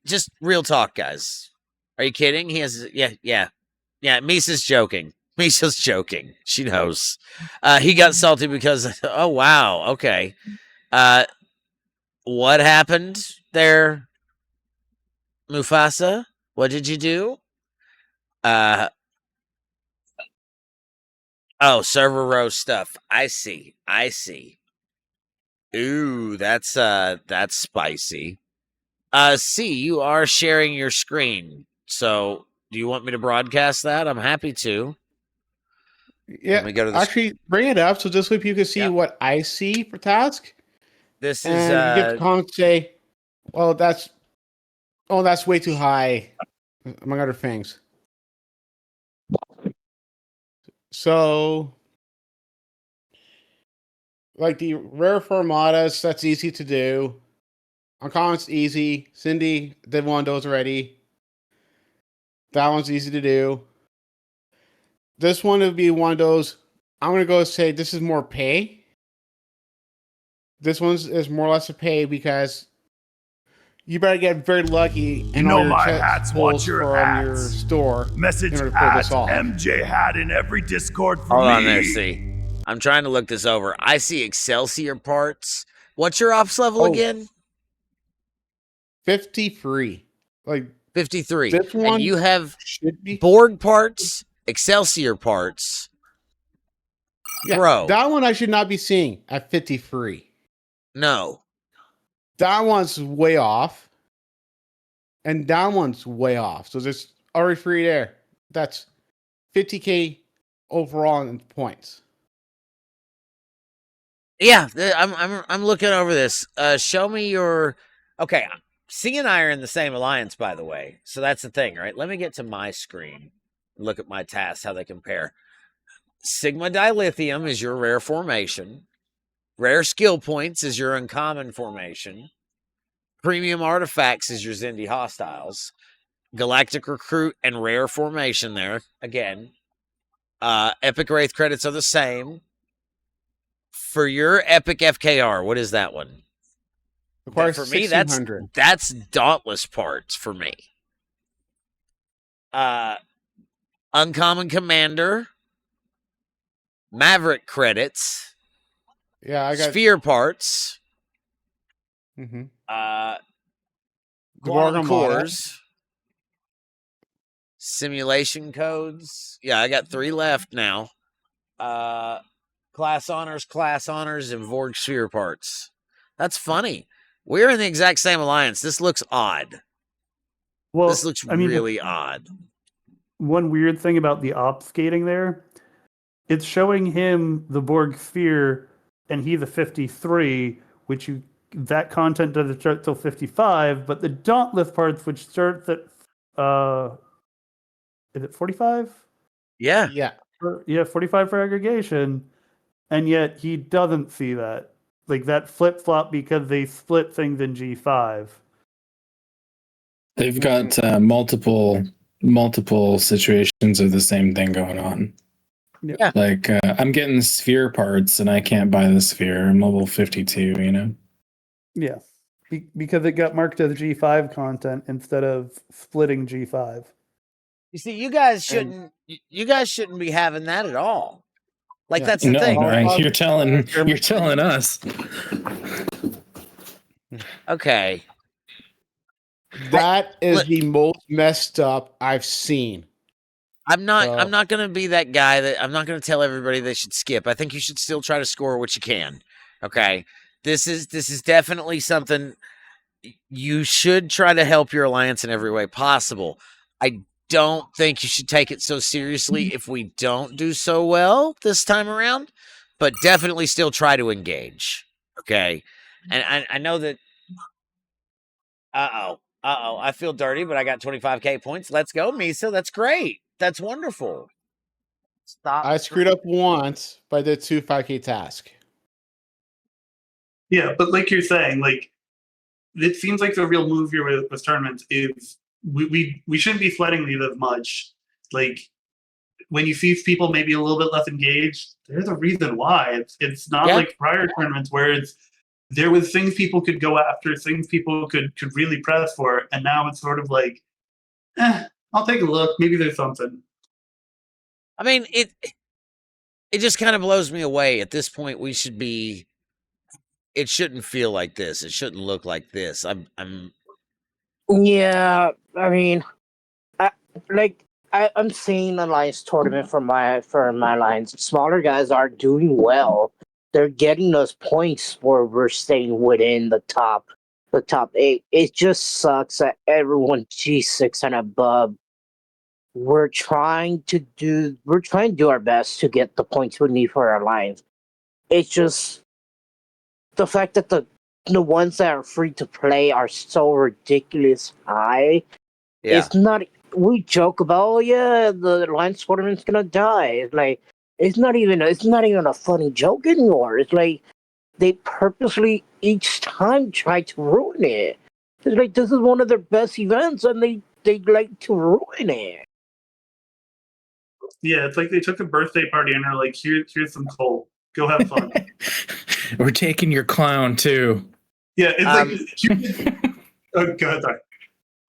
Just real talk, guys. Are you kidding? He has, yeah. Misa's joking. Misa's joking. She knows. He got salty because, oh, wow. Okay. What happened there, Mufasa? What did you do? Oh, server row stuff. I see. Ooh, that's spicy. C, you are sharing your screen. So, do you want me to broadcast that? I'm happy to. Yeah, let me go to actually bring it up so this way people can see what I see for task. This and is you get to comment say, "Well, that's way too high," among other things. So, like the rare formatas, that's easy to do. Uncommon's easy. Cindy did one of those already. That one's easy to do. This one would be one of those. I'm going to go say this is more pay. This one is more or less a pay because you better get very lucky and all your hats watch your hats. Your store. Message at MJ Hat in every Discord for Hold me. on there, see. I'm trying to look this over. I see Excelsior parts. What's your ops level again? 53. Like 53. This one and you have should be Borg parts, Excelsior parts. Yeah, bro. That one I should not be seeing at 53. No. That one's way off. And that one's way off. So there's already free there. That's 50K overall in points. Yeah, I'm looking over this. Show me your. Okay, C and I are in the same alliance, by the way. So that's the thing, right? Let me get to my screen. Look at my tasks, how they compare. Sigma Dilithium is your rare formation. Rare skill points is your uncommon formation. Premium artifacts is your Zindi hostiles. Galactic recruit and rare formation there again. Epic Wraith credits are the same. For your Epic FKR, what is that one? Requires for me, 1600. that's Dauntless parts for me. Uncommon Commander, Maverick credits. Yeah, I got Sphere parts. Mm-hmm. Quantum cores. Simulation codes. Yeah, I got 3 left now. Class honors, and Vorg sphere parts. That's funny. We're in the exact same alliance. This looks odd. Well, this looks really odd. One weird thing about the ops skating there, it's showing him the Borg sphere and he the 53, which that content doesn't start till 55, but the Dauntless parts, which starts at is it 45? Yeah. Yeah, 45 for aggregation. And yet he doesn't see that. Like that flip-flop because they split things in G5. They've got multiple situations of the same thing going on. Yeah. Like I'm getting sphere parts and I can't buy the sphere. I'm level 52, you know? Yeah. Because it got marked as G5 content instead of splitting G5. You see, you guys shouldn't be having that at all. Like that's the thing. Right? You're telling us. Okay. That is the most messed up I've seen. I'm not going to be that guy that I'm not going to tell everybody they should skip. I think you should still try to score what you can. Okay? This is definitely something you should try to help your alliance in every way possible. I don't think you should take it so seriously if we don't do so well this time around, but definitely still try to engage. Okay? And I know that I feel dirty, but I got 25K points. Let's go, Misa. That's great. That's wonderful. Stop. I screwed up once, but I did 2 5K tasks. Yeah, but like you're saying, like it seems like the real move here with tournaments is we shouldn't be sweating these as much. Like when you see people maybe a little bit less engaged, there's a reason why. It's not like prior tournaments where there was things people could go after, things people could really press for, and now it's sort of like, I'll take a look. Maybe there's something. I mean, it just kind of blows me away. At this point, we should be. It shouldn't feel like this. It shouldn't look like this. I'm. Yeah, I mean, I'm seeing Alliance tournament for my lines. Smaller guys are doing well. They're getting those points where we're staying within the top 8. It just sucks that everyone G6 and above. We're trying to do our best to get the points we need for our lines. It's just the fact that the ones that are free to play are so ridiculous high. Yeah. It's not. We joke about, oh yeah, the Alliance tournament's gonna die. It's like it's not even a funny joke anymore. It's like they purposely each time try to ruin it. It's like this is one of their best events, and they like to ruin it. Yeah, it's like they took a birthday party and are like, here's some coal. Go have fun. We're taking your clown too. Yeah, it's like. Oh God, sorry.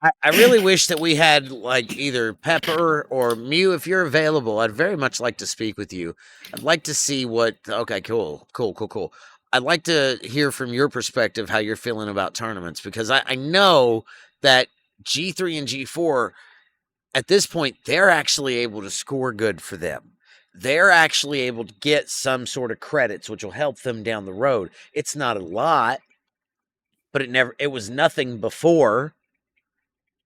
I really wish that we had like either Pepper or Mew. If you're available, I'd very much like to speak with you. I'd like to see what. Okay, cool. I'd like to hear from your perspective how you're feeling about tournaments, because I know that G3 and G4 at this point, they're actually able to score good for them. They're actually able to get some sort of credits, which will help them down the road. It's not a lot, but it was nothing before.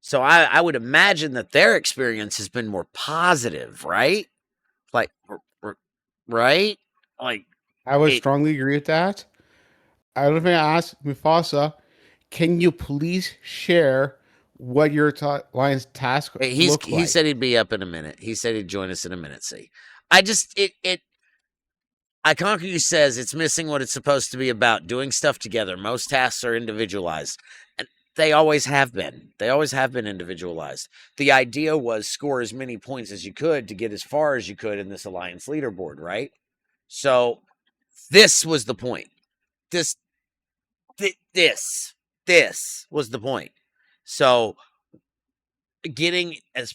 So I would imagine that their experience has been more positive, right? Like, right? Like, I would strongly agree with that. I was going to ask Mufasa, can you please share what your Lions task he look like? He said he'd be up in a minute. He said he'd join us in a minute. See, Iconquer says it's missing what it's supposed to be about, doing stuff together. Most tasks are individualized. And they always have been. They always have been individualized. The idea was score as many points as you could to get as far as you could in this Alliance leaderboard, right? So this was the point. This was the point. So getting as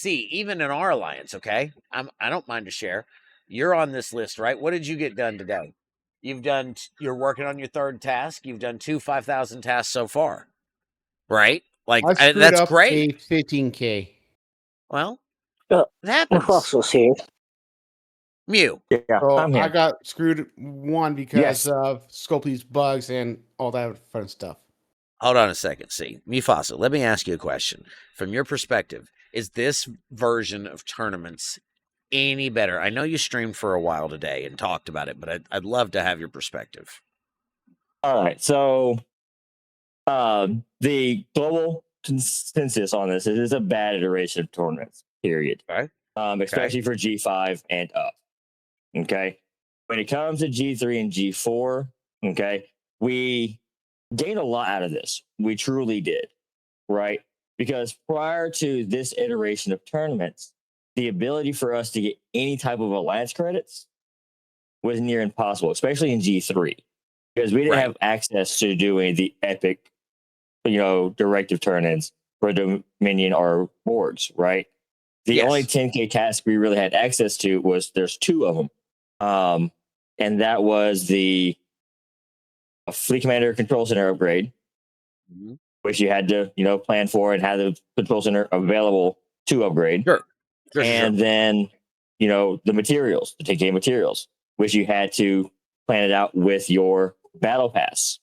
even in our alliance, okay? I don't mind to share. You're on this list, right? What did you get done today? You're working on your third task. You've done 2 5,000 tasks so far, right? Like that's great. 15K. Well, it happens. Also here. Mew. Yeah, so I got screwed one because of Scopely's bugs and all that fun stuff. Hold on a second. See, Mufasa, let me ask you a question. From your perspective, is this version of tournaments any better? I know you streamed for a while today and talked about it, but I'd love to have your perspective. All right. So the global consensus on this is a bad iteration of tournaments, period. Okay. Especially for G5 and up. Okay. When it comes to G3 and G4, okay, we gained a lot out of this. We truly did, right? Because prior to this iteration of tournaments, the ability for us to get any type of alliance credits was near impossible, especially in G3, because we didn't have access to doing the epic, directive turn-ins for Dominion or boards, right? The only 10K task we really had access to there's 2 of them. And that was the Fleet Commander Control Center upgrade, which you had to, plan for and have the Control Center available to upgrade. Sure. Then, the materials, the 10K materials, which you had to plan it out with your Battle Pass,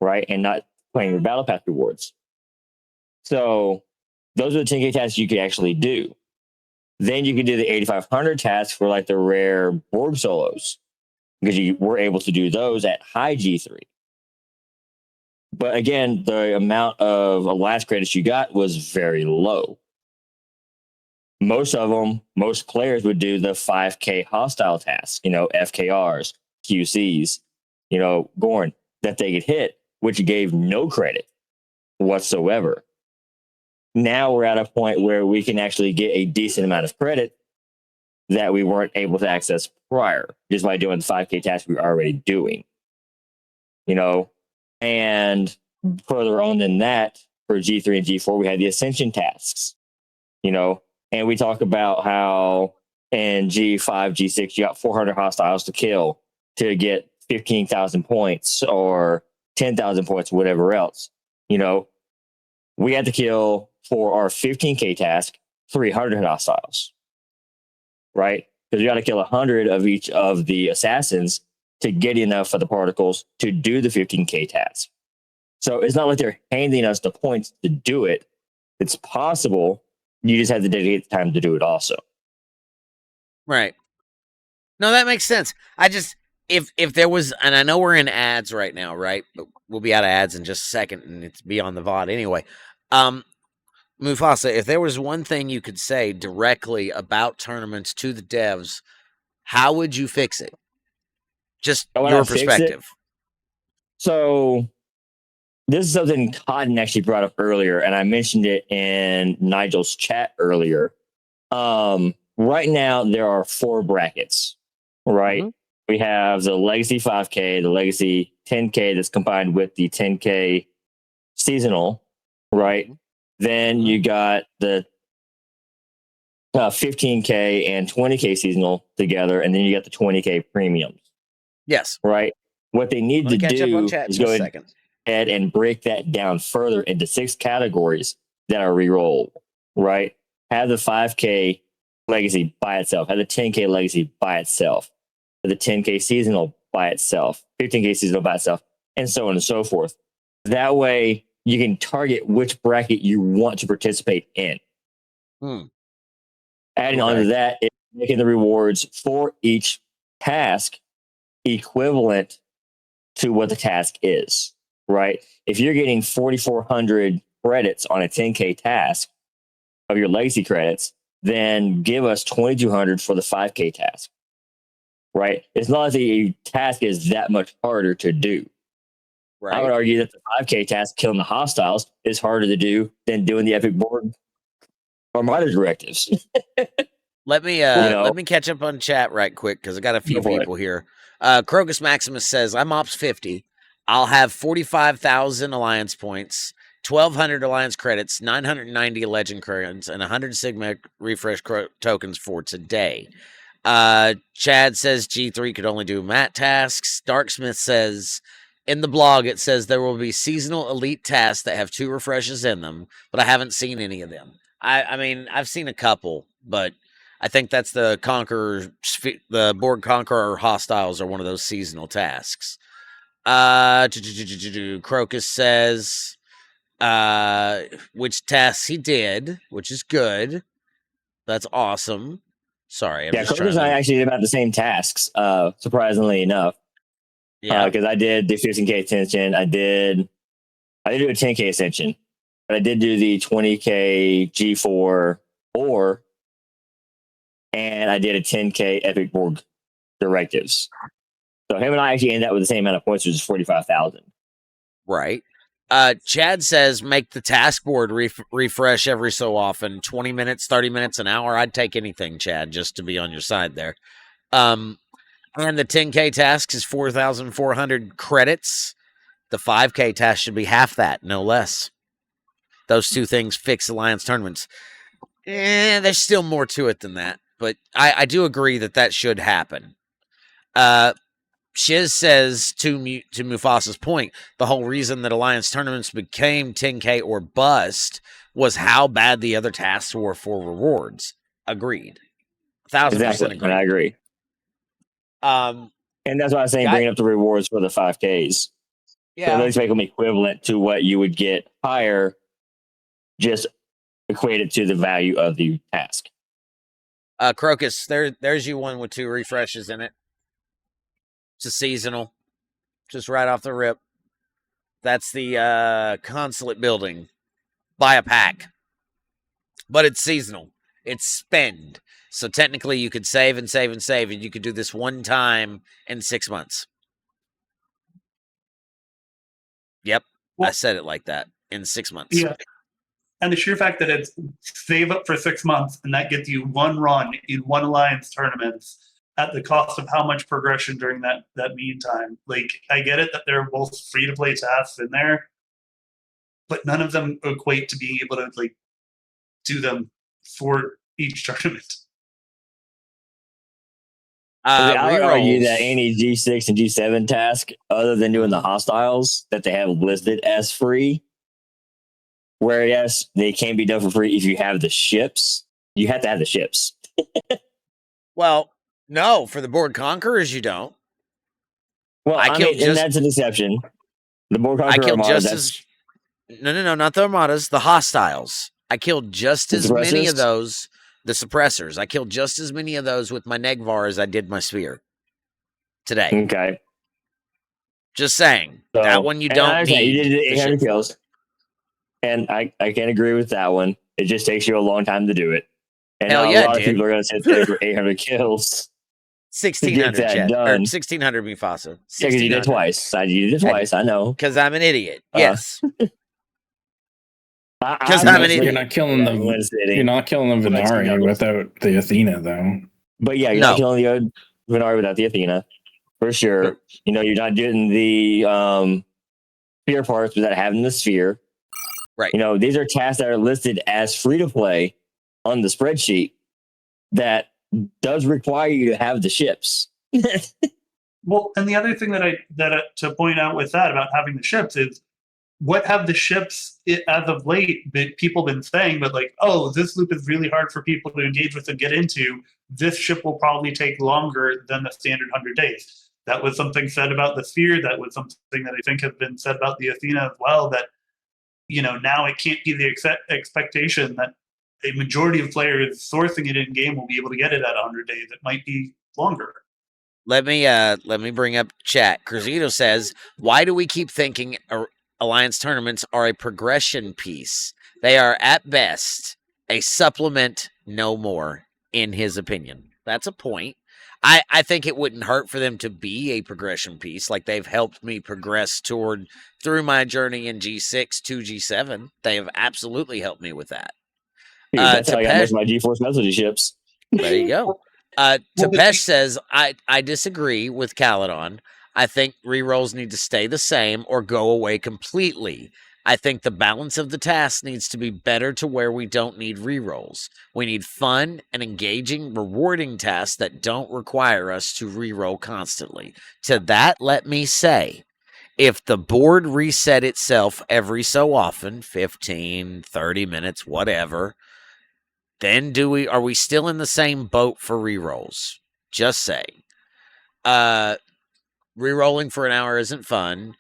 right? And not playing your Battle Pass rewards. So those are the 10K tasks you could actually do. Then you can do the 8,500 tasks for like the rare Borg solos, because you were able to do those at high G3. But again, the amount of alliance credits you got was very low. Most players would do the 5K hostile tasks, FKRs, QCs, Gorn, that they could hit, which gave no credit whatsoever. Now we're at a point where we can actually get a decent amount of credit that we weren't able to access prior, just by doing the 5K task we were already doing. And further on than that, for G3 and G4, we had the Ascension tasks, and we talk about how in G5, G6, you got 400 hostiles to kill to get 15,000 points or 10,000 points, whatever else. We had to kill for our 15K task 300 hostiles, right? Because we got to kill 100 of each of the assassins to get enough of the particles to do the 15K task. So it's not like they're handing us the points to do it. It's possible. You just have to dedicate the time to do it also. Right. No, that makes sense. I just, if there was, and I know we're in ads right now, right? But we'll be out of ads in just a second, and it's beyond the VOD anyway. Mufasa, if there was one thing you could say directly about tournaments to the devs, how would you fix it? Just your perspective. So this is something Cotton actually brought up earlier, and I mentioned it in Nigel's chat earlier. Right now, there are 4 brackets, right? Mm-hmm. We have the Legacy 5K, the Legacy 10K that's combined with the 10K seasonal, right? Then you got the 15K and 20K seasonal together, and then you got the 20K premiums. Yes. Right? What they need to do is go ahead and break that down further into 6 categories that are rerollable, right? Have the 5K Legacy by itself, have the 10K Legacy by itself, have the 10K seasonal by itself, 15K seasonal by itself, and so on and so forth. That way, you can target which bracket you want to participate in. Adding on to that, is making the rewards for each task equivalent to what the task is, right? If you're getting 4,400 credits on a 10K task of your legacy credits, then give us 2,200 for the 5K task, right? It's not like the task is that much harder to do. Right. I would argue that the 5K task, killing the hostiles, is harder to do than doing the Epic Board Armada directives. Let me catch up on chat right quick because I got a few people here. Crocus Maximus says, I'm Ops 50. I'll have 45,000 Alliance points, 1,200 Alliance credits, 990 Legend credits, and 100 Sigma refresh tokens for today. Chad says G3 could only do mat tasks. Darksmith says, in the blog, it says there will be seasonal elite tasks that have 2 refreshes in them, but I haven't seen any of them. I mean, I've seen a couple, but I think that's the Borg Conqueror hostiles are one of those seasonal tasks. Crocus says which tasks he did, which is good. That's awesome. Sorry, Crocus and I actually did about the same tasks, surprisingly enough. Yeah, because I did the 15K ascension. I did do a 10K ascension, but I did do the 20K G4 or, and I did a 10K Epic Borg directives. So him and I actually ended up with the same amount of points, which is 45,000. Right. Chad says make the task board refresh every so often, 20 minutes, 30 minutes, an hour. I'd take anything, Chad, just to be on your side there. And the 10K task is 4,400 credits. The 5K task should be half that, no less. Those 2 things fix Alliance tournaments. There's still more to it than that, but I do agree that should happen. Shiz says, to Mufasa's point, the whole reason that Alliance tournaments became 10K or bust was how bad the other tasks were for rewards. Agreed. 1,000% agreed. And I agree. And that's why I'm saying bring up the rewards for the 5Ks. Yeah. So let's make them equivalent to what you would get higher, just equated to the value of the task. Crocus, there's you one with 2 refreshes in it. It's a seasonal, just right off the rip. That's the consulate building. Buy a pack. But it's seasonal. It's spend. So technically you could save and save and save, and you could do this one time in 6 months. Yep. Well, I said it like that in 6 months. Yeah. And the sheer fact that it's save up for 6 months and that gets you one run in one alliance tournaments at the cost of how much progression during that meantime. Like, I get it that they're both free to play tasks in there, but none of them equate to being able to like do them for each tournament. I would argue that any G6 and G7 task, other than doing the hostiles that they have listed as free, where yes, they can be done for free if you have the ships. You have to have the ships. Well, no, for the board conquerors, you don't. Well, I mean, and that's a deception. The board conqueror armadas. No, not the armadas. The hostiles. I killed just as many of those. The suppressors. I killed just as many of those with my Negvar as I did my sphere today. Okay. Just saying. So, that one you don't need. You did 800 kills. And I can agree with that one. It just takes you a long time to do it. And Hell a yeah, lot of people are going to sit there for 800 kills. 1,600, Chad. Or 1,600, Mufasa. Yeah, because you did it twice. You did it twice, I know. Because I'm an idiot. Yes. Because I'm an idiot. You're not killing the Venari without the Athena, though. But yeah, you're not killing the Venari without the Athena. For sure. You know, you're not getting the sphere parts without having the sphere. Right. You know, these are tasks that are listed as free to play on the spreadsheet that does require you to have the ships. Well, and the other thing that to point out with that about having the ships is, what have the ships as of late people been saying? But like, oh, this loop is really hard for people to engage with and get into. This ship will probably take longer than the standard 100 days. That was something said about the sphere. That was something that I think has been said about the Athena as well. That, you know, now it can't be the expectation that a majority of players sourcing it in game will be able to get it at 100 days. It might be longer. Let me bring up chat. Cruzito says, "Why do we keep thinking Alliance tournaments are a progression piece? They are at best a supplement, no more." In his opinion, that's a point. I think it wouldn't hurt for them to be a progression piece. Like, they've helped me progress through my journey in G6 to G7. They have absolutely helped me with that. That's how I got most of my G4 specialty ships. There you go. Tepesh says, I disagree with Caledon. I think rerolls need to stay the same or go away completely. I think the balance of the task needs to be better to where we don't need rerolls. We need fun and engaging, rewarding tasks that don't require us to reroll constantly. To that, let me say, if the board reset itself every so often, 15, 30 minutes, whatever, then are we still in the same boat for rerolls? Just saying. Rerolling for an hour isn't fun.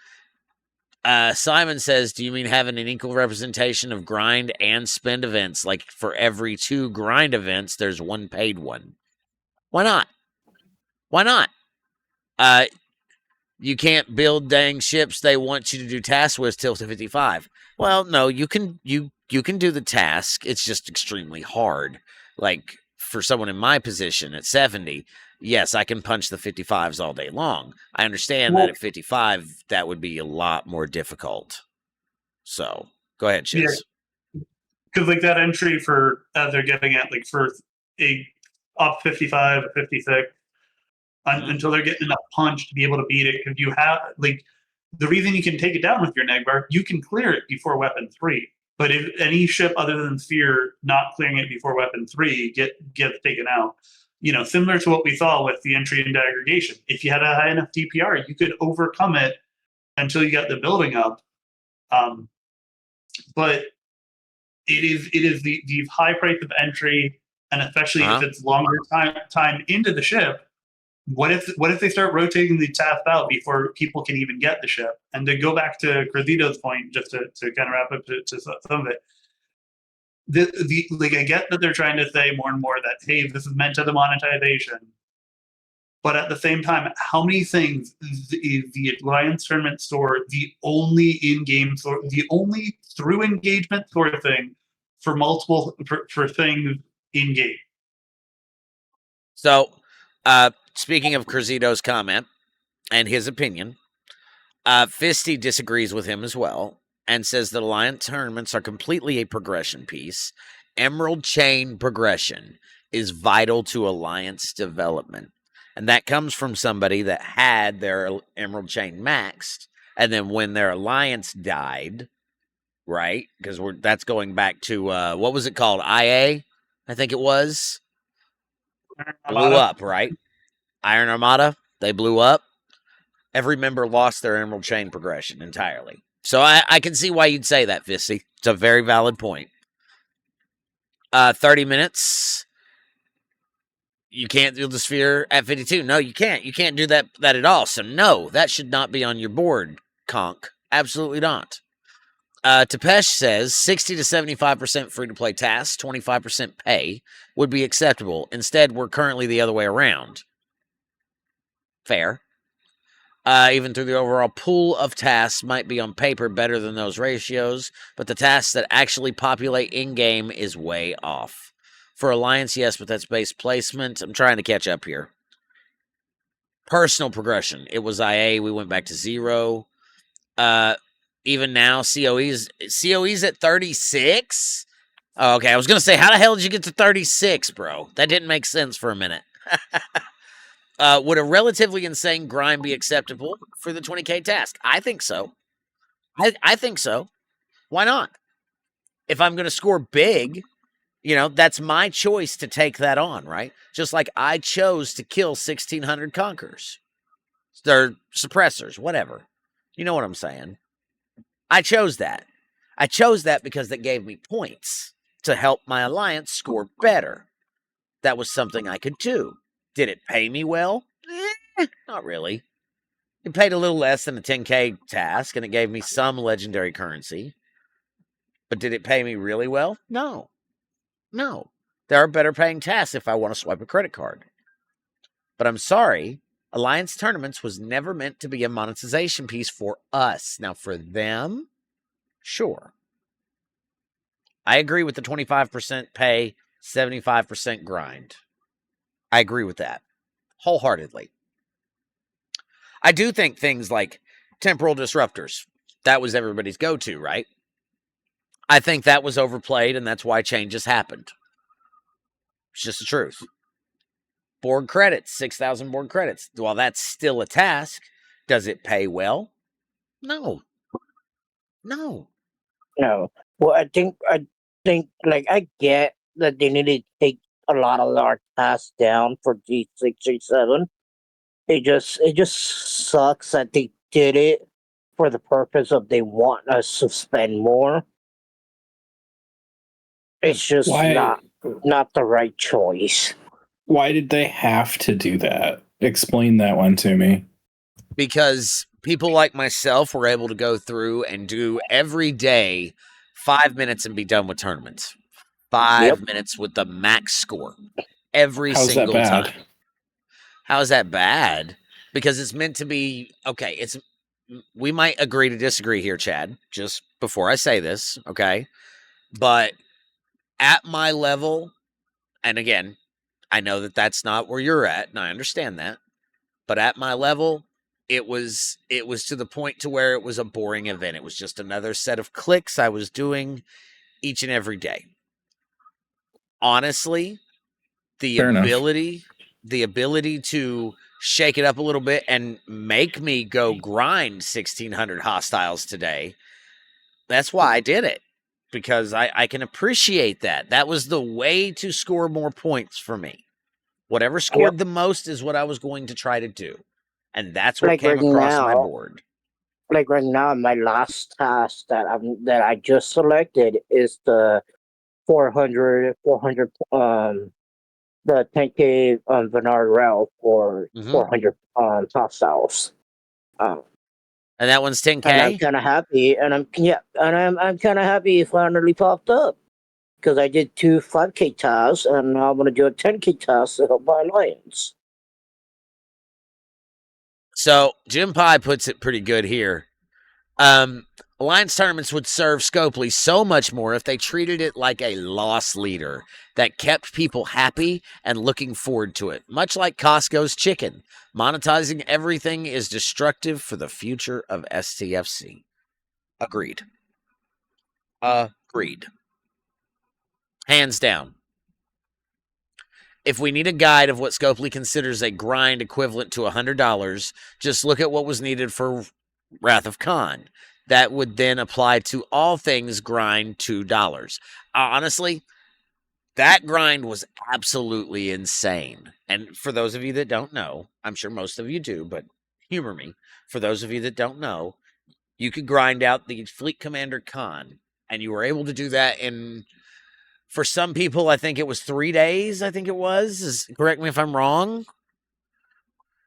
Simon says, do you mean having an equal representation of grind and spend events? Like, for every 2 grind events, there's 1 paid one. Why not? Why not? You can't build dang ships they want you to do tasks with till 55. Well, no, you can do the task. It's just extremely hard. Like, for someone in my position at 70, yes, I can punch the 55s all day long. I understand that at 55, that would be a lot more difficult. So, go ahead, Shiz. Because, like, that entry for, they're getting at, like, for a up 55 or 56, until they're getting enough punch to be able to beat it, because you have, like, the reason you can take it down with your Negvar, you can clear it before weapon 3. But if any ship other than Sphere not clearing it before weapon 3 gets taken out, you know, similar to what we saw with the entry into aggregation. If you had a high enough DPR, you could overcome it until you got the building up. But it is the high price of entry, and especially if it's longer time into the ship. What if they start rotating the task out before people can even get the ship? And to go back to Cruzito's point, just to kind of wrap up to some of it, like, I get that they're trying to say more and more that, hey, this is meant to the monetization. But at the same time, how many things is the Alliance Tournament store the only in-game store, the only through engagement sort of thing for multiple for things in-game? So, speaking of Cruzito's comment and his opinion, Fisty disagrees with him as well and says that Alliance tournaments are completely a progression piece. Emerald Chain progression is vital to Alliance development. And that comes from somebody that had their Emerald Chain maxed, and then when their Alliance died, right? Because that's going back to, what was it called? IA? I think it was. Blew up, right? Iron Armada, they blew up. Every member lost their Emerald Chain progression entirely. So I can see why you'd say that, Fisty. It's a very valid point. 30 minutes. You can't do the sphere at 52. No, you can't. You can't do that at all. So no, that should not be on your board, Conk. Absolutely not. Tepesh says 60 to 75% free-to-play tasks, 25% pay would be acceptable. Instead, we're currently the other way around. Fair. Even through the overall pool of tasks might be on paper better than those ratios, but the tasks that actually populate in-game is way off. For Alliance, yes, but that's base placement. I'm trying to catch up here. Personal progression. It was IA. We went back to 0. Even now, COE's at 36? Oh, okay, I was going to say, how the hell did you get to 36, bro? That didn't make sense for a minute. Would a relatively insane grind be acceptable for the 20K task? I think so. I think so. Why not? If I'm going to score big, that's my choice to take that on, right? Just like I chose to kill 1,600 Conquerors. They're suppressors, whatever. You know what I'm saying? I chose that. I chose that because that gave me points to help my Alliance score better. That was something I could do. Did it pay me well? Not really. It paid a little less than a 10K task, and it gave me some legendary currency. But did it pay me really well? No. No. There are better paying tasks if I want to swipe a credit card. But I'm sorry, Alliance Tournaments was never meant to be a monetization piece for us. Now, for them, sure. I agree with the 25% pay, 75% grind. I agree with that wholeheartedly. I do think things like temporal disruptors, that was everybody's go-to, right? I think that was overplayed, and that's why changes happened. It's just the truth. Board credits, 6,000 board credits. While that's still a task, does it pay well? No. No. No. Well, I think like I get that they need to take a lot of our tasks down for G6, G7. It just sucks that they did it for the purpose of they want us to spend more. It's just not the right choice. Why did they have to do that? Explain that one to me. Because people like myself were able to go through and do every day 5 minutes and be done with tournaments. 5 minutes with the max score. Every single time. How is that bad? Because it's meant to be, okay, we might agree to disagree here, Chad, just before I say this, okay? But at my level, and again, I know that that's not where you're at, and I understand that, but at my level, it was to the point to where it was a boring event. It was just another set of clicks I was doing each and every day. Honestly, the ability to shake it up a little bit and make me go grind 1,600 hostiles today, that's why I did it. Because I can appreciate that. That was the way to score more points for me. Whatever scored the most is what I was going to try to do. And that's what came across my board. Like right now, my last task that I just selected is the 400 the 10K Bernard Rel for 400 hostiles. And that one's 10K. And I'm kind of happy, and I'm kind of happy it finally popped up because I did 2 5K tasks, and now I'm gonna do a 10K task to help my alliance. So Jim Pie puts it pretty good here. Alliance tournaments would serve Scopely so much more if they treated it like a loss leader that kept people happy and looking forward to it. Much like Costco's chicken, monetizing everything is destructive for the future of STFC. Agreed. Agreed. Hands down. If we need a guide of what Scopely considers a grind equivalent to $100, just look at what was needed for Wrath of Khan. That would then apply to all things grind $2. Honestly, that grind was absolutely insane. And for those of you that don't know, I'm sure most of you do, but humor me. For those of you that don't know, you could grind out the Fleet Commander Khan, and you were able to do that in, for some people, I think it was 3 days, I think it was. Correct me if I'm wrong.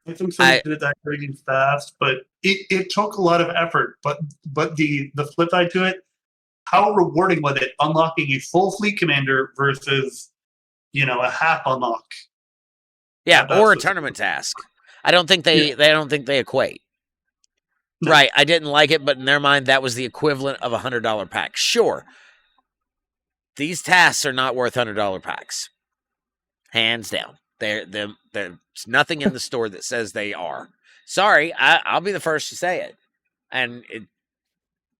I think someone did that pretty fast, but it took a lot of effort. But the flip side to it, how rewarding was it unlocking a full fleet commander versus, a half unlock? Yeah, or a tournament task. I don't think they equate. No. Right, I didn't like it, but in their mind, that was the equivalent of a $100 pack. Sure, these tasks are not worth $100 packs, hands down. There's nothing in the store that says they are. Sorry, I'll be the first to say it. And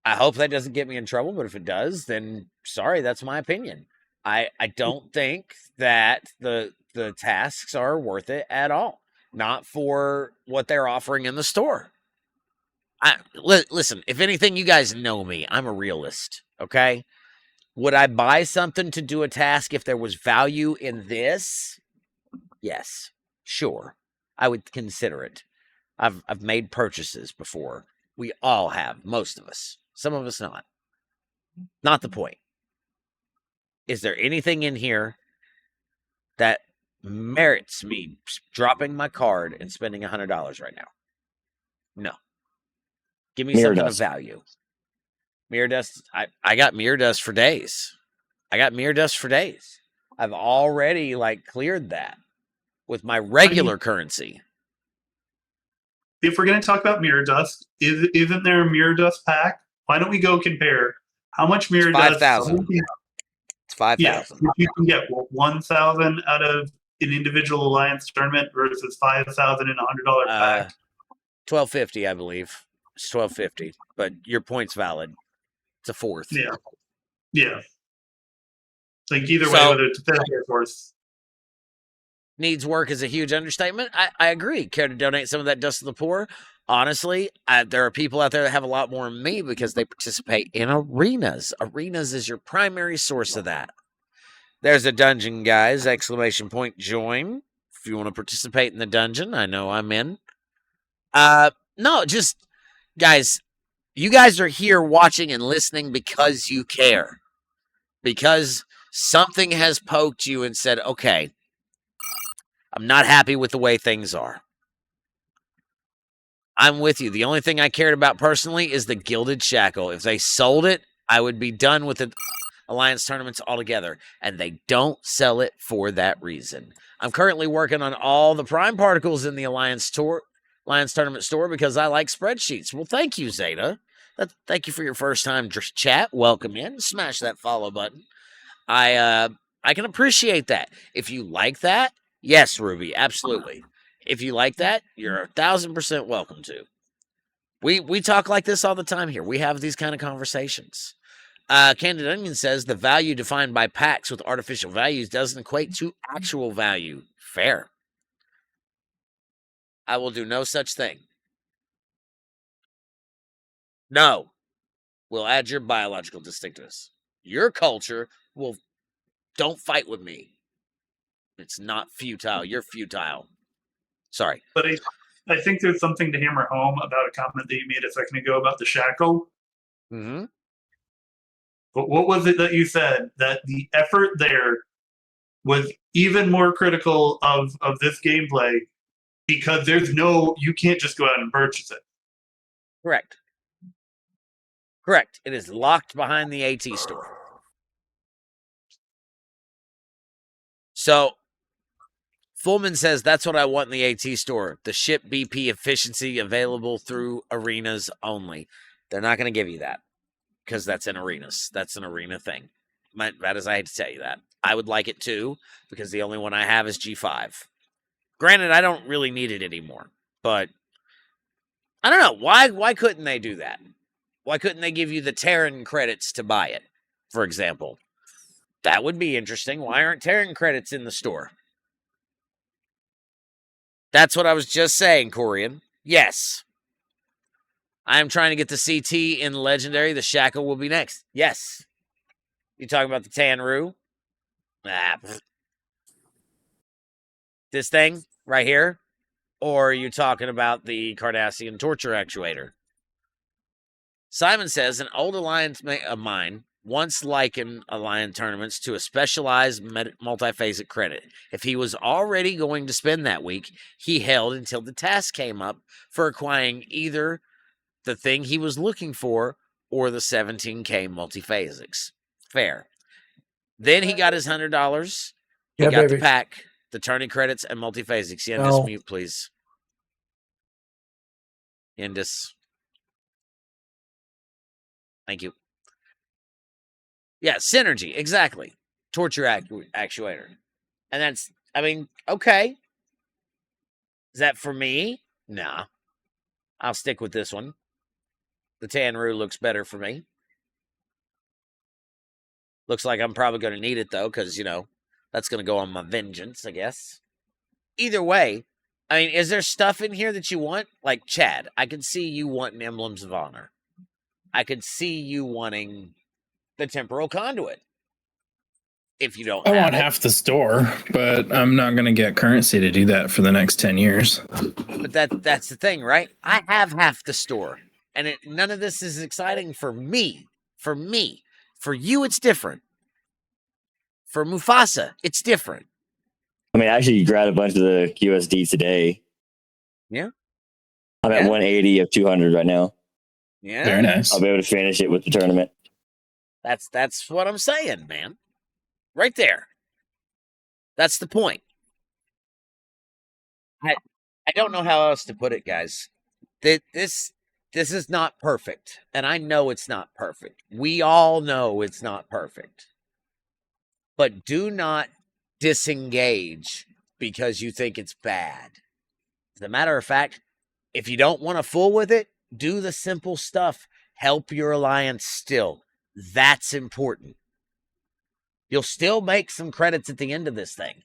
I hope that doesn't get me in trouble, but if it does, then sorry, that's my opinion. I don't think that the tasks are worth it at all. Not for what they're offering in the store. Listen, if anything, you guys know me. I'm a realist, okay? Would I buy something to do a task if there was value in this? Yes, sure. I would consider it. I've made purchases before. We all have, most of us. Some of us not. Not the point. Is there anything in here that merits me dropping my card and spending $100 right now? No. Give me something of value. Mirror dust. I got mirror dust for days. I've already cleared that with my regular currency. If we're going to talk about mirror dust, isn't there a mirror dust pack? Why don't we go compare how much mirror dust? 5,000. It's 5,000. Yeah, you can get 1,000 out of an individual alliance tournament versus 5,000 in $100 pack. 1,250, I believe. It's 1,250, but your point's valid. It's a fourth. Yeah. Either way, whether it's a fifth or a fourth. Needs work is a huge understatement. I agree. Care to donate some of that dust to the poor? Honestly, there are people out there that have a lot more than me because they participate in arenas. Arenas is your primary source of that. There's a dungeon, guys. ! Join. If you want to participate in the dungeon, I know I'm in. No, just, guys, you guys are here watching and listening because you care. Because something has poked you and said, okay, I'm not happy with the way things are. I'm with you. The only thing I cared about personally is the Gilded Shackle. If they sold it, I would be done with the Alliance tournaments altogether. And they don't sell it for that reason. I'm currently working on all the Prime Particles in the Alliance Tournament store because I like spreadsheets. Well, thank you, Zeta. Thank you for your first time chat. Welcome in. Smash that follow button. I can appreciate that. If you like that, yes, Ruby, absolutely. If you like that, you're 1,000% welcome to. We talk like this all the time here. We have these kind of conversations. Candid Onion says the value defined by packs with artificial values doesn't equate to actual value. Fair. I will do no such thing. No. We'll add your biological distinctiveness. Your culture will... Don't fight with me. It's not futile. You're futile. Sorry. But I think there's something to hammer home about a comment that you made a second ago about the shackle. Mm-hmm. But what was it that you said? That the effort there was even more critical of this gameplay because you can't just go out and purchase it. Correct. It is locked behind the AT store. So, Fullman says, that's what I want in the AT store. The ship BP efficiency available through arenas only. They're not going to give you that. because that's in arenas. That's an arena thing. Bad as I hate to tell you that. I would like it too, because the only one I have is G5. Granted, I don't really need it anymore, but I don't know. Why couldn't they do that? Why couldn't they give you the Terran credits to buy it, for example? That would be interesting. Why aren't Terran credits in the store? That's what I was just saying, Corian. Yes. I am trying to get the CT in Legendary. The Shackle will be next. Yes. You talking about the Tanru? This thing right here? Or are you talking about the Cardassian torture actuator? Simon says, an old alliance of mine once likened alliance tournaments to a specialized multiphasic credit. If he was already going to spend that week, he held until the task came up for acquiring either the thing he was looking for or the 17K multiphasics. Fair. Then he got his $100. He got the pack, the tourney credits, and multiphasics. Yendis, mute, please. Yendis. Thank you. Yeah, synergy, exactly. Torture actuator. And that's, I mean, okay. Is that for me? Nah. I'll stick with this one. The Tanru looks better for me. Looks like I'm probably going to need it, though, because, you know, that's going to go on my vengeance, I guess. Either way, I mean, is there stuff in here that you want? Like, Chad, I could see you wanting Emblems of Honor. I could see you wanting the Temporal Conduit. If you don't I want half the store, but I'm not going to get currency to do that for the next 10 years. But that's the thing, right? I have half the store. And none of this is exciting for me. For me. For you, it's different. For Mufasa, it's different. I mean, I actually grabbed a bunch of the QSD today. Yeah. I'm at 180 of 200 right now. Yeah. Very nice. I'll be able to finish it with the tournament. That's what I'm saying, man. Right there. That's the point. I don't know how else to put it, guys. This is not perfect. And I know it's not perfect. We all know it's not perfect. But do not disengage because you think it's bad. As a matter of fact, if you don't want to fool with it, do the simple stuff. Help your alliance still. That's important. You'll still make some credits at the end of this thing.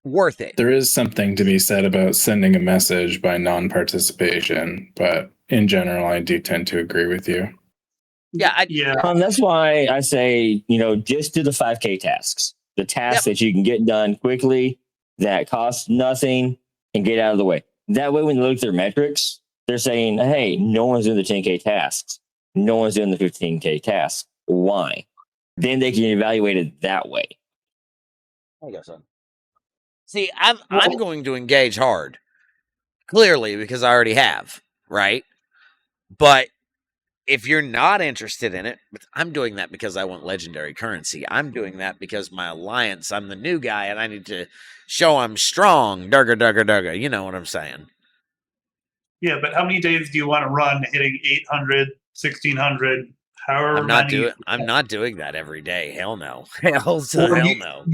Worth it. There is something to be said about sending a message by non-participation, but in general, I do tend to agree with you. Yeah. That's why I say, you know, just do the 5K tasks. The tasks that you can get done quickly, that cost nothing, and get out of the way. That way, when they look at their metrics, they're saying, hey, no one's doing the 10K tasks. No one's doing the 15K tasks. Why? Then they can evaluate it that way. I guess so. See, I'm going to engage hard. Clearly, because I already have, right? But if you're not interested in it, I'm doing that because I want legendary currency. I'm doing that because my alliance, I'm the new guy, and I need to show I'm strong. Durga. You know what I'm saying? Yeah, but how many days do you want to run hitting 800, 1600, however many? I'm not doing that every day. Hell no. Hell no.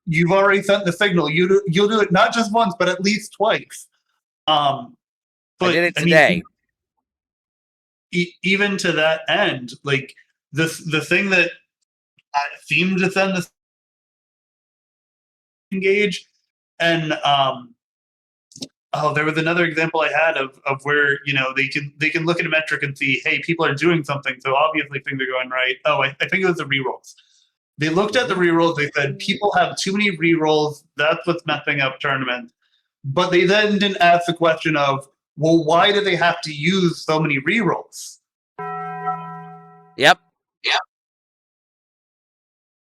You've already sent the signal. You'll do it not just once, but at least twice. But I did it today. Even to that end, like the thing that seemed to send the engage, and there was another example I had of where, you know, they can look at a metric and see, hey, people are doing something, so obviously things are going right. I think it was the rerolls. They looked at the rerolls. They said people have too many rerolls. That's what's messing up tournaments. But they then didn't ask the question of, well, why do they have to use so many rerolls? Yep.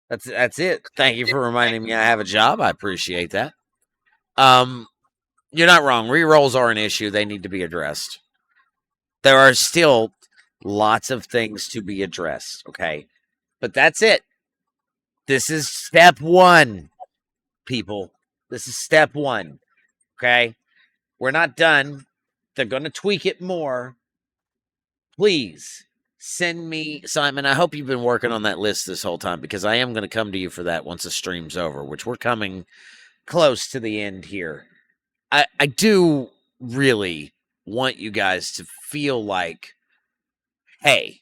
That's it. Thank you for reminding me I have a job. I appreciate that. You're not wrong. Rerolls are an issue. They need to be addressed. There are still lots of things to be addressed, okay? But that's it. This is step one, people. This is step one, okay? We're not done. They're going to tweak it more. Please, Send me, Simon, I hope you've been working on that list this whole time, because I am going to come to you for that once the stream's over, which we're coming close to the end here. I do really want you guys to feel like, hey,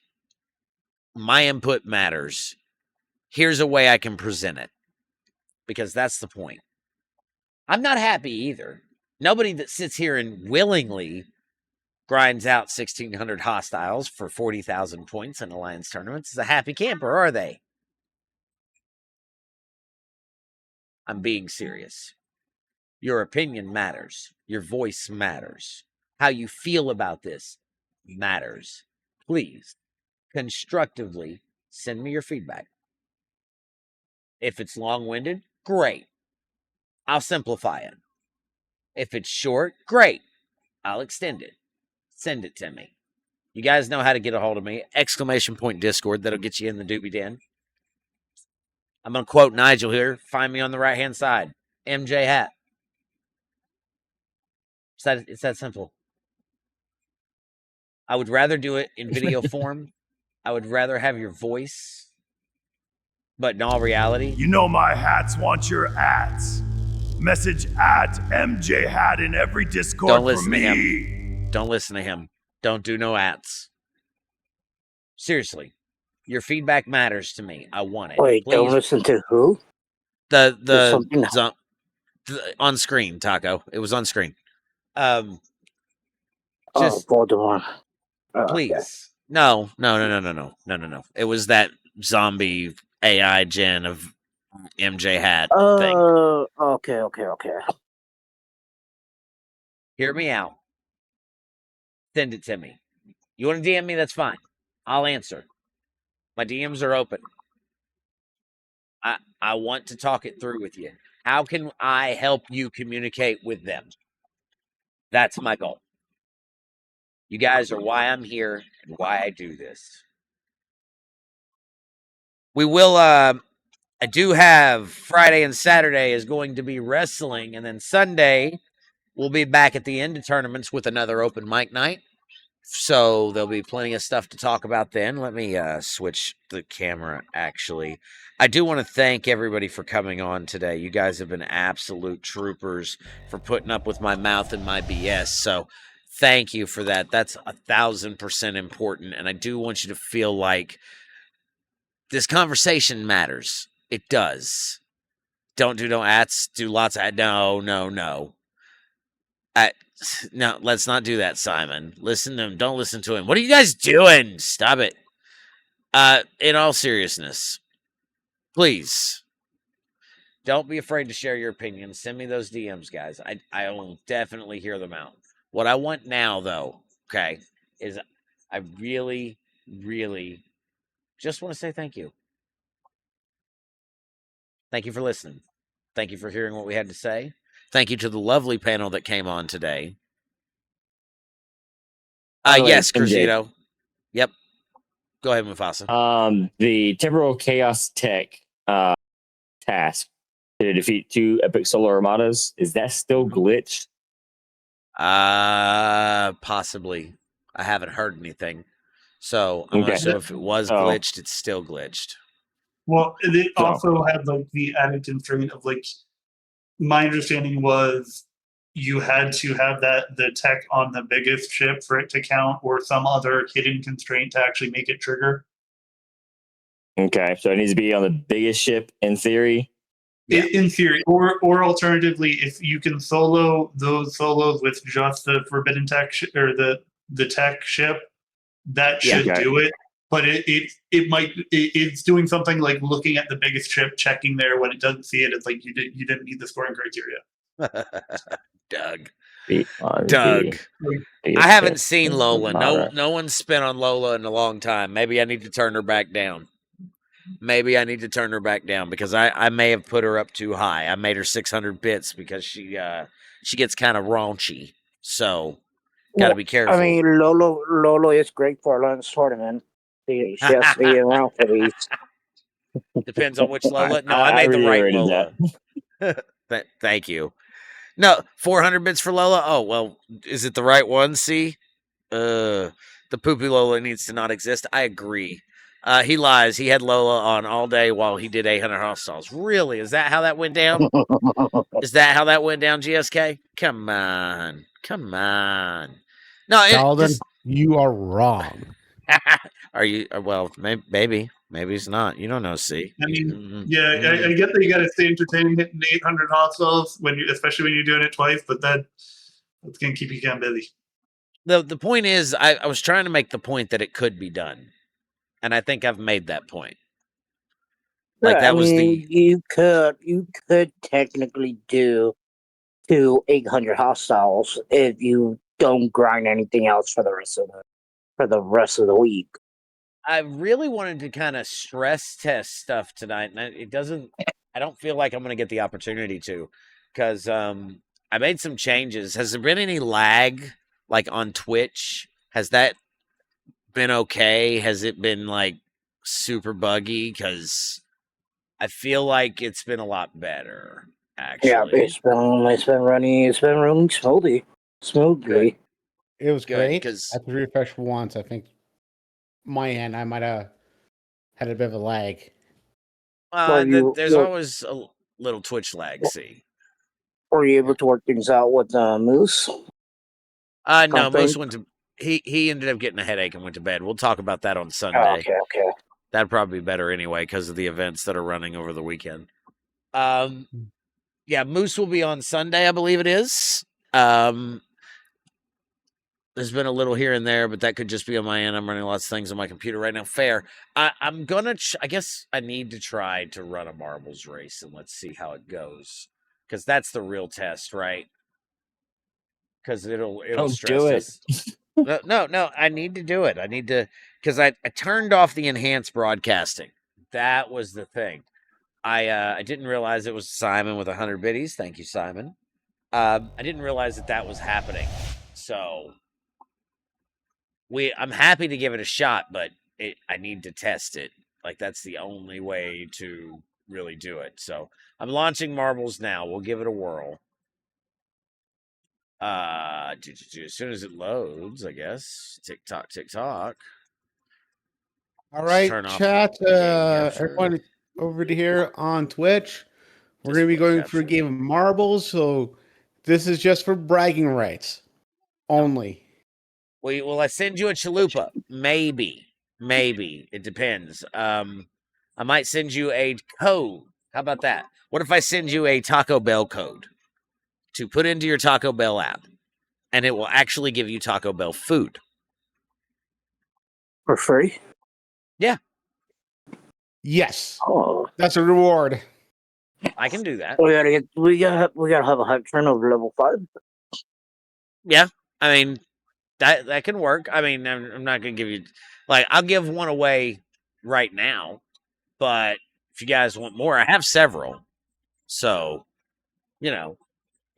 my input matters. Here's a way I can present it, because that's the point. I'm not happy either. Nobody that sits here and willingly grinds out 1,600 hostiles for 40,000 points in Alliance tournaments is a happy camper, are they? I'm being serious. Your opinion matters. Your voice matters. How you feel about this matters. Please, constructively send me your feedback. If it's long-winded, great. I'll simplify it. If it's short, great. I'll extend it. Send it to me. You guys know how to get a hold of me. ! Discord. That'll get you in the doobie den. I'm going to quote Nigel here. Find me on the right-hand side. MJ Hat. It's that simple. I would rather do it in video form. I would rather have your voice. But in all reality, You know my hats want your ads. Message at MJ Hat in every Discord don't for listen to me. him. Don't listen to him. Don't do no ads. Seriously, your feedback matters to me. I want it. Wait, Please. don't listen to who? The on screen, Taco. It was on screen. Just Voldemort. please. Okay. No. It was that zombie AI gen of MJ Hat thing. Okay. Hear me out. Send it to me. You want to DM me? That's fine. I'll answer. My DMs are open. I want to talk it through with you. How can I help you communicate with them? That's my goal. You guys are why I'm here and why I do this. We will, I do have Friday and Saturday is going to be wrestling, and then Sunday we'll be back at the end of tournaments with another open mic night. So there'll be plenty of stuff to talk about then. Let me switch the camera, actually. I do want to thank everybody for coming on today. You guys have been absolute troopers for putting up with my mouth and my BS. So thank you for that. That's 1,000% important. And I do want you to feel like this conversation matters. It does. Don't do no ads. Do lots of no. No, let's not do that, Simon. Listen to him. Don't listen to him. What are you guys doing? Stop it. In all seriousness, please don't be afraid to share your opinions. Send me those DMs, guys. I will definitely hear them out. What I want now, though, okay, is I really, really just want to say thank you. Thank you for listening. Thank you for hearing what we had to say. Thank you to the lovely panel that came on today. Yes, Cruzito. Yep. Go ahead, Mufasa. The Temporal Chaos Tech task to defeat 2 Epic Solar Armadas, is that still glitched? Possibly. I haven't heard anything. So I'm not sure if it was glitched, it's still glitched. Well, it also had like the added constraint of like, my understanding was you had to have the tech on the biggest ship for it to count, or some other hidden constraint to actually make it trigger. Okay, so it needs to be on the biggest ship in theory. Yeah. In theory, or alternatively, if you can solo those solos with just the forbidden tech or the tech ship, that should do it. But it's doing something like looking at the biggest ship, checking there when it doesn't see it. It's like you didn't meet the scoring criteria. Doug. I haven't seen Lola. No one's spent on Lola in a long time. Maybe I need to turn her back down. Because I may have put her up too high. I made her 600 bits because she gets kind of raunchy. So got to be careful. I mean, Lolo is great for a Alliance tournament. She has to be around for these. Depends on which Lola. No, I made the right Lola. Thank you. No, 400 bits for Lola. Oh well, is it the right one? See, The Poopy Lola needs to not exist. I agree. He lies. He had Lola on all day while he did 800 hostiles. Really? Is that how that went down? Is that how that went down, GSK? Come on. Come on. No, Sheldon, you are wrong. Are you? Well, maybe. Maybe it's not. You don't know, C. I mean, I get that you got to stay entertaining hitting 800 hostiles, especially when you're doing it twice, but that's going to keep you kind of busy. The point is, I was trying to make the point that it could be done. And I think I've made that point. Like that was you could technically do 800 hostiles if you don't grind anything else for the rest of the week. I really wanted to kind of stress test stuff tonight, and I don't feel like I'm going to get the opportunity to, because I made some changes. Has there been any lag, like on Twitch? Has that been okay? Has it been like super buggy? Because I feel like it's been a lot better. Actually, yeah, it's been running smoothly. Good. It was Good, great. because I had to refresh once. I think my end, I might have had a bit of a lag. There's always a little Twitch lag. See, were you able to work things out with Moose? No, Moose went to. He ended up getting a headache and went to bed. We'll talk about that on Sunday. Oh, okay. That'd probably be better anyway because of the events that are running over the weekend. Yeah, Moose will be on Sunday, I believe it is. There's been a little here and there, but that could just be on my end. I'm running lots of things on my computer right now. Fair. I'm gonna. I guess I need to try to run a marbles race and let's see how it goes, because that's the real test, right? Because it'll stress us. No. I need to do it. I need to, because I turned off the enhanced broadcasting. That was the thing. I didn't realize it was Simon with 100 biddies. Thank you, Simon. I didn't realize that was happening. So I'm happy to give it a shot, but I need to test it. Like that's the only way to really do it. So I'm launching marbles now. We'll give it a whirl. As soon as it loads, I guess. TikTok. All right, chat. Everyone over to here on Twitch. We're going to be going for a game of marbles, so this is just for bragging rights only. Will I send you a chalupa? Maybe. It depends. I might send you a code. How about that? What if I send you a Taco Bell code to put into your Taco Bell app, and it will actually give you Taco Bell food for free? Yeah. Yes. Oh, that's a reward. I can do that. We gotta have a hype train over level 5. Yeah, I mean that can work. I mean, I'm not gonna give you I'll give one away right now, but if you guys want more, I have several. So,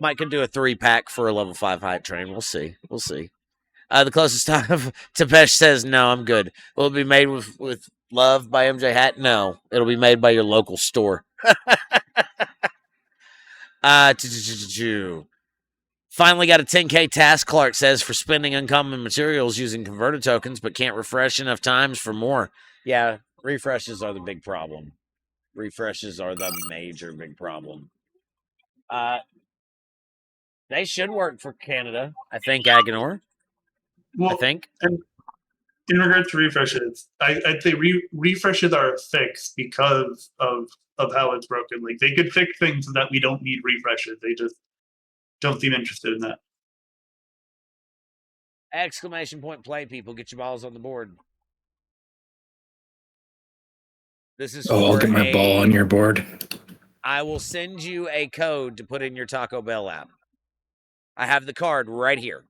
might can do a 3-pack for a level 5 hype train. We'll see. The closest time Tepesh says no, I'm good. Will it be made with love by MJ Hat? No, it'll be made by your local store. Finally got a 10K task, Clark says, for spending uncommon materials using converted tokens, but can't refresh enough times for more. Yeah, refreshes are the big problem. Refreshes are the major big problem. They should work for Canada, I think, Aganor. Well, I think. And in regards to refreshes, I'd say refreshes are fixed because of how it's broken. Like they could fix things so that we don't need refreshes. They just don't seem interested in that. Exclamation point play, people. Get your balls on the board. This is I'll get my ball on your board. I will send you a code to put in your Taco Bell app. I have the card right here.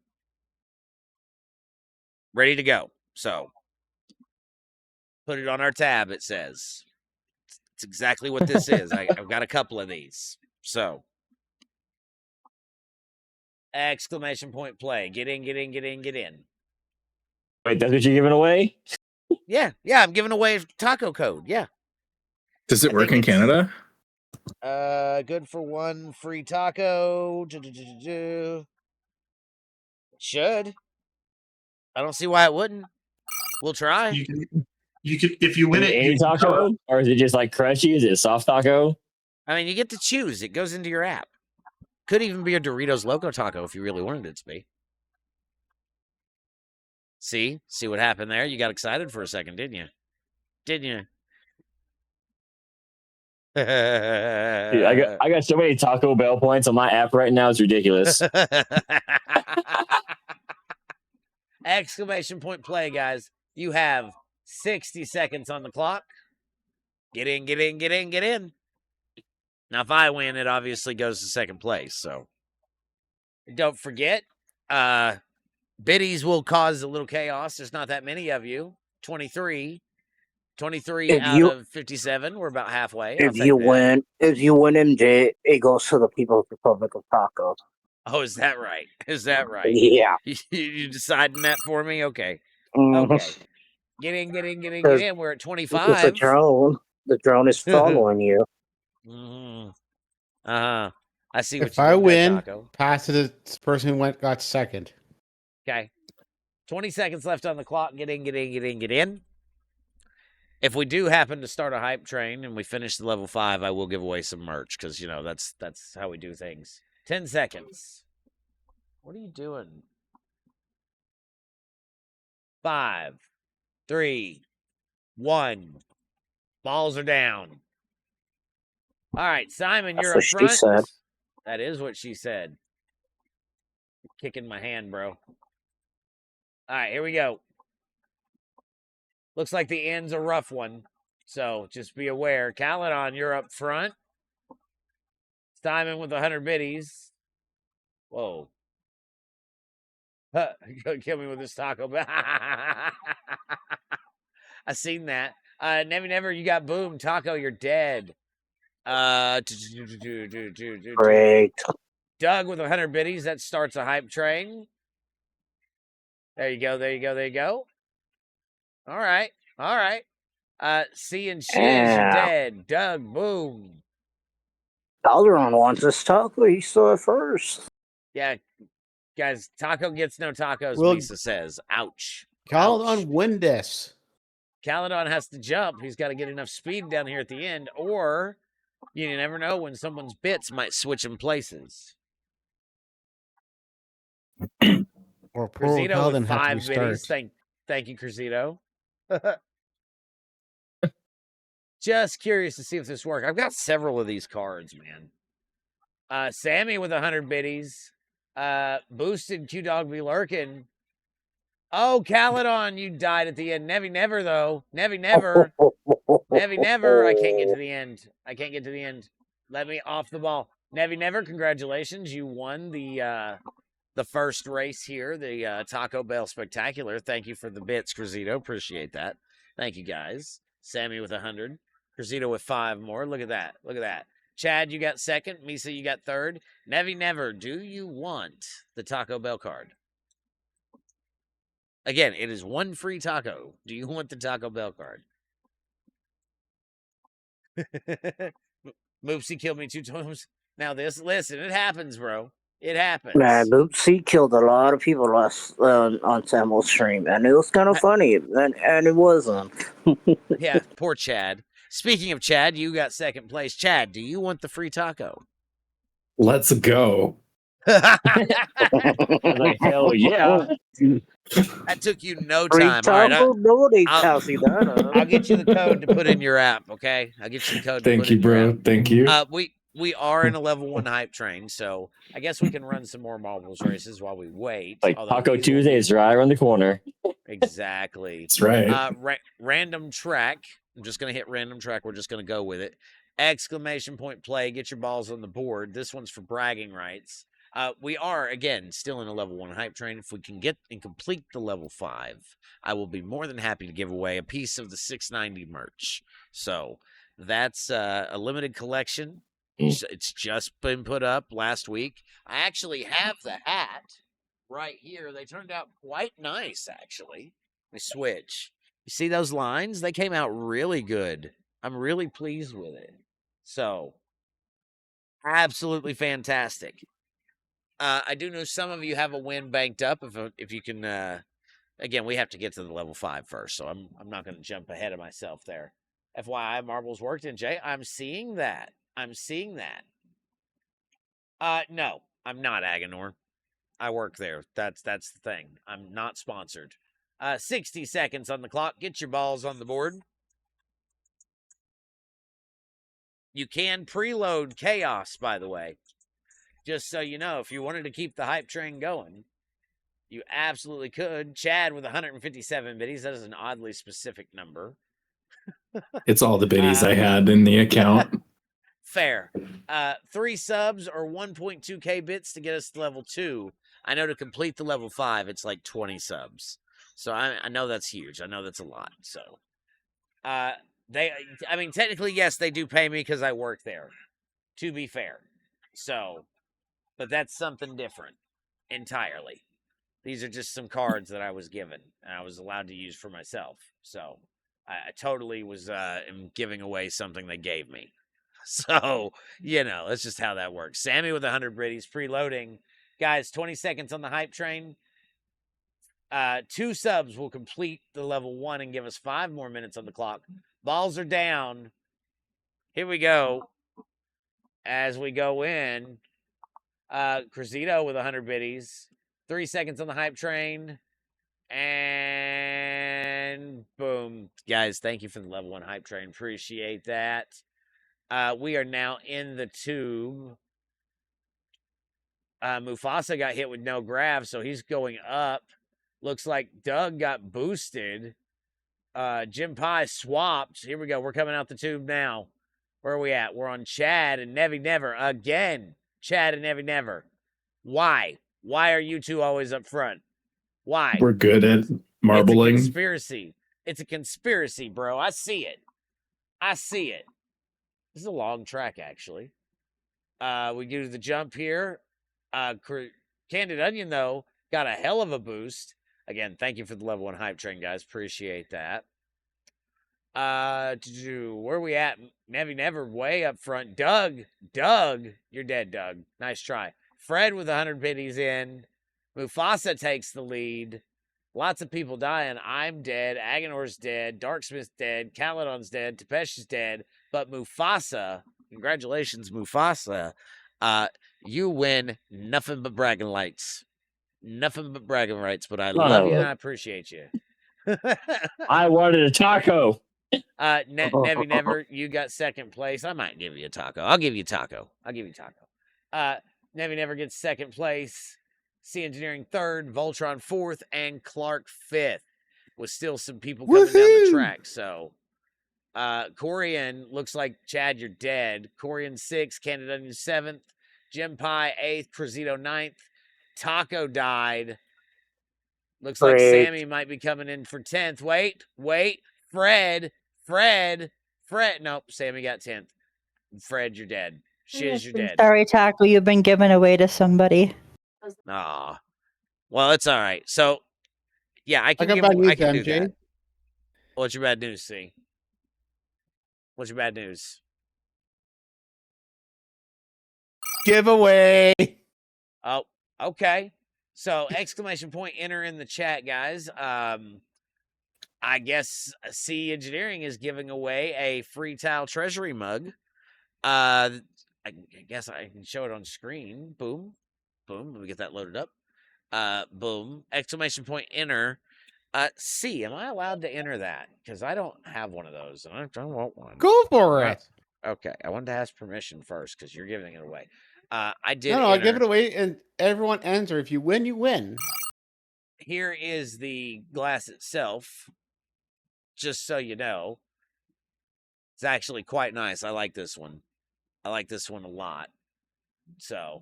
Ready to go. So, put it on our tab, it says. It's exactly what this is. I've got a couple of these. So, exclamation point play. Get in. Wait, that's what you're giving away? Yeah, I'm giving away a taco code. Yeah. Does it work in Canada? Good for one free taco. Should. I don't see why it wouldn't. We'll try. You could if you win it. Any taco, or is it just like crunchy? Is it soft taco? I mean, you get to choose. It goes into your app. Could even be a Doritos Loco Taco if you really wanted it to be. See what happened there? You got excited for a second, didn't you? Didn't you? Dude, I got so many Taco Bell points on my app right now. It's ridiculous. Exclamation point play, guys. You have 60 seconds on the clock. Get in, get in, get in, get in. Now, if I win, it obviously goes to second place. So don't forget, biddies will cause a little chaos. There's not that many of you. 23 out of 57. We're about halfway. If you win, MJ, it goes to the People's Republic of Taco. Oh, is that right? Is that right? Yeah. You deciding that for me? Okay. Okay. Get in. We're at 25. It's a drone. The drone is following you. I see what if you I did win, there, Taco. pass to the person who got second. Okay. 20 seconds left on the clock. Get in. If we do happen to start a hype train and we finish the level 5, I will give away some merch because, that's how we do things. 10 seconds. What are you doing? 5, 3, 1. Balls are down. All right, Simon, you're up front. She said. That is what she said. You're kicking my hand, bro. All right, here we go. Looks like the end's a rough one, so just be aware. Caledon, you're up front. Simon with 100 biddies. Whoa. Kill me with this Taco Bell. I seen that. Never, you got boom. Taco, you're dead. Great. Doug with 100 biddies. That starts a hype train. There you go. All right. C and Shiz, you're dead. Doug, boom. Calderon wants his taco. He saw it first. Yeah, guys, Taco gets no tacos, Lisa says. Ouch. Caledon win this. Caledon has to jump. He's got to get enough speed down here at the end, or you never know when someone's bits might switch in places. Or poor Cruzedo Caledon with have to 5 restart. biddies. Thank you, Cruzedo. Just curious to see if this works. I've got several of these cards, man. Sammy with 100 biddies. Boosted Q-Dog be lurking. Oh, Caledon, you died at the end. Never, though. Never. Never. I can't get to the end. Let me off the ball. Never, congratulations. You won the first race here, the Taco Bell Spectacular. Thank you for the bits, Cruzedo. Appreciate that. Thank you, guys. Sammy with 100. Cruzedo with 5 more. Look at that. Chad, you got second. Misa, you got third. Never, do you want the Taco Bell card? Again, it is 1 free taco. Do you want the Taco Bell card? Moopsy killed me 2 times. Now listen, it happens, bro. It happens. Man, Boopsy killed a lot of people last on Samuel's stream, and it was kind of funny, and it wasn't. Yeah, poor Chad. Speaking of Chad, you got second place. Chad, do you want the free taco? Let's go. Like, hell yeah. That took you no Free time. taco? All right, Nobody passing that up. I'll get you the code to put in your app, okay? I'll get you the code to Thank put you, in your bro. app. Thank you. We are in a level 1 hype train, so I guess we can run some more marbles races while we wait. Like Taco Tuesday is right around the corner. Exactly. That's right. Random track. I'm just going to hit random track. We're just going to go with it. Exclamation point play. Get your balls on the board. This one's for bragging rights. We are, again, still in a level 1 hype train. If we can get and complete the level 5, I will be more than happy to give away a piece of the 690 merch. So that's a limited collection. It's just been put up last week. I actually have the hat right here. They turned out quite nice, actually. Let me switch. You see those lines? They came out really good. I'm really pleased with it. So, absolutely fantastic. I do know some of you have a win banked up. If you can Again, we have to get to the level 5 first, so I'm not going to jump ahead of myself there. FYI, marbles worked in Jay. I'm seeing that. No, I'm not Aganor. I work there. That's the thing. I'm not sponsored. 60 seconds on the clock. Get your balls on the board. You can preload chaos, by the way. Just so you know, if you wanted to keep the hype train going, you absolutely could. Chad with 157 biddies. That is an oddly specific number. It's all the biddies I had in the account. Fair. 3 subs or 1.2k bits to get us to level 2. I know to complete the level 5, it's like 20 subs. So I know that's huge. I know that's a lot. So, technically, yes, they do pay me because I work there, to be fair. So, but that's something different entirely. These are just some cards that I was given and I was allowed to use for myself. So I totally was giving away something they gave me. So, that's just how that works. Sammy with 100 biddies, preloading. Guys, 20 seconds on the hype train. 2 subs will complete the level 1 and give us 5 more minutes on the clock. Balls are down. Here we go. As we go in, Cruzito with 100 biddies. 3 seconds on the hype train. And boom. Guys, thank you for the level 1 hype train. Appreciate that. We are now in the tube. Mufasa got hit with no grab, so he's going up. Looks like Doug got boosted. Jim Pie swapped. Here we go. We're coming out the tube now. Where are we at? We're on Chad and Nevy Never. Again, Chad and Nevy Never. Why? Why are you two always up front? Why? We're good at marbling. It's a conspiracy. It's a conspiracy, bro. I see it. This is a long track, actually. We do the jump here. Candid Onion, though, got a hell of a boost. Again, thank you for the level 1 hype train, guys. Appreciate that. Where are we at? Nevy Never way up front. Doug, you're dead, Doug. Nice try. Fred with 100 biddies in. Mufasa takes the lead. Lots of people dying. I'm dead. Aganor's dead. Darksmith's dead. Caledon's dead. Tepesh is dead. But Mufasa, congratulations, Mufasa. You win nothing but bragging rights. Nothing but bragging rights, but I love you and I appreciate you. I wanted a taco. Nevy Never, you got second place. I might give you a taco. I'll give you a taco. Nevy Never gets second place. C Engineering third, Voltron fourth, and Clark fifth. With still some people coming down the track. So, Corian, looks like Chad, you're dead. Corian sixth, Candid Onion seventh, Jim Pie eighth, Cruzito ninth. Taco died. Looks like Sammy might be coming in for 10th. Wait. Fred. Nope, Sammy got 10th. Fred, you're dead. Shiz, you're dead. Sorry, Taco, you've been given away to somebody. Aw. Well, it's all right. So, yeah, I can do that. What's your bad news, C? What's your bad news? Giveaway. Oh, okay. So, exclamation point, enter in the chat, guys. I guess C Engineering is giving away a free tile treasury mug. I guess I can show it on screen. Boom. Let me get that loaded up. Boom. Exclamation point, enter. C, am I allowed to enter that? Because I don't have one of those. And I don't want one. Go for it. Okay. I wanted to ask permission first because you're giving it away. I did. No, I give it away and everyone enter. If you win, you win. Here is the glass itself. Just so you know. It's actually quite nice. I like this one. I like this one a lot. So,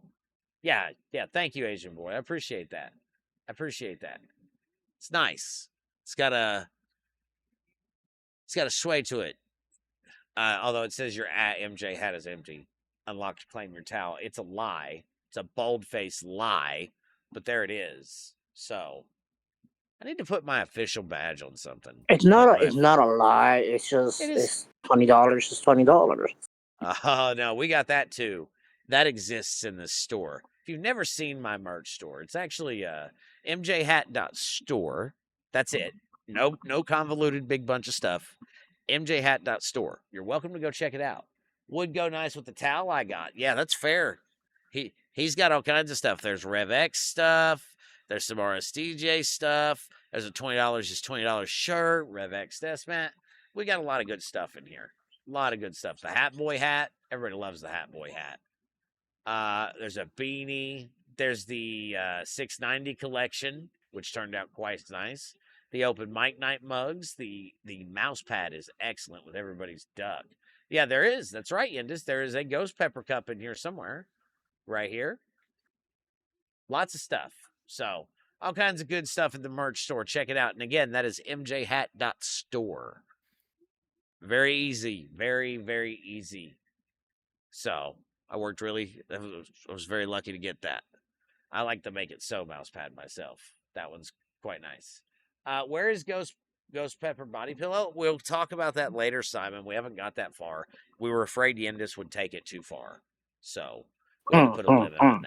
yeah. Thank you, Asian boy. I appreciate that. It's nice. It's got a sway to it. Although it says your MJ hat is empty. Unlock to claim your towel. It's a lie. It's a bold-faced lie. But there it is. So, I need to put my official badge on something. It's not a lie. It's just it's $20. It's $20. Oh no, we got that too. That exists in this store. If you've never seen my merch store, it's actually mjhat.store. That's it. No convoluted big bunch of stuff. mjhat.store. You're welcome to go check it out. Would go nice with the towel I got. Yeah, that's fair. He's got all kinds of stuff. There's RevX stuff. There's some RSDJ stuff. There's a $20 shirt, RevX desk mat. We got a lot of good stuff in here. A lot of good stuff. The Hat Boy hat. Everybody loves the Hat Boy hat. There's a beanie. There's the 690 collection, which turned out quite nice. The open mic night mugs. The mouse pad is excellent with everybody's duck. Yeah, there is. That's right, Yindis. There is a Ghost Pepper cup in here somewhere. Right here. Lots of stuff. So, all kinds of good stuff at the merch store. Check it out. And again, that is mjhat.store. Very easy. Very, very easy. So, I was very lucky to get that. I like to make it so mousepad myself. That one's quite nice. Where is Ghost Pepper body pillow? We'll talk about that later, Simon. We haven't got that far. We were afraid Yindis would take it too far. So, we had to put a limit on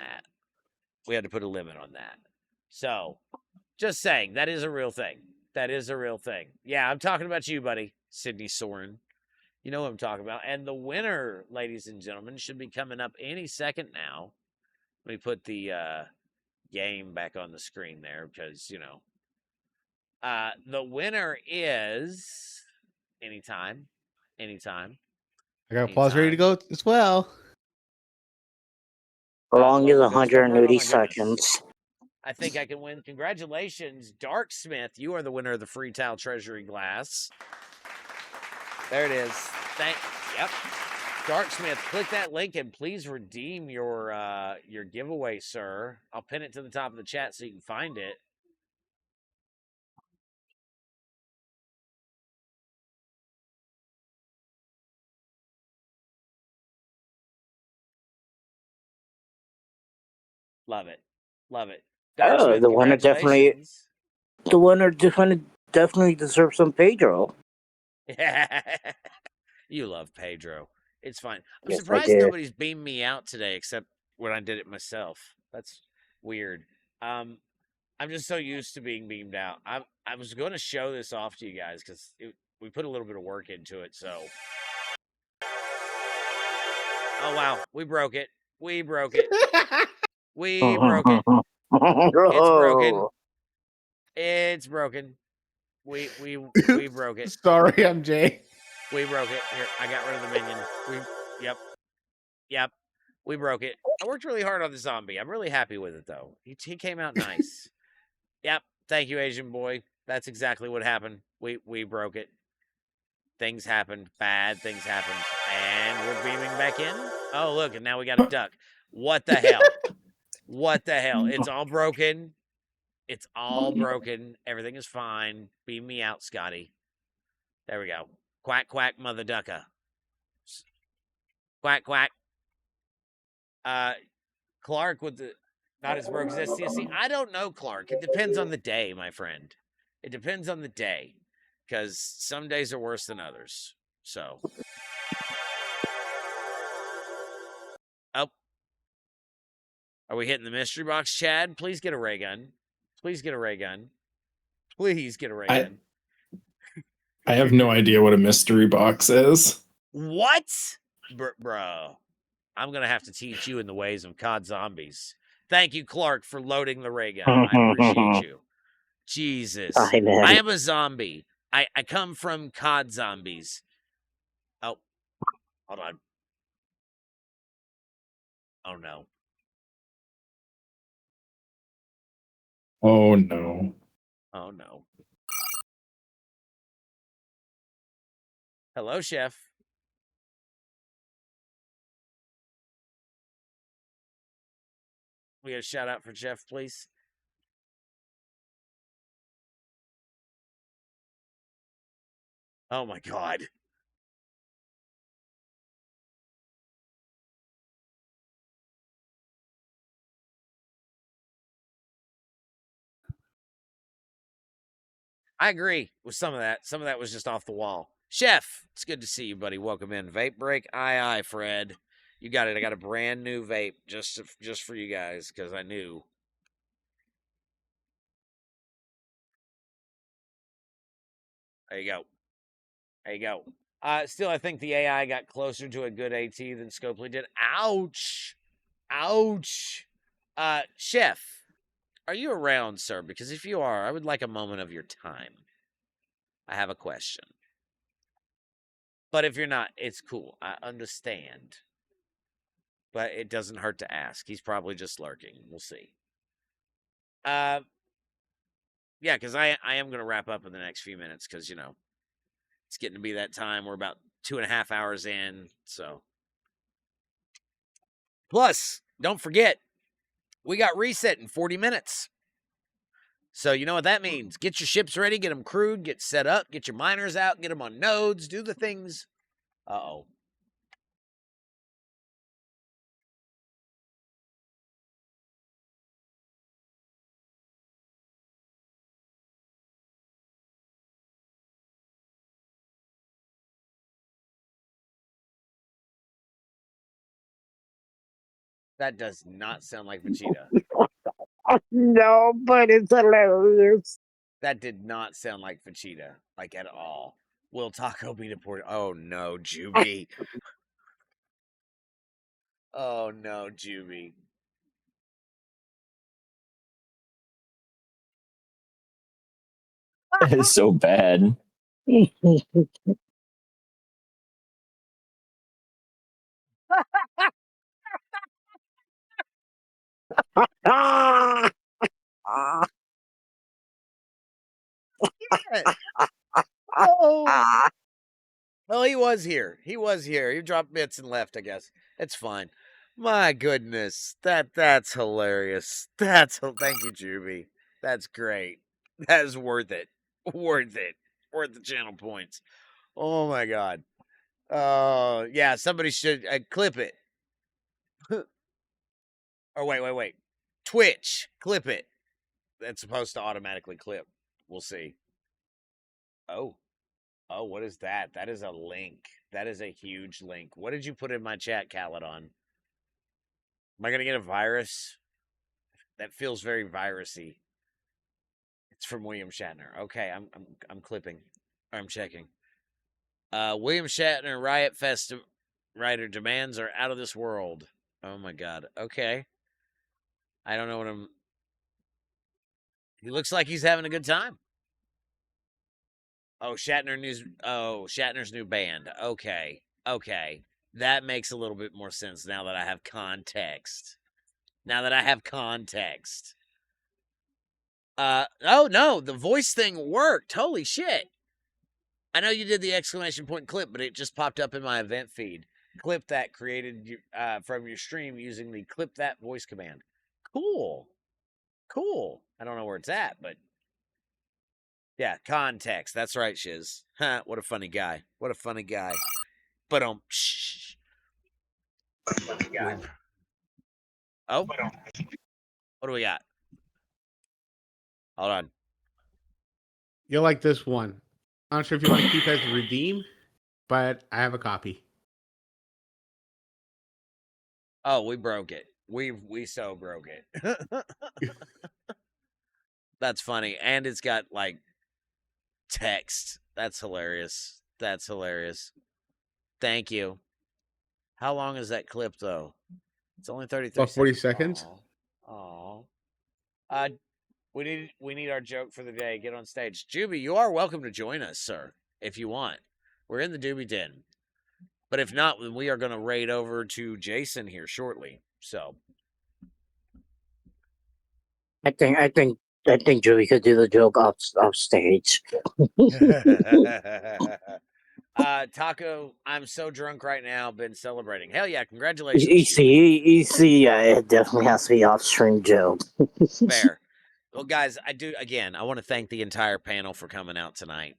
that. So, just saying, that is a real thing. Yeah, I'm talking about you, buddy, Sydney Soren. You know what I'm talking about. And the winner, ladies and gentlemen, should be coming up any second now. Let me put the game back on the screen there because, the winner is anytime. I got applause ready to go as well. Long as 180 seconds. I think I can win. Congratulations, Darksmith. You are the winner of the Free Towel Treasury Glass. There it is. Yep. Darksmith, click that link and please redeem your giveaway, sir. I'll pin it to the top of the chat so you can find it. Love it. Darksmith, The winner definitely deserves some Pedro. You love Pedro. It's fine. I'm Yes, surprised nobody's beamed me out today except when I did it myself. That's weird. I'm just so used to being beamed out. I was going to show this off to you guys because we put a little bit of work into it. So, oh wow, we broke it. We broke it. It's broken. We broke it. Sorry, MJ. We broke it. Here, I got rid of the minion. Yep. We broke it. I worked really hard on the zombie. I'm really happy with it though. He came out nice. Yep. Thank you, Asian boy. That's exactly what happened. We broke it. Things happened. Bad things happened. And we're beaming back in. Oh, look, and now we got a duck. What the hell? It's all broken. Everything is fine. Beam me out, Scotty. There we go. Quack, quack, mother ducker. Quack, quack. Clark with the not as broke as SCSC. I don't know, Clark. It depends on the day, my friend. It depends on the day. Because some days are worse than others. So. Oh. Are we hitting the mystery box, Chad? Please get a ray gun. I have no idea what a mystery box is. What? Bro. I'm going to have to teach you in the ways of COD zombies. Thank you, Clark, for loading the ray gun. I appreciate you. Jesus. I am a zombie. I come from COD zombies. Oh. Hold on. Oh, no. Oh, no. Oh, no. Hello, Chef. We got a shout out for Jeff, please. Oh my God. I agree with some of that. Some of that was just off the wall. Chef, it's good to see you, buddy. Welcome in. Vape break. Aye, Fred. You got it. I got a brand new vape just for you guys because I knew. There you go. There you go. Still, I think the AI got closer to a good AT than Scopely did. Ouch. Ouch. Chef, are you around, sir? Because if you are, I would like a moment of your time. I have a question. But if you're not, it's cool. I understand. But it doesn't hurt to ask. He's probably just lurking. We'll see. Yeah, because I am going to wrap up in the next few minutes because, you know, it's getting to be that time. We're about 2.5 hours in, so. Plus, don't forget, we got reset in 40 minutes. So you know what that means. Get your ships ready, get them crewed, get set up, get your miners out, get them on nodes, do the things. Uh-oh. That does not sound like Vegeta. No, but it's hilarious. That did not sound like Vegeta, like at all. Will Taco be deported? Oh no, Juby. Oh no, Juby. It's so bad. Oh. Well, he was here. He was here. He dropped bits and left, I guess. It's fine. My goodness. That's hilarious. Thank you, Juby. That's great. That is worth it. Worth it. Worth the channel points. Oh my god. Yeah, somebody should clip it. Or wait. Twitch, clip it. That's supposed to automatically clip. We'll see. Oh, what is that? That is a link. That is a huge link. What did you put in my chat, Caledon? Am I gonna get a virus? That feels very virusy. It's from William Shatner. Okay, I'm clipping. I'm checking. William Shatner Riot Fest writer demands are out of this world. Oh my god. Okay. I don't know what I'm. He looks like he's having a good time. Oh, Shatner's new band. Okay. That makes a little bit more sense now that I have context. Oh no, the voice thing worked. Holy shit. I know you did the exclamation point clip, but it just popped up in my event feed. Clip that created from your stream using the clip that voice command. Cool. I don't know where it's at, but yeah, context. That's right, Shiz. What a funny guy. But oh, what do we got? Hold on. You'll like this one. I'm not sure if you want to keep as redeem, but I have a copy. Oh, we broke it. We so broke it. That's funny. And it's got like text. That's hilarious. Thank you. How long is that clip though? It's only 33 About 40 seconds. Oh. We need our joke for the day. Get on stage. Juby, you are welcome to join us, sir, if you want. We're in the Doobie Den. But if not, then we are going to raid over to Jason here shortly. So I think Julie could do the joke off stage. Taco, I'm so drunk right now. Been celebrating. Hell yeah! Congratulations. EC, it definitely has to be off stream joke. Fair. Well, guys, I want to thank the entire panel for coming out tonight.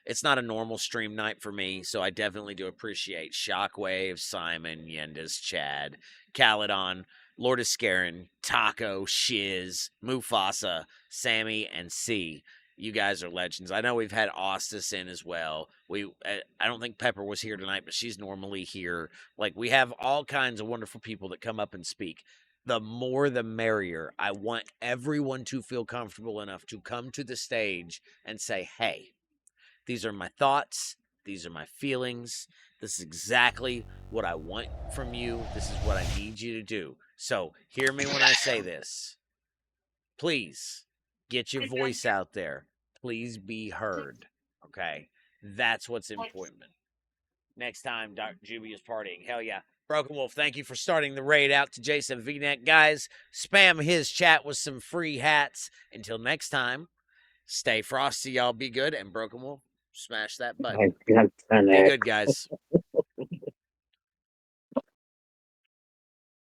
It's not a normal stream night for me, so I definitely do appreciate Shockwave, Simon, Yendes, Chad, Caledon, Lord of Scarin, Taco, Shiz, Mufasa, Sammy, and C. You guys are legends. I know we've had Ostis in as well. I don't think Pepper was here tonight, but she's normally here. Like, we have all kinds of wonderful people that come up and speak. The more the merrier. I want everyone to feel comfortable enough to come to the stage and say, hey, These are my thoughts. These are my feelings. This is exactly what I want from you. This is what I need you to do. So hear me when I say this. Please get your voice out there. Please be heard. Okay? That's what's important. Next time, Dr. Juby is partying. Hell yeah. Broken Wolf, thank you for starting the raid out to Jason V-Neck. Guys, spam his chat with some free hats. Until next time, stay frosty, y'all. Be good. And Broken Wolf, smash that button. Be good, guys.